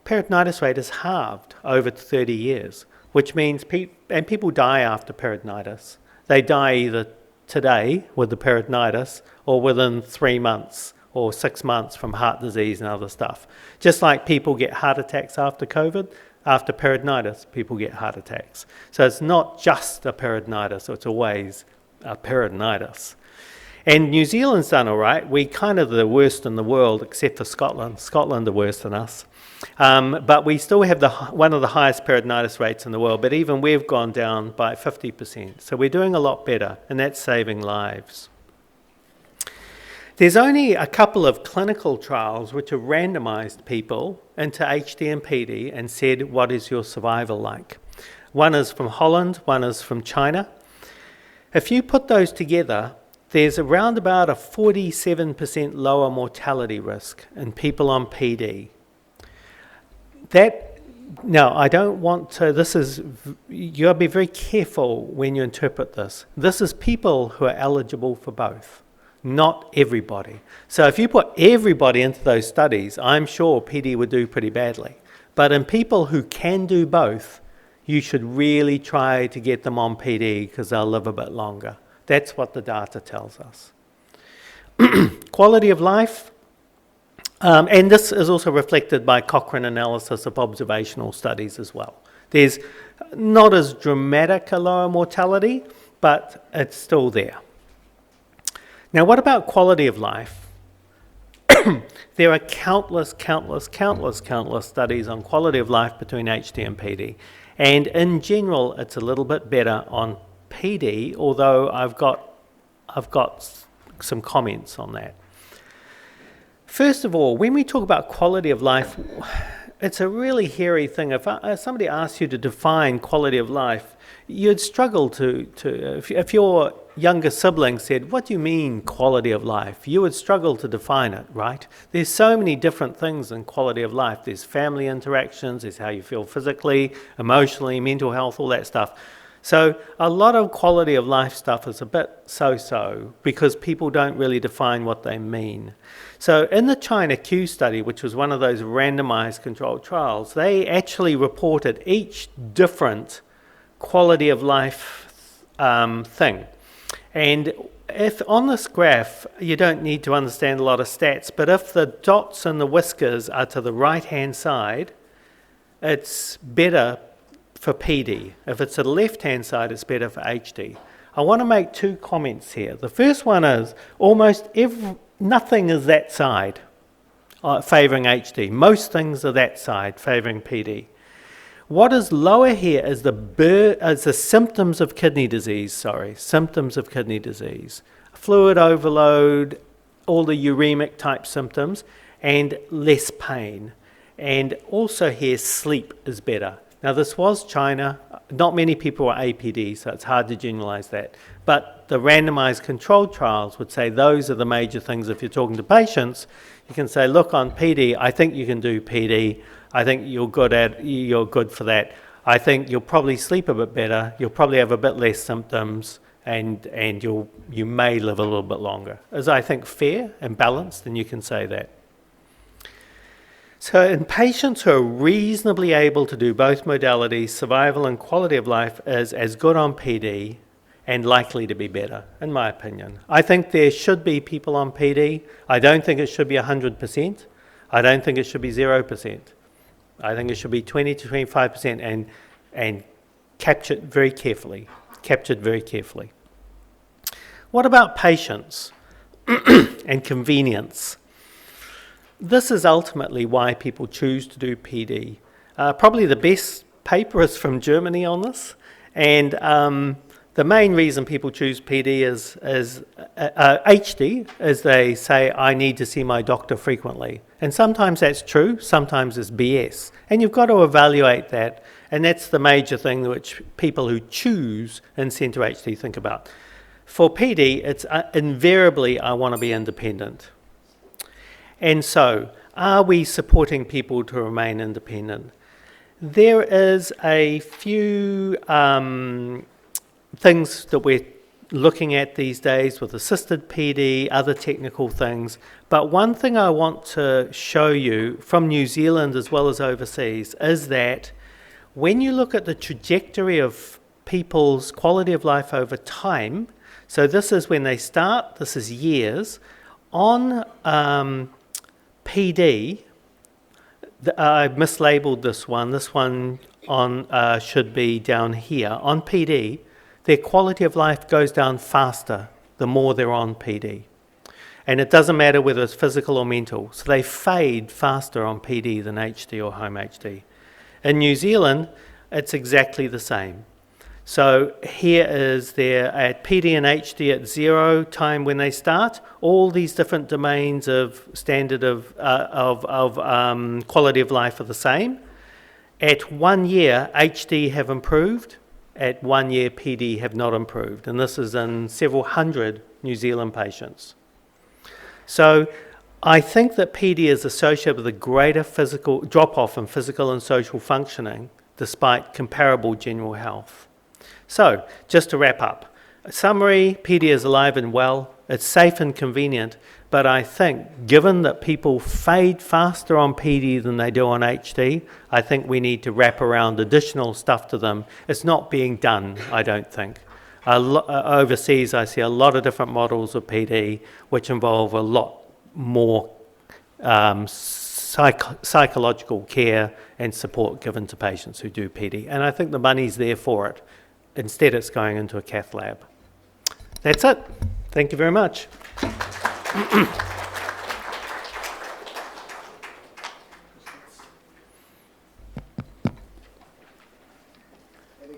peritonitis rate is halved over 30 years, which means people die after peritonitis. They die either today with the peritonitis or within 3 months or 6 months from heart disease and other stuff. Just like people get heart attacks after COVID, after peritonitis, people get heart attacks. So it's not just a peritonitis, it's always a peritonitis. And New Zealand's done all right. We're kind of the worst in the world, except for Scotland. Scotland are worse than us. But we still have one of the highest peritonitis rates in the world, but even we've gone down by 50%. So we're doing a lot better, and that's saving lives. There's only a couple of clinical trials which have randomized people into HD and PD and said, what is your survival like? One is from Holland, one is from China. If you put those together, there's around about a 47% lower mortality risk in people on PD. Now, I don't want to, you gotta be very careful when you interpret this. This is people who are eligible for both, not everybody. So if you put everybody into those studies, I'm sure PD would do pretty badly. But in people who can do both, you should really try to get them on PD because they'll live a bit longer. That's what the data tells us. Quality of life. And this is also reflected by Cochrane analysis of observational studies as well. There's not as dramatic a lower mortality, but it's still there. Now, what about quality of life? There are countless studies on quality of life between HD and PD. And in general, it's a little bit better on PD, although I've got some comments on that. First of all, when we talk about quality of life, it's a really hairy thing. If somebody asked you to define quality of life, you'd struggle if your younger sibling said, what do you mean quality of life? You would struggle to define it, right? There's so many different things in quality of life. There's family interactions, there's how you feel physically, emotionally, mental health, all that stuff. So a lot of quality of life stuff is a bit so-so because people don't really define what they mean. So in the China Q study, which was one of those randomized controlled trials, they actually reported each different quality of life thing. And if on this graph, you don't need to understand a lot of stats, but if the dots and the whiskers are to the right-hand side, it's better for PD. If it's to the left-hand side, it's better for HD. I want to make two comments here. The first one is almost nothing is that side favouring HD. Most things are that side favouring PD. What is lower here is the symptoms of kidney disease, symptoms of kidney disease. fluid overload, all the uremic type symptoms, and less pain. And also here, sleep is better. Now this was China. Not many people are APD, so it's hard to generalize that. But the randomized controlled trials would say those are the major things. If you're talking to patients, you can say, look, on PD, I think you can do PD. I think you're good for that. I think you'll probably sleep a bit better. You'll probably have a bit less symptoms, and you may live a little bit longer. As I think fair and balanced, then you can say that. So in patients who are reasonably able to do both modalities, survival and quality of life is as good on PD and likely to be better, in my opinion. I think there should be people on PD. I don't think it should be 100%. I don't think it should be 0%. I think it should be 20 to 25% and captured very carefully. What about patients and convenience? This is ultimately why people choose to do PD. Probably the best paper is from Germany on this, and the main reason people choose PD is HD, as they say, I need to see my doctor frequently. And sometimes that's true, sometimes it's BS. And you've got to evaluate that, and that's the major thing which people who choose in-centre HD think about. For PD, it's invariably, I want to be independent. And so, are we supporting people to remain independent? There is a few things that we're looking at these days with assisted PD, other technical things. But one thing I want to show you from New Zealand as well as overseas is that when you look at the trajectory of people's quality of life over time, so this is when they start, this is years, on PD, I've mislabeled this one on should be down here. On PD, their quality of life goes down faster the more they're on PD. And it doesn't matter whether it's physical or mental. So they fade faster on PD than HD or home HD. In New Zealand, it's exactly the same. So here is their at PD and HD at 0 time when they start. All these different domains of standard of quality of life are the same. At 1 year, HD have improved. At 1 year, PD have not improved. And this is in several hundred New Zealand patients. So I think that PD is associated with a greater physical drop-off in physical and social functioning despite comparable general health. So, just to wrap up, a summary, PD is alive and well, it's safe and convenient, but I think given that people fade faster on PD than they do on HD, I think we need to wrap around additional stuff to them. It's not being done, I don't think. Overseas, I see a lot of different models of PD which involve a lot more psychological care and support given to patients who do PD. And I think the money's there for it. Instead, it's going into a cath lab. That's it. Thank you very much. Any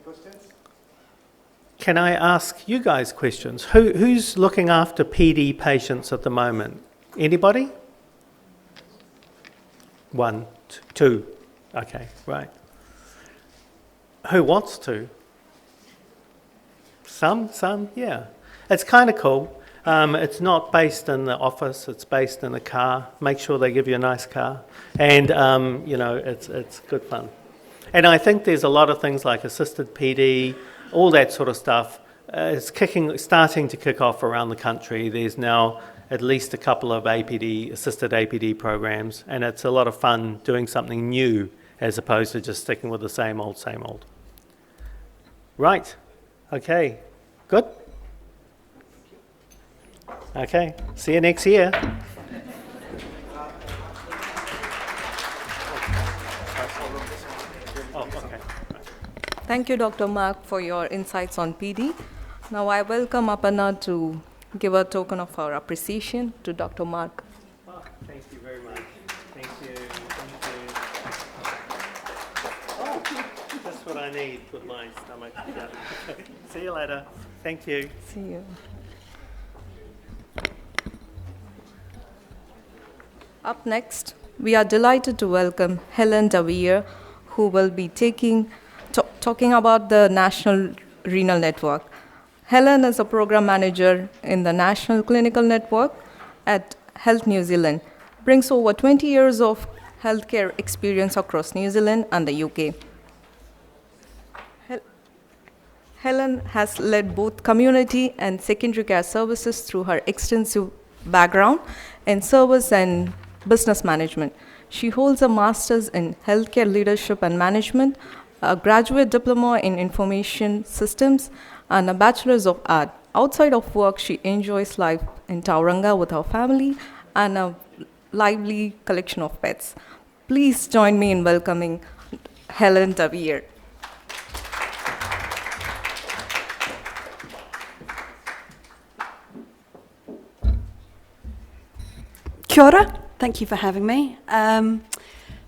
questions? Can I ask you guys questions? Who's looking after PD patients at the moment? Anybody? 1, 2. Okay, right. Who wants to? Some, yeah. It's kind of cool. It's not based in the office, it's based in a car. Make sure they give you a nice car. And, it's good fun. And I think there's a lot of things like assisted PD, all that sort of stuff. It's starting to kick off around the country. There's now at least a couple of assisted APD programs, and it's a lot of fun doing something new as opposed to just sticking with the same old. Right. Okay, good? Okay, see you next year. Thank you, Dr. Mark, for your insights on PD. Now I welcome Aparna to give a token of our appreciation to Dr. Mark. Oh, thank you very much. Thank you. Oh, that's what I need with my stomach. Yeah. See you later. Thank you. See you. Up next, we are delighted to welcome Helen Davier, who will be talking about the National Renal Network. Helen is a program manager in the National Clinical Network at Health New Zealand, brings over 20 years of healthcare experience across New Zealand and the UK. Helen has led both community and secondary care services through her extensive background in service and business management. She holds a master's in healthcare leadership and management, a graduate diploma in information systems, and a bachelor's of art. Outside of work, she enjoys life in Tauranga with her family and a lively collection of pets. Please join me in welcoming Helen Davier. Kia ora. Thank you for having me.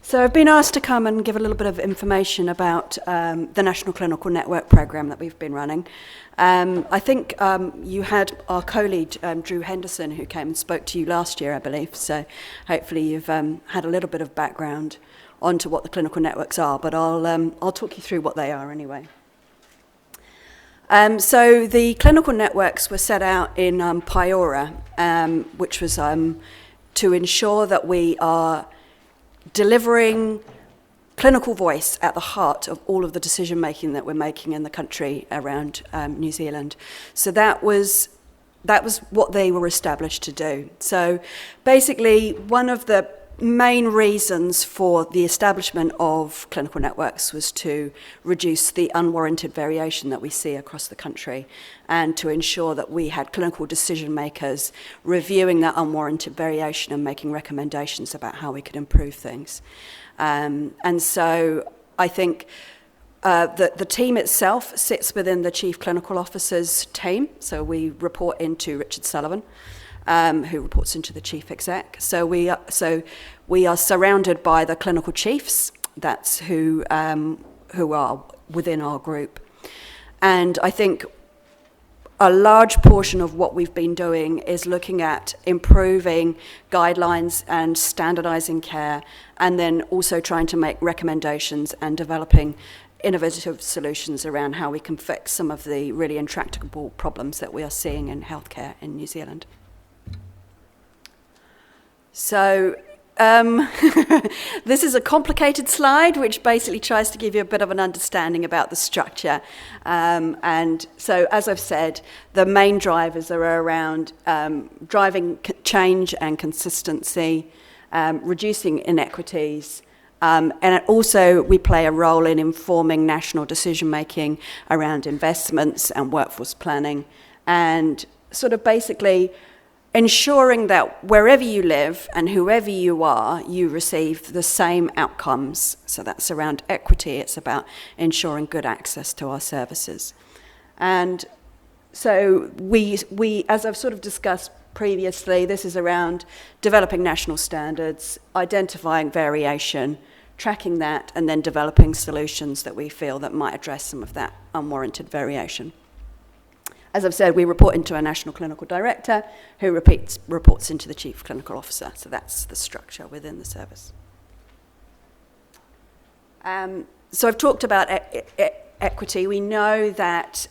So I've been asked to come and give a little bit of information about the National Clinical Network program that we've been running. I think you had our co-lead, Drew Henderson, who came and spoke to you last year, I believe. So hopefully you've had a little bit of background onto what the clinical networks are, but I'll talk you through what they are anyway. So the clinical networks were set out in Paiora, which was to ensure that we are delivering clinical voice at the heart of all of the decision making that we're making in the country around New Zealand. So that was what they were established to do. So basically, one of the main reasons for the establishment of clinical networks was to reduce the unwarranted variation that we see across the country and to ensure that we had clinical decision makers reviewing that unwarranted variation and making recommendations about how we could improve things. And so I think the team itself sits within the Chief Clinical Officer's team. So we report into Richard Sullivan, who reports into the Chief Exec. So we are surrounded by the clinical chiefs. That's who are within our group. And I think a large portion of what we've been doing is looking at improving guidelines and standardising care, and then also trying to make recommendations and developing innovative solutions around how we can fix some of the really intractable problems that we are seeing in healthcare in New Zealand. So this is a complicated slide which basically tries to give you a bit of an understanding about the structure. And so, as I've said, the main drivers are around driving change and consistency, reducing inequities, and also we play a role in informing national decision making around investments and workforce planning, and sort of basically ensuring that wherever you live and whoever you are, you receive the same outcomes. So that's around equity. It's about ensuring good access to our services. And so we as I've sort of discussed previously, this is around developing national standards, identifying variation, tracking that, and then developing solutions that we feel that might address some of that unwarranted variation. As I've said, we report into a National Clinical Director who reports into the Chief Clinical Officer. So that's the structure within the service. So I've talked about equity. We know that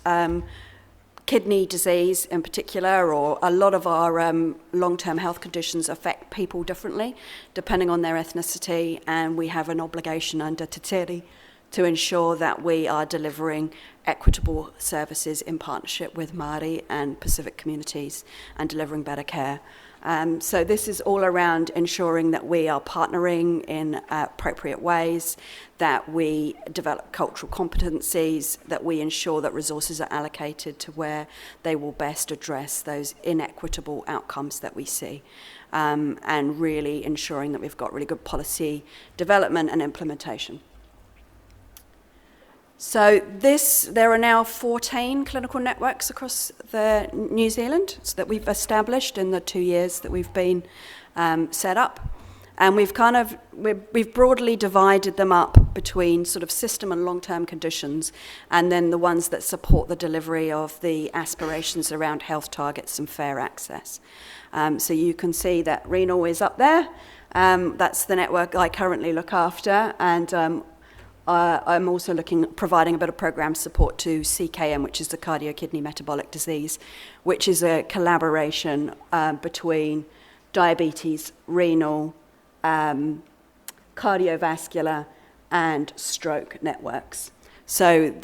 kidney disease in particular, or a lot of our long-term health conditions affect people differently depending on their ethnicity, and we have an obligation under Te Tere to ensure that we are delivering equitable services in partnership with Māori and Pacific communities and delivering better care. So this is all around ensuring that we are partnering in appropriate ways, that we develop cultural competencies, that we ensure that resources are allocated to where they will best address those inequitable outcomes that we see, and really ensuring that we've got really good policy development and implementation. So there are now 14 clinical networks across New Zealand that we've established in the 2 years that we've been set up. And we've broadly divided them up between sort of system and long-term conditions, and then the ones that support the delivery of the aspirations around health targets and fair access. So you can see that renal is up there, That's the network I currently look after, and I'm also providing a bit of program support to CKM, which is the cardio-kidney metabolic disease, which is a collaboration between diabetes, renal, cardiovascular, and stroke networks. So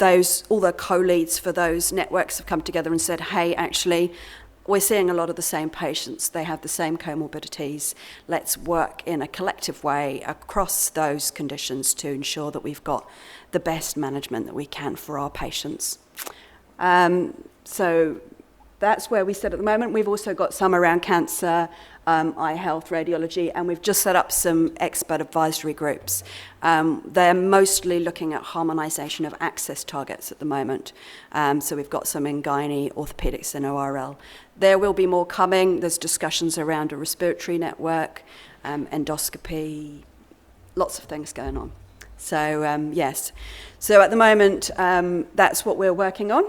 all the co-leads for those networks have come together and said, hey, actually, we're seeing a lot of the same patients. They have the same comorbidities. Let's work in a collective way across those conditions to ensure that we've got the best management that we can for our patients. So that's where we sit at the moment. We've also got some around cancer, eye health, radiology, and we've just set up some expert advisory groups. They're mostly looking at harmonisation of access targets at the moment. So we've got some in gynae, orthopaedics, and ORL. There will be more coming. There's discussions around a respiratory network, endoscopy, lots of things going on. So yes. So at the moment, that's what we're working on.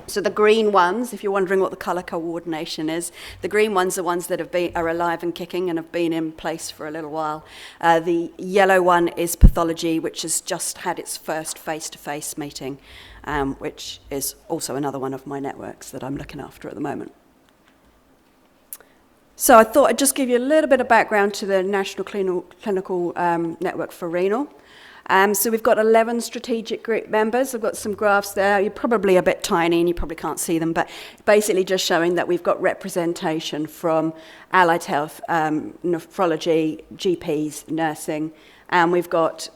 So the green ones, if you're wondering what the colour coordination is, the green ones are ones that are alive and kicking and have been in place for a little while. The yellow one is pathology, which has just had its first face-to-face meeting, which is also another one of my networks that I'm looking after at the moment. So I thought I'd just give you a little bit of background to the National Clinical Network for Renal. So we've got 11 strategic group members. I've got some graphs there. You're probably a bit tiny and you probably can't see them, but basically just showing that we've got representation from allied health, nephrology, GPs, nursing, and we've got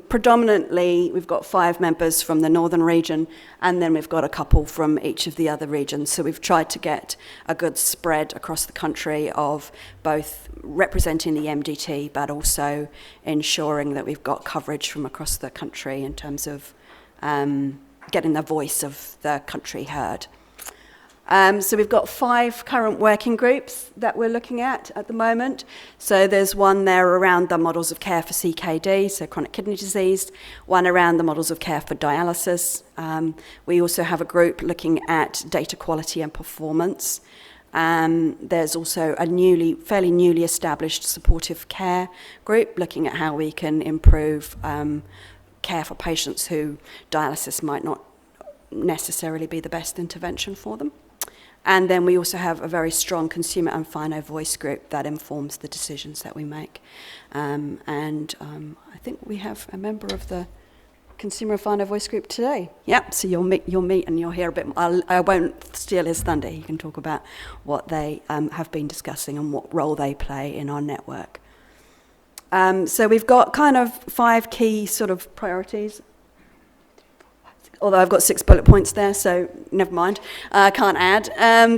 predominantly, we've got 5 members from the northern region, and then we've got a couple from each of the other regions. So we've tried to get a good spread across the country of both representing the MDT, but also ensuring that we've got coverage from across the country in terms of getting the voice of the country heard. So we've got 5 current working groups that we're looking at the moment. So there's one there around the models of care for CKD, so chronic kidney disease, one around the models of care for dialysis. We also have a group looking at data quality and performance. There's also a fairly newly established supportive care group looking at how we can improve care for patients who dialysis might not necessarily be the best intervention for them. And then we also have a very strong consumer and final voice group that informs the decisions that we make. I think we have a member of the consumer and final voice group today. Yep, so you'll meet and you'll hear a bit more. I won't steal his thunder. He can talk about what they have been discussing and what role they play in our network. So we've got kind of 5 key sort of priorities. Although I've got 6 bullet points there, so never mind. I can't add.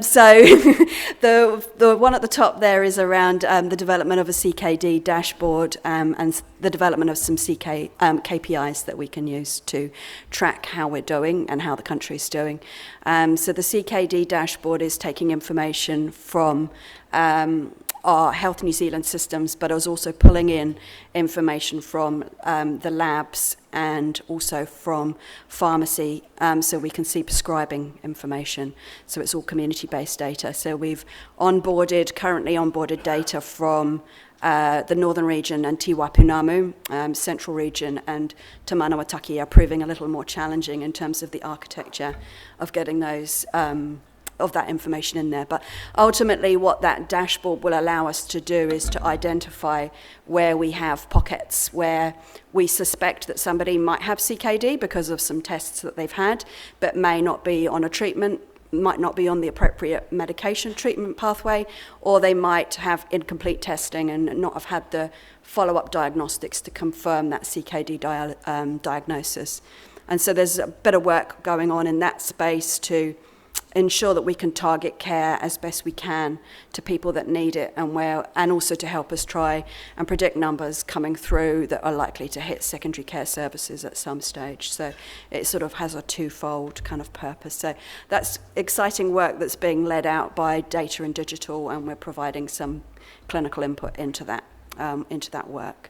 So the one at the top there is around the development of a CKD dashboard and the development of some KPIs that we can use to track how we're doing and how the country is doing. So the CKD dashboard is taking information from our Health New Zealand systems, but I was also pulling in information from the labs and also from pharmacy, so we can see prescribing information. So it's all community-based data. So we've currently onboarded data from the Northern Region and Te Waipunamu, Central Region and Te Manawataki are proving a little more challenging in terms of the architecture of getting those of that information in there. But ultimately what that dashboard will allow us to do is to identify where we have pockets where we suspect that somebody might have CKD because of some tests that they've had, but may not be on a treatment, might not be on the appropriate medication treatment pathway, or they might have incomplete testing and not have had the follow-up diagnostics to confirm that CKD diagnosis. And so there's a bit of work going on in that space to ensure that we can target care as best we can to people that need it, and also to help us try and predict numbers coming through that are likely to hit secondary care services at some stage. So it sort of has a twofold kind of purpose. So that's exciting work that's being led out by Data and Digital, and we're providing some clinical input into that work.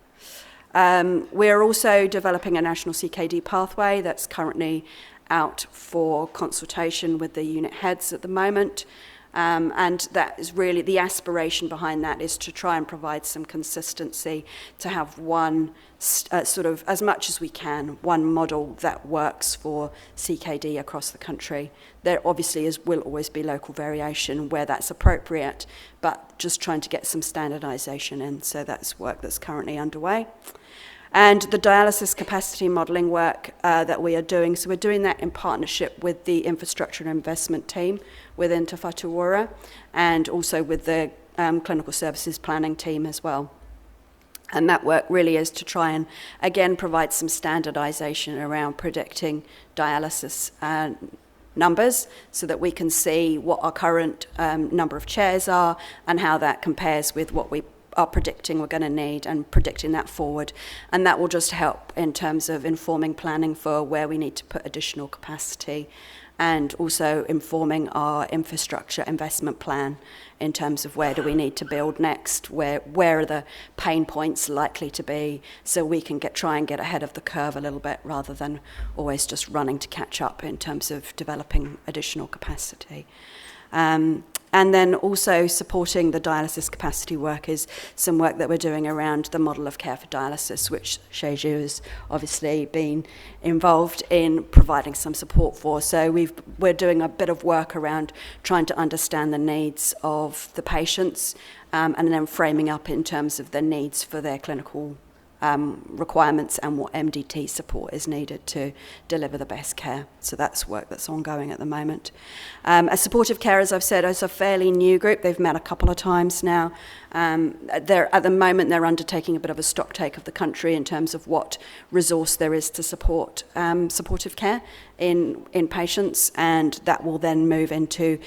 We're also developing a national CKD pathway that's currently out for consultation with the unit heads at the moment. And that is really the aspiration behind that, is to try and provide some consistency, to have one sort of, as much as we can, one model that works for CKD across the country. There obviously will always be local variation where that's appropriate, but just trying to get some standardisation in. So that's work that's currently underway. And the dialysis capacity modelling work that we are doing, so we're doing that in partnership with the infrastructure and investment team within Te Whatu Ora, and also with the clinical services planning team as well. And that work really is to try and, again, provide some standardisation around predicting dialysis numbers, so that we can see what our current number of chairs are and how that compares with what we are predicting we're going to need, and predicting that forward. And that will just help in terms of informing planning for where we need to put additional capacity, and also informing our infrastructure investment plan in terms of where do we need to build next, where are the pain points likely to be, so we can try and get ahead of the curve a little bit, rather than always just running to catch up in terms of developing additional capacity. And then also supporting the dialysis capacity work is some work that we're doing around the model of care for dialysis, which Sheju has obviously been involved in providing some support for. So we're doing a bit of work around trying to understand the needs of the patients, and then framing up in terms of the needs for their clinical requirements and what MDT support is needed to deliver the best care. So that's work that's ongoing at the moment. As supportive care, as I've said, is a fairly new group. They've met a couple of times now. At the moment, they're undertaking a bit of a stock take of the country in terms of what resource there is to support supportive care in patients, and that will then move into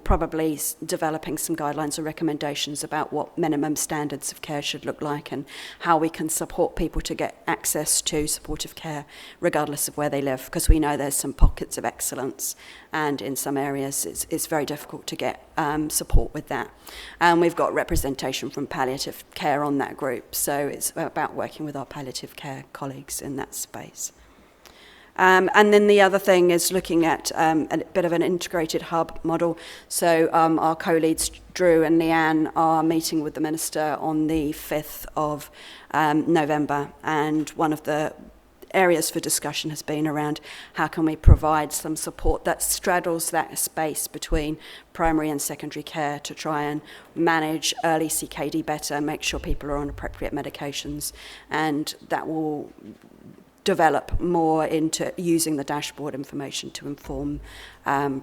probably developing some guidelines or recommendations about what minimum standards of care should look like, and how we can support people to get access to supportive care regardless of where they live, because we know there's some pockets of excellence, and in some areas it's very difficult to get support with that. And we've got representation from palliative care on that group, so it's about working with our palliative care colleagues in that space. And then the other thing is looking at a bit of an integrated hub model. So our co-leads, Drew and Leanne, are meeting with the Minister on the 5th of November, and one of the areas for discussion has been around how can we provide some support that straddles that space between primary and secondary care to try and manage early CKD better, make sure people are on appropriate medications, and that will develop more into using the dashboard information to inform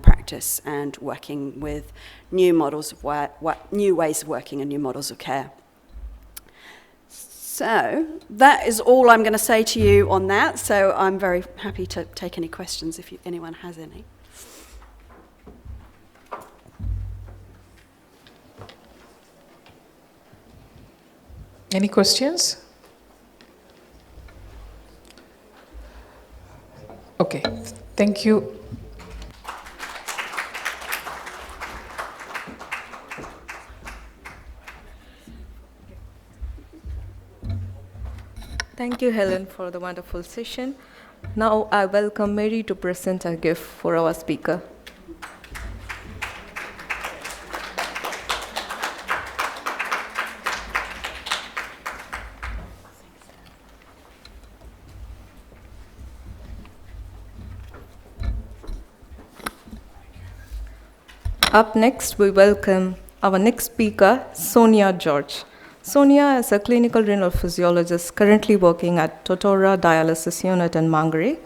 practice and working with new models of new ways of working and new models of care. So that is all I'm going to say to you on that. So I'm very happy to take any questions if anyone has any. Any questions? Okay, thank you. Thank you, Helen, for the wonderful session. Now I welcome Mary to present a gift for our speaker. Up next, we welcome our next speaker, Sonia George. Sonia is a clinical renal physiologist currently working at Totora Dialysis Unit in Mangere,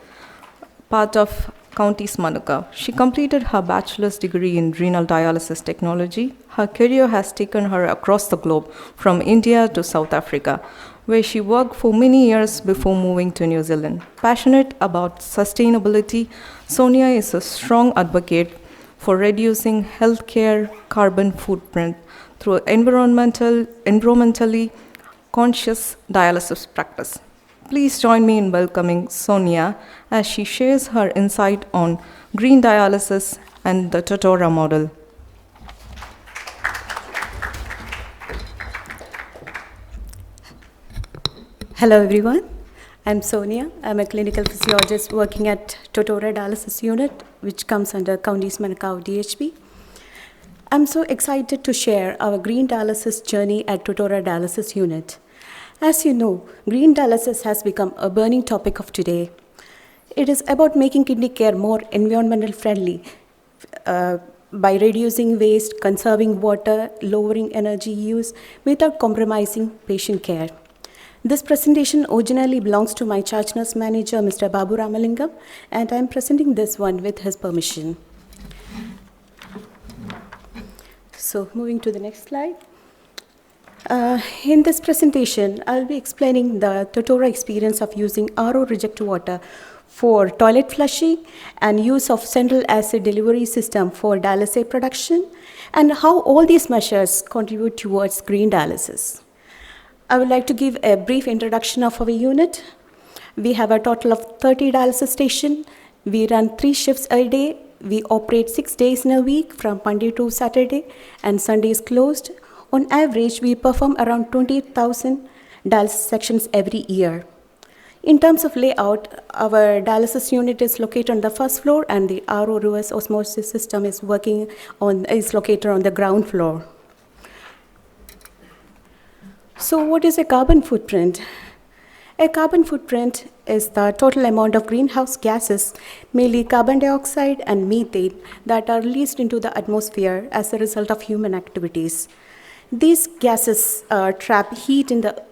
part of County Manukau. She completed her bachelor's degree in renal dialysis technology. Her career has taken her across the globe, from India to South Africa, where she worked for many years before moving to New Zealand. Passionate about sustainability, Sonia is a strong advocate for reducing healthcare carbon footprint through environmentally conscious dialysis practice. Please join me in welcoming Sonia as she shares her insight on green dialysis and the Totora model. Hello everyone, I'm Sonia. I'm a clinical physiologist working at Totora Dialysis Unit, which comes under County Manukau DHB. I'm so excited to share our green dialysis journey at Totora Dialysis Unit. As you know, green dialysis has become a burning topic of today. It is about making kidney care more environmental friendly by reducing waste, conserving water, lowering energy use without compromising patient care. This presentation originally belongs to my charge nurse manager, Mr. Babu Ramalingam, and I'm presenting this one with his permission. So moving to the next slide. In this presentation, I'll be explaining the Totora experience of using RO reject water for toilet flushing and use of central acid delivery system for dialysate production, and how all these measures contribute towards green dialysis. I would like to give a brief introduction of our unit. We have a total of 30 dialysis stations. We run 3 shifts a day. We operate 6 days in a week from Monday to Saturday, and Sunday is closed. On average, we perform around 20,000 dialysis sections every year. In terms of layout, our dialysis unit is located on the first floor, and the RO reverse osmosis system is located on the ground floor. So what is a carbon footprint? A carbon footprint is the total amount of greenhouse gases, mainly carbon dioxide and methane, that are released into the atmosphere as a result of human activities. These gases trap heat in the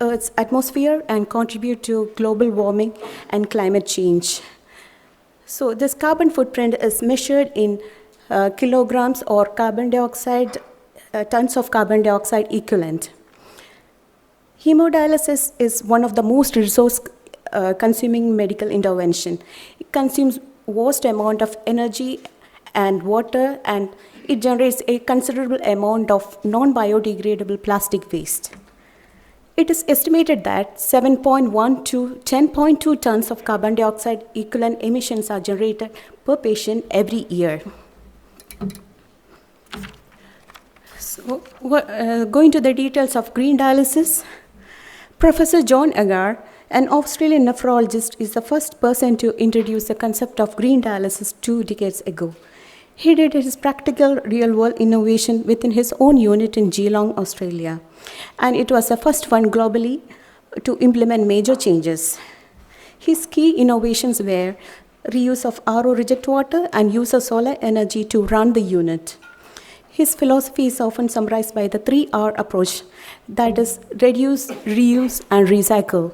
Earth's atmosphere and contribute to global warming and climate change. So this carbon footprint is measured in kilograms or carbon dioxide, tons of carbon dioxide equivalent. Hemodialysis is one of the most resource-consuming medical intervention. It consumes vast amount of energy and water, and it generates a considerable amount of non-biodegradable plastic waste. It is estimated that 7.1 to 10.2 tons of carbon dioxide equivalent emissions are generated per patient every year. So, going to the details of green dialysis, Professor John Agar, an Australian nephrologist, is the first person to introduce the concept of green dialysis 2 decades ago. He did his practical real-world innovation within his own unit in Geelong, Australia, and it was the first one globally to implement major changes. His key innovations were reuse of RO reject water and use of solar energy to run the unit. His philosophy is often summarized by the 3R approach, that is, reduce, reuse, and recycle.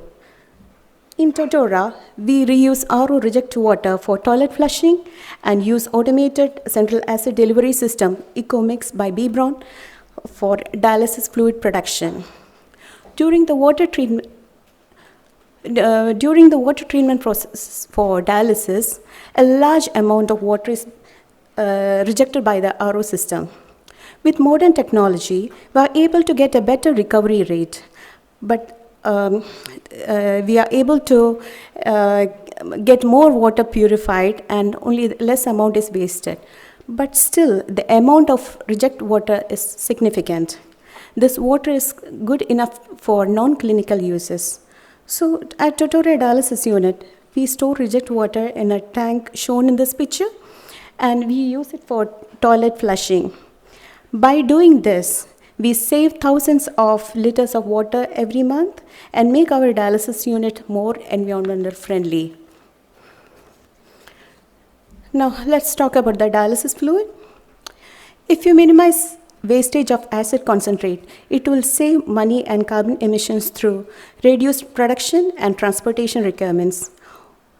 In Totora, we reuse RO reject water for toilet flushing and use automated central acid delivery system, EcoMix by Bebron, for dialysis fluid production. During the water treatment process for dialysis, a large amount of water is rejected by the RO system. With modern technology, we are able to get a better recovery rate, but we are able to get more water purified and only less amount is wasted. But still, the amount of reject water is significant. This water is good enough for non-clinical uses. So at Totora Dialysis Unit, we store reject water in a tank shown in this picture, and we use it for toilet flushing. By doing this, we save thousands of liters of water every month and make our dialysis unit more environmental friendly. Now, let's talk about the dialysis fluid. If you minimize wastage of acid concentrate, it will save money and carbon emissions through reduced production and transportation requirements.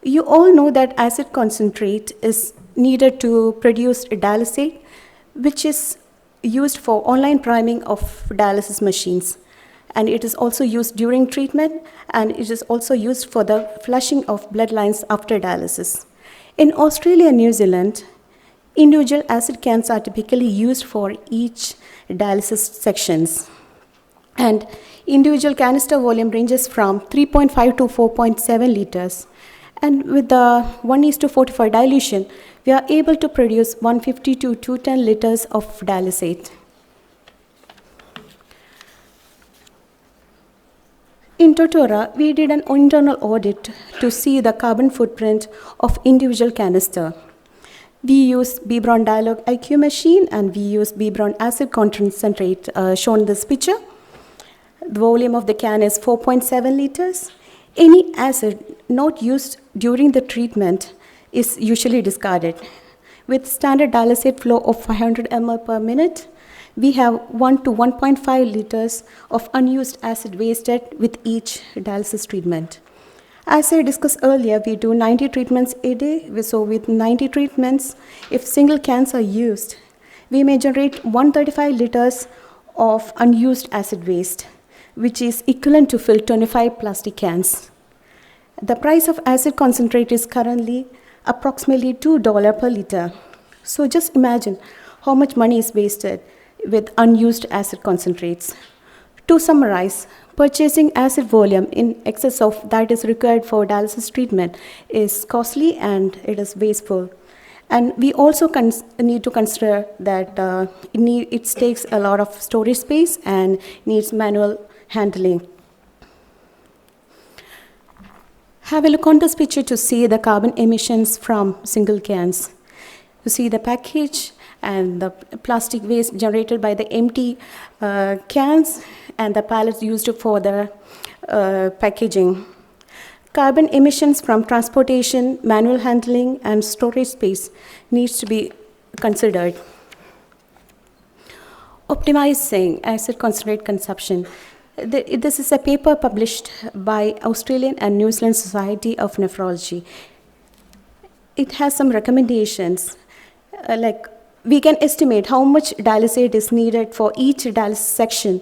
You all know that acid concentrate is needed to produce dialysate, which is used for online priming of dialysis machines. And it is also used during treatment, and it is also used for the flushing of blood lines after dialysis. In Australia and New Zealand, individual acid cans are typically used for each dialysis sections. And individual canister volume ranges from 3.5 to 4.7 liters. And with the 1:45 dilution, we are able to produce 150 to 210 liters of dialysate. In Totora, we did an internal audit to see the carbon footprint of individual canister. We use Bebron Dialog IQ machine, and we use Bebron acid concentrate shown in this picture. The volume of the can is 4.7 liters. Any acid not used during the treatment is usually discarded. With standard dialysate flow of 500 ml per minute, we have 1 to 1.5 liters of unused acid wasted with each dialysis treatment. As I discussed earlier, we do 90 treatments a day. So with 90 treatments, if single cans are used, we may generate 135 liters of unused acid waste, which is equivalent to fill 25 plastic cans. The price of acid concentrate is currently approximately $2 per liter. So just imagine how much money is wasted with unused acid concentrates. To summarize, purchasing acid volume in excess of that is required for dialysis treatment is costly and it is wasteful. And we also need to consider that it takes a lot of storage space and needs manual handling. Have a look on this picture to see the carbon emissions from single cans. You see the package and the plastic waste generated by the empty cans and the pallets used for the packaging. Carbon emissions from transportation, manual handling, and storage space needs to be considered. Optimizing acid concentrate consumption. This is a paper published by Australian and New Zealand Society of Nephrology. It has some recommendations, like we can estimate how much dialysate is needed for each dialysis section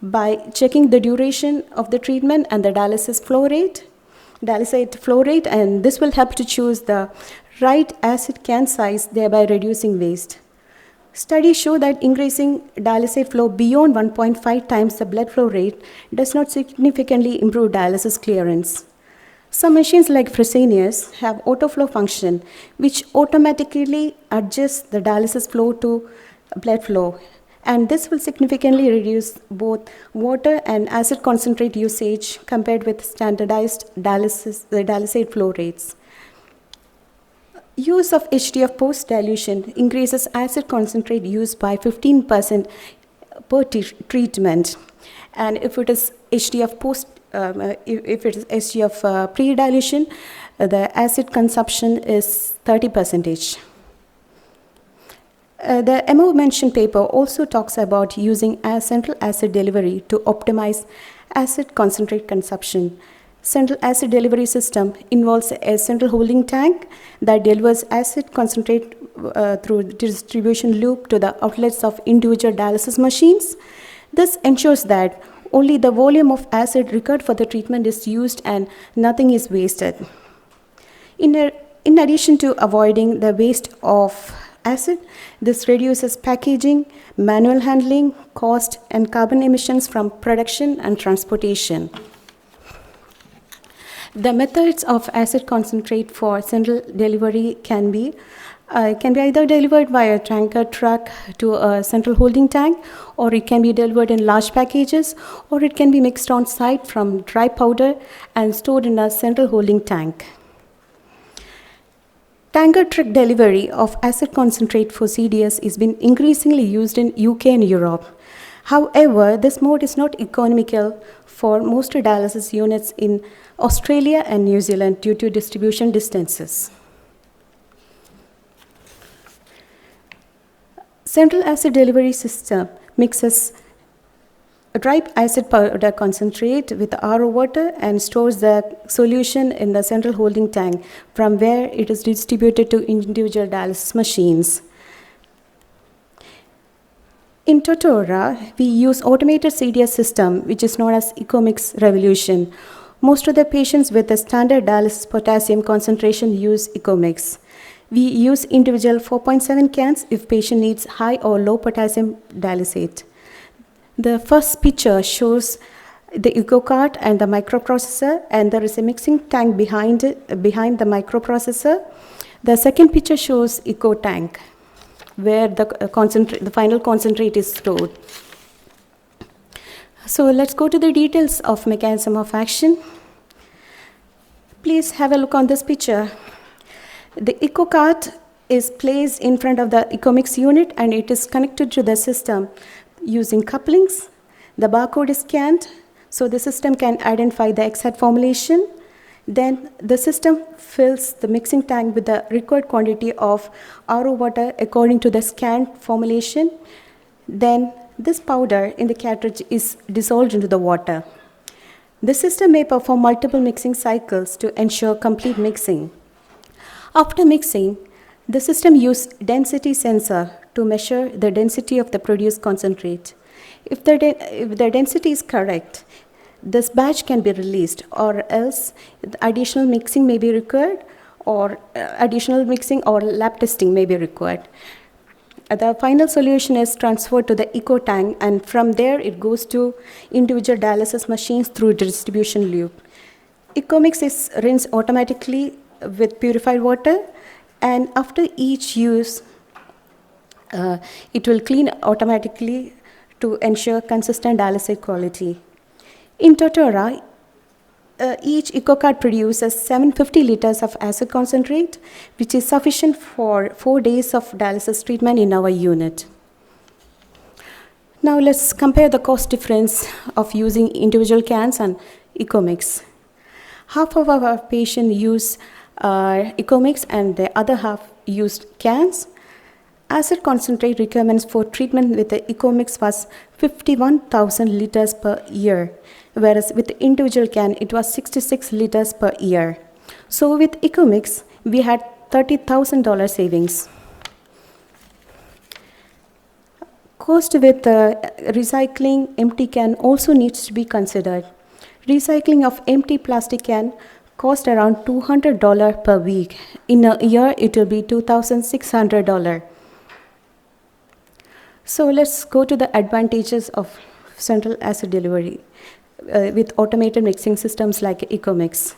by checking the duration of the treatment and the dialysate flow rate, and this will help to choose the right acid can size, thereby reducing waste. Studies show that increasing dialysate flow beyond 1.5 times the blood flow rate does not significantly improve dialysis clearance. Some machines like Fresenius have autoflow function, which automatically adjusts the dialysis flow to blood flow. And this will significantly reduce both water and acid concentrate usage compared with standardized dialysate flow rates. Use of HDF post-dilution increases acid concentrate use by 15% per treatment. And if it is HDF pre-dilution, the acid consumption is 30%. The above-mentioned paper also talks about using a central acid delivery to optimize acid concentrate consumption. Central acid delivery system involves a central holding tank that delivers acid concentrate through the distribution loop to the outlets of individual dialysis machines. This ensures that only the volume of acid required for the treatment is used and nothing is wasted. In addition to avoiding the waste of acid, this reduces packaging, manual handling, cost, and carbon emissions from production and transportation. The methods of acid concentrate for central delivery can be either delivered via a tanker truck to a central holding tank, or it can be delivered in large packages, or it can be mixed on site from dry powder and stored in a central holding tank. Tanker truck delivery of acid concentrate for CDS is being increasingly used in UK and Europe. However, this mode is not economical for most dialysis units in Australia and New Zealand due to distribution distances. Central acid delivery system mixes a dry acid powder concentrate with RO water and stores the solution in the central holding tank, from where it is distributed to individual dialysis machines. In Totora, we use automated CDS system, which is known as EcoMix Revolution. Most of the patients with a standard dialysis potassium concentration use EcoMix. We use individual 4.7 cans if patient needs high or low potassium dialysate. The first picture shows the EcoCart and the microprocessor, and there is a mixing tank behind the microprocessor. The second picture shows EcoTank, where the final concentrate is stored. So let's go to the details of mechanism of action. Please have a look on this picture. The EcoCart is placed in front of the Ecomix unit and it is connected to the system using couplings. The barcode is scanned, so the system can identify the exact formulation. Then the system fills the mixing tank with the required quantity of RO water according to the scanned formulation. Then this powder in the cartridge is dissolved into the water. The system may perform multiple mixing cycles to ensure complete mixing. After mixing, the system uses density sensor to measure the density of the produced concentrate. If the density is correct, this batch can be released, or else additional mixing may be required, or additional mixing or lab testing may be required. The final solution is transferred to the eco tank, and from there it goes to individual dialysis machines through distribution loop. Ecomix is rinsed automatically with purified water, and after each use, it will clean automatically to ensure consistent dialysis quality. In Totora, each EcoCard produces 750 liters of acid concentrate, which is sufficient for 4 days of dialysis treatment in our unit. Now let's compare the cost difference of using individual cans and Ecomix. Half of our patients use Ecomix and the other half used cans. Acid concentrate requirements for treatment with the Ecomix was 51,000 liters per year, whereas with the individual can, it was 66 liters per year. So with Ecomix, we had $30,000 savings. Cost with recycling empty can also needs to be considered. Recycling of empty plastic can cost around $200 per week. In a year, it will be $2,600. So let's go to the advantages of central acid delivery with automated mixing systems like Ecomix.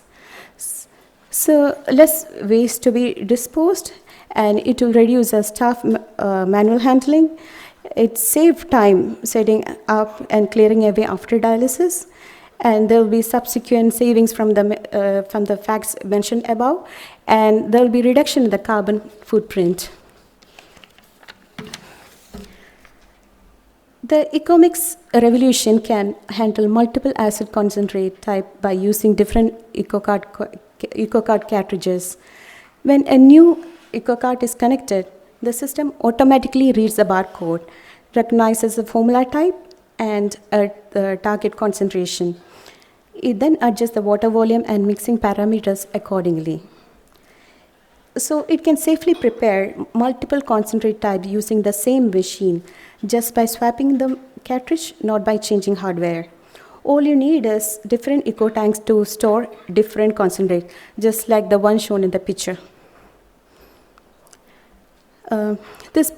So less waste to be disposed, and it will reduce the staff manual handling. It saves time setting up and clearing away after dialysis, and there will be subsequent savings from the facts mentioned above, and there will be reduction in the carbon footprint. The Ecomix revolution can handle multiple acid concentrate type by using different EcoCard cartridges. When a new EcoCard is connected, the system automatically reads the barcode, recognizes the formula type and the target concentration. It then adjusts the water volume and mixing parameters accordingly. So it can safely prepare multiple concentrate types using the same machine, just by swapping the cartridge, not by changing hardware. All you need is different eco tanks to store different concentrate, just like the one shown in the picture. This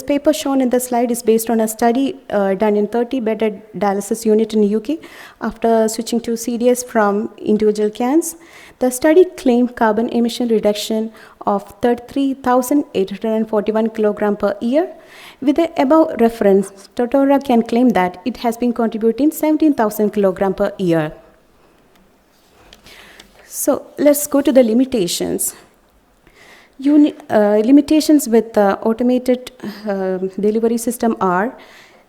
paper shown in the slide is based on a study done in 30-bedded dialysis unit in the UK after switching to CDS from individual cans. The study claimed carbon emission reduction of 33,841 kilogram per year. With the above reference, Totora can claim that it has been contributing 17,000 kilogram per year. So let's go to the limitations. Limitations with the automated delivery system are: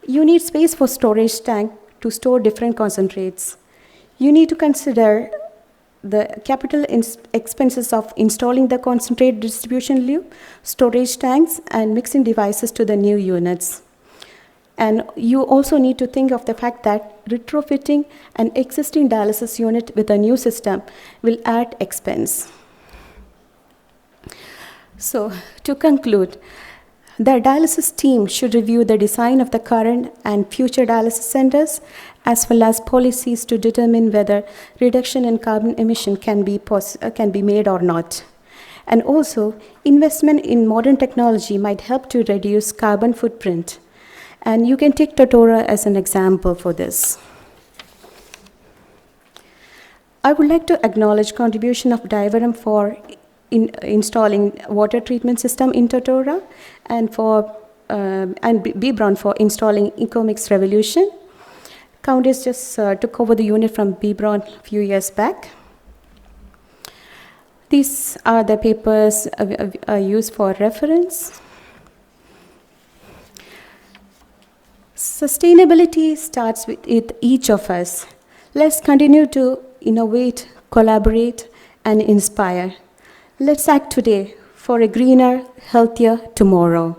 you need space for storage tank to store different concentrates. You need to consider the capital expenses of installing the concentrate distribution loop, storage tanks, and mixing devices to the new units. And you also need to think of the fact that retrofitting an existing dialysis unit with a new system will add expense. So, to conclude, the dialysis team should review the design of the current and future dialysis centers, as well as policies to determine whether reduction in carbon emission can be made or not. And also, investment in modern technology might help to reduce carbon footprint. And you can take Totora as an example for this. I would like to acknowledge contribution of Divaram for installing water treatment system in Totora, and Bebron for installing Ecomix Revolution. Countess just took over the unit from Bebron a few years back. These are the papers used for reference. Sustainability starts with each of us. Let's continue to innovate, collaborate, and inspire. Let's act today for a greener, healthier tomorrow.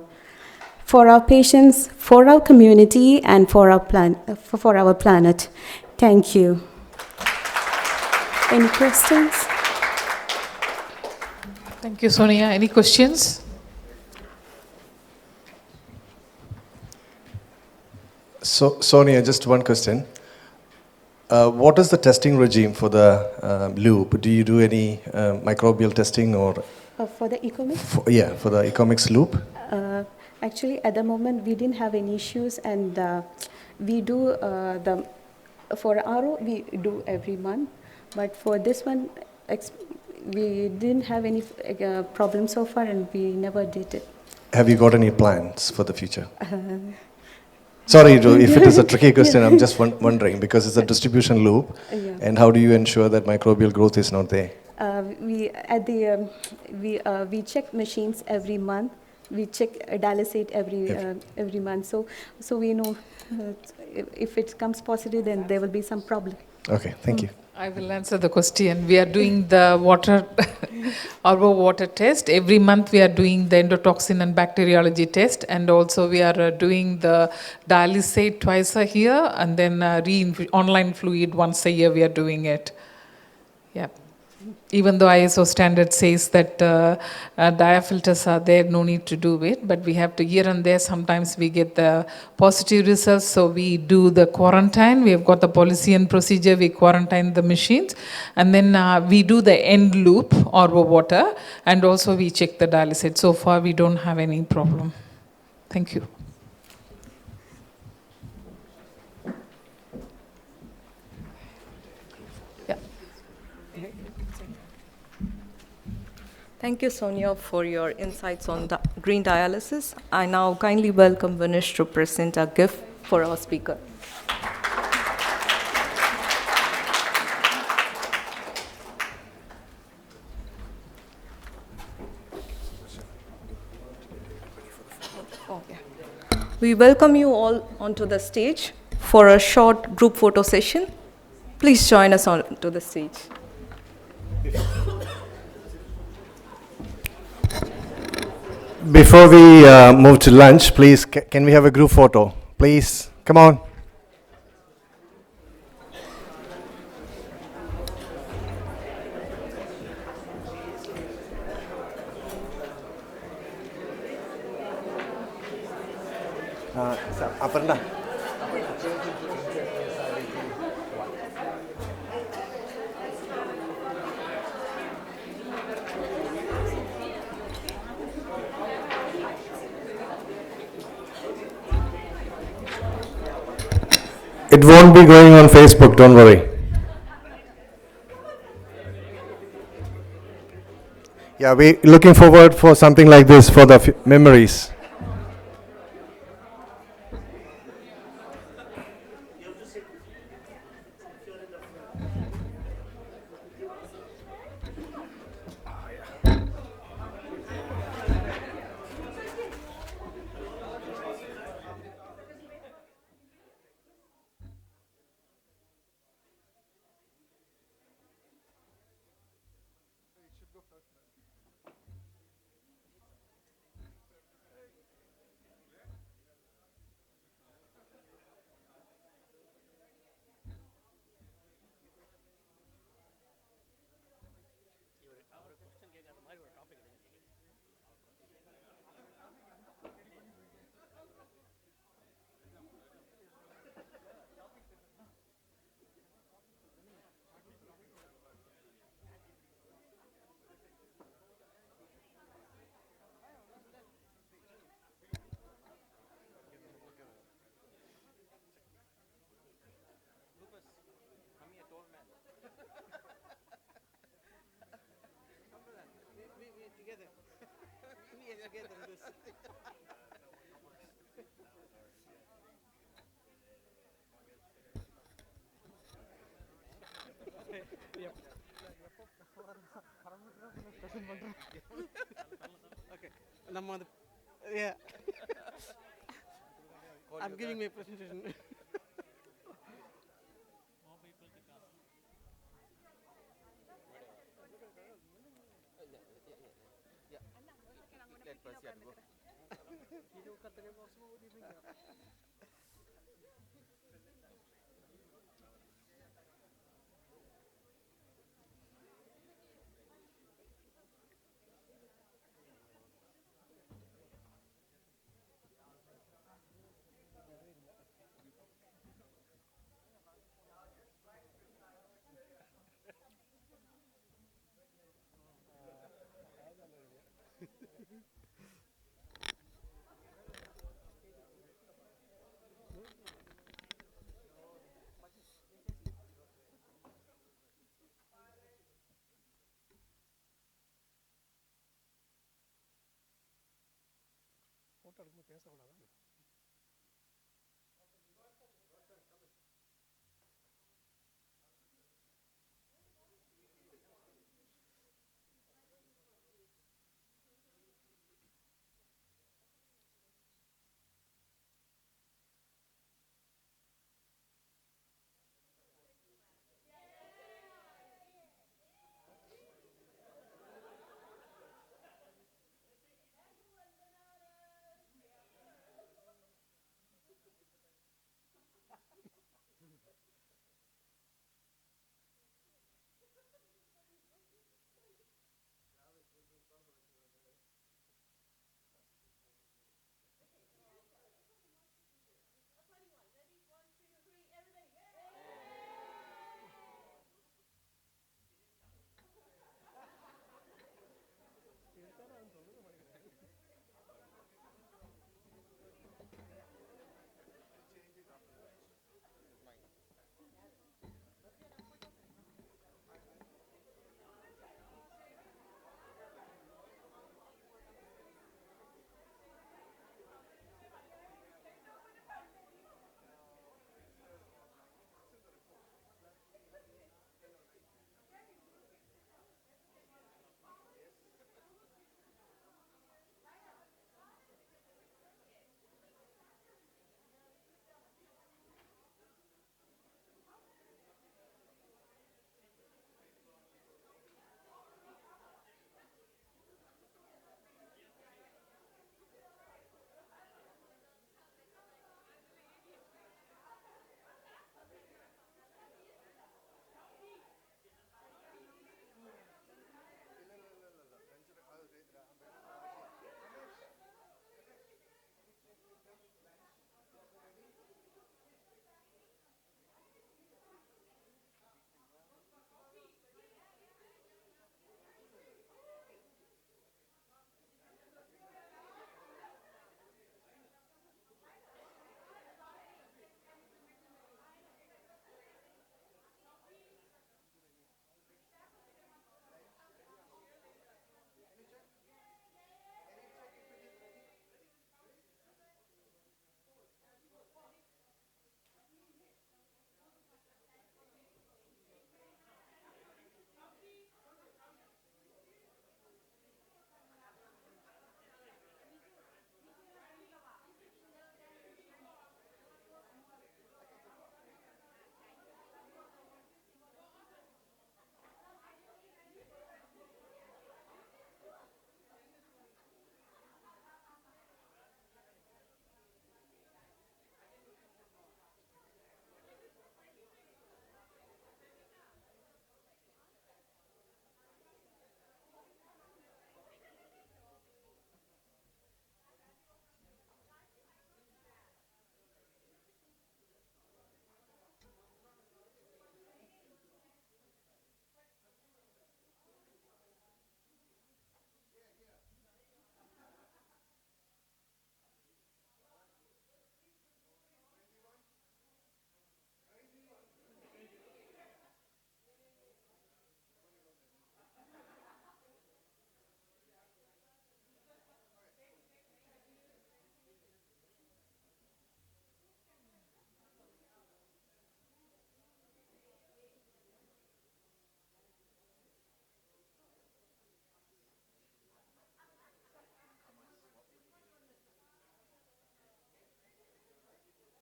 For our patients, for our community, and for our planet. Thank you. Any questions? Thank you, Sonia. Any questions? So, Sonia, just one question. What is the testing regime for the loop? Do you do any microbial testing or? For the ecomics? For the ecomics loop. Actually, at the moment, we didn't have any issues, and we do for RO, we do every month. But for this one, we didn't have any problems so far, and we never did it. Have you got any plans for the future? Sorry, if it is a tricky question, I'm just wondering, because it's a distribution loop, and how do you ensure that microbial growth is not there? We check machines every month. We check dialysate every month. So we know if it comes positive, then there will be some problem. Okay, thank you. I will answer the question. We are doing the RO water test. Every month we are doing the endotoxin and bacteriology test, and also we are doing the dialysate twice a year, and then online fluid once a year we are doing it. Yeah. Even though ISO standard says that diafilters are there, no need to do it, but we have to, here and there, sometimes we get the positive results, so we do the quarantine. We have got the policy and procedure, we quarantine the machines, and then we do the end loop or water, and also we check the dialysate. So far, we don't have any problem. Thank you. Thank you, Sonia, for your insights on green dialysis. I now kindly welcome Vinesh to present a gift for our speaker. We welcome you all onto the stage for a short group photo session. Please join us onto the stage. Before we move to lunch, please, can we have a group photo? Please, come on. Aparna. It won't be going on Facebook, don't worry. Yeah, we're looking forward for something like this for the memories. Okay. Yeah. I'm giving my presentation. Photo எடுக்கும்போது பேசக்கூடாது.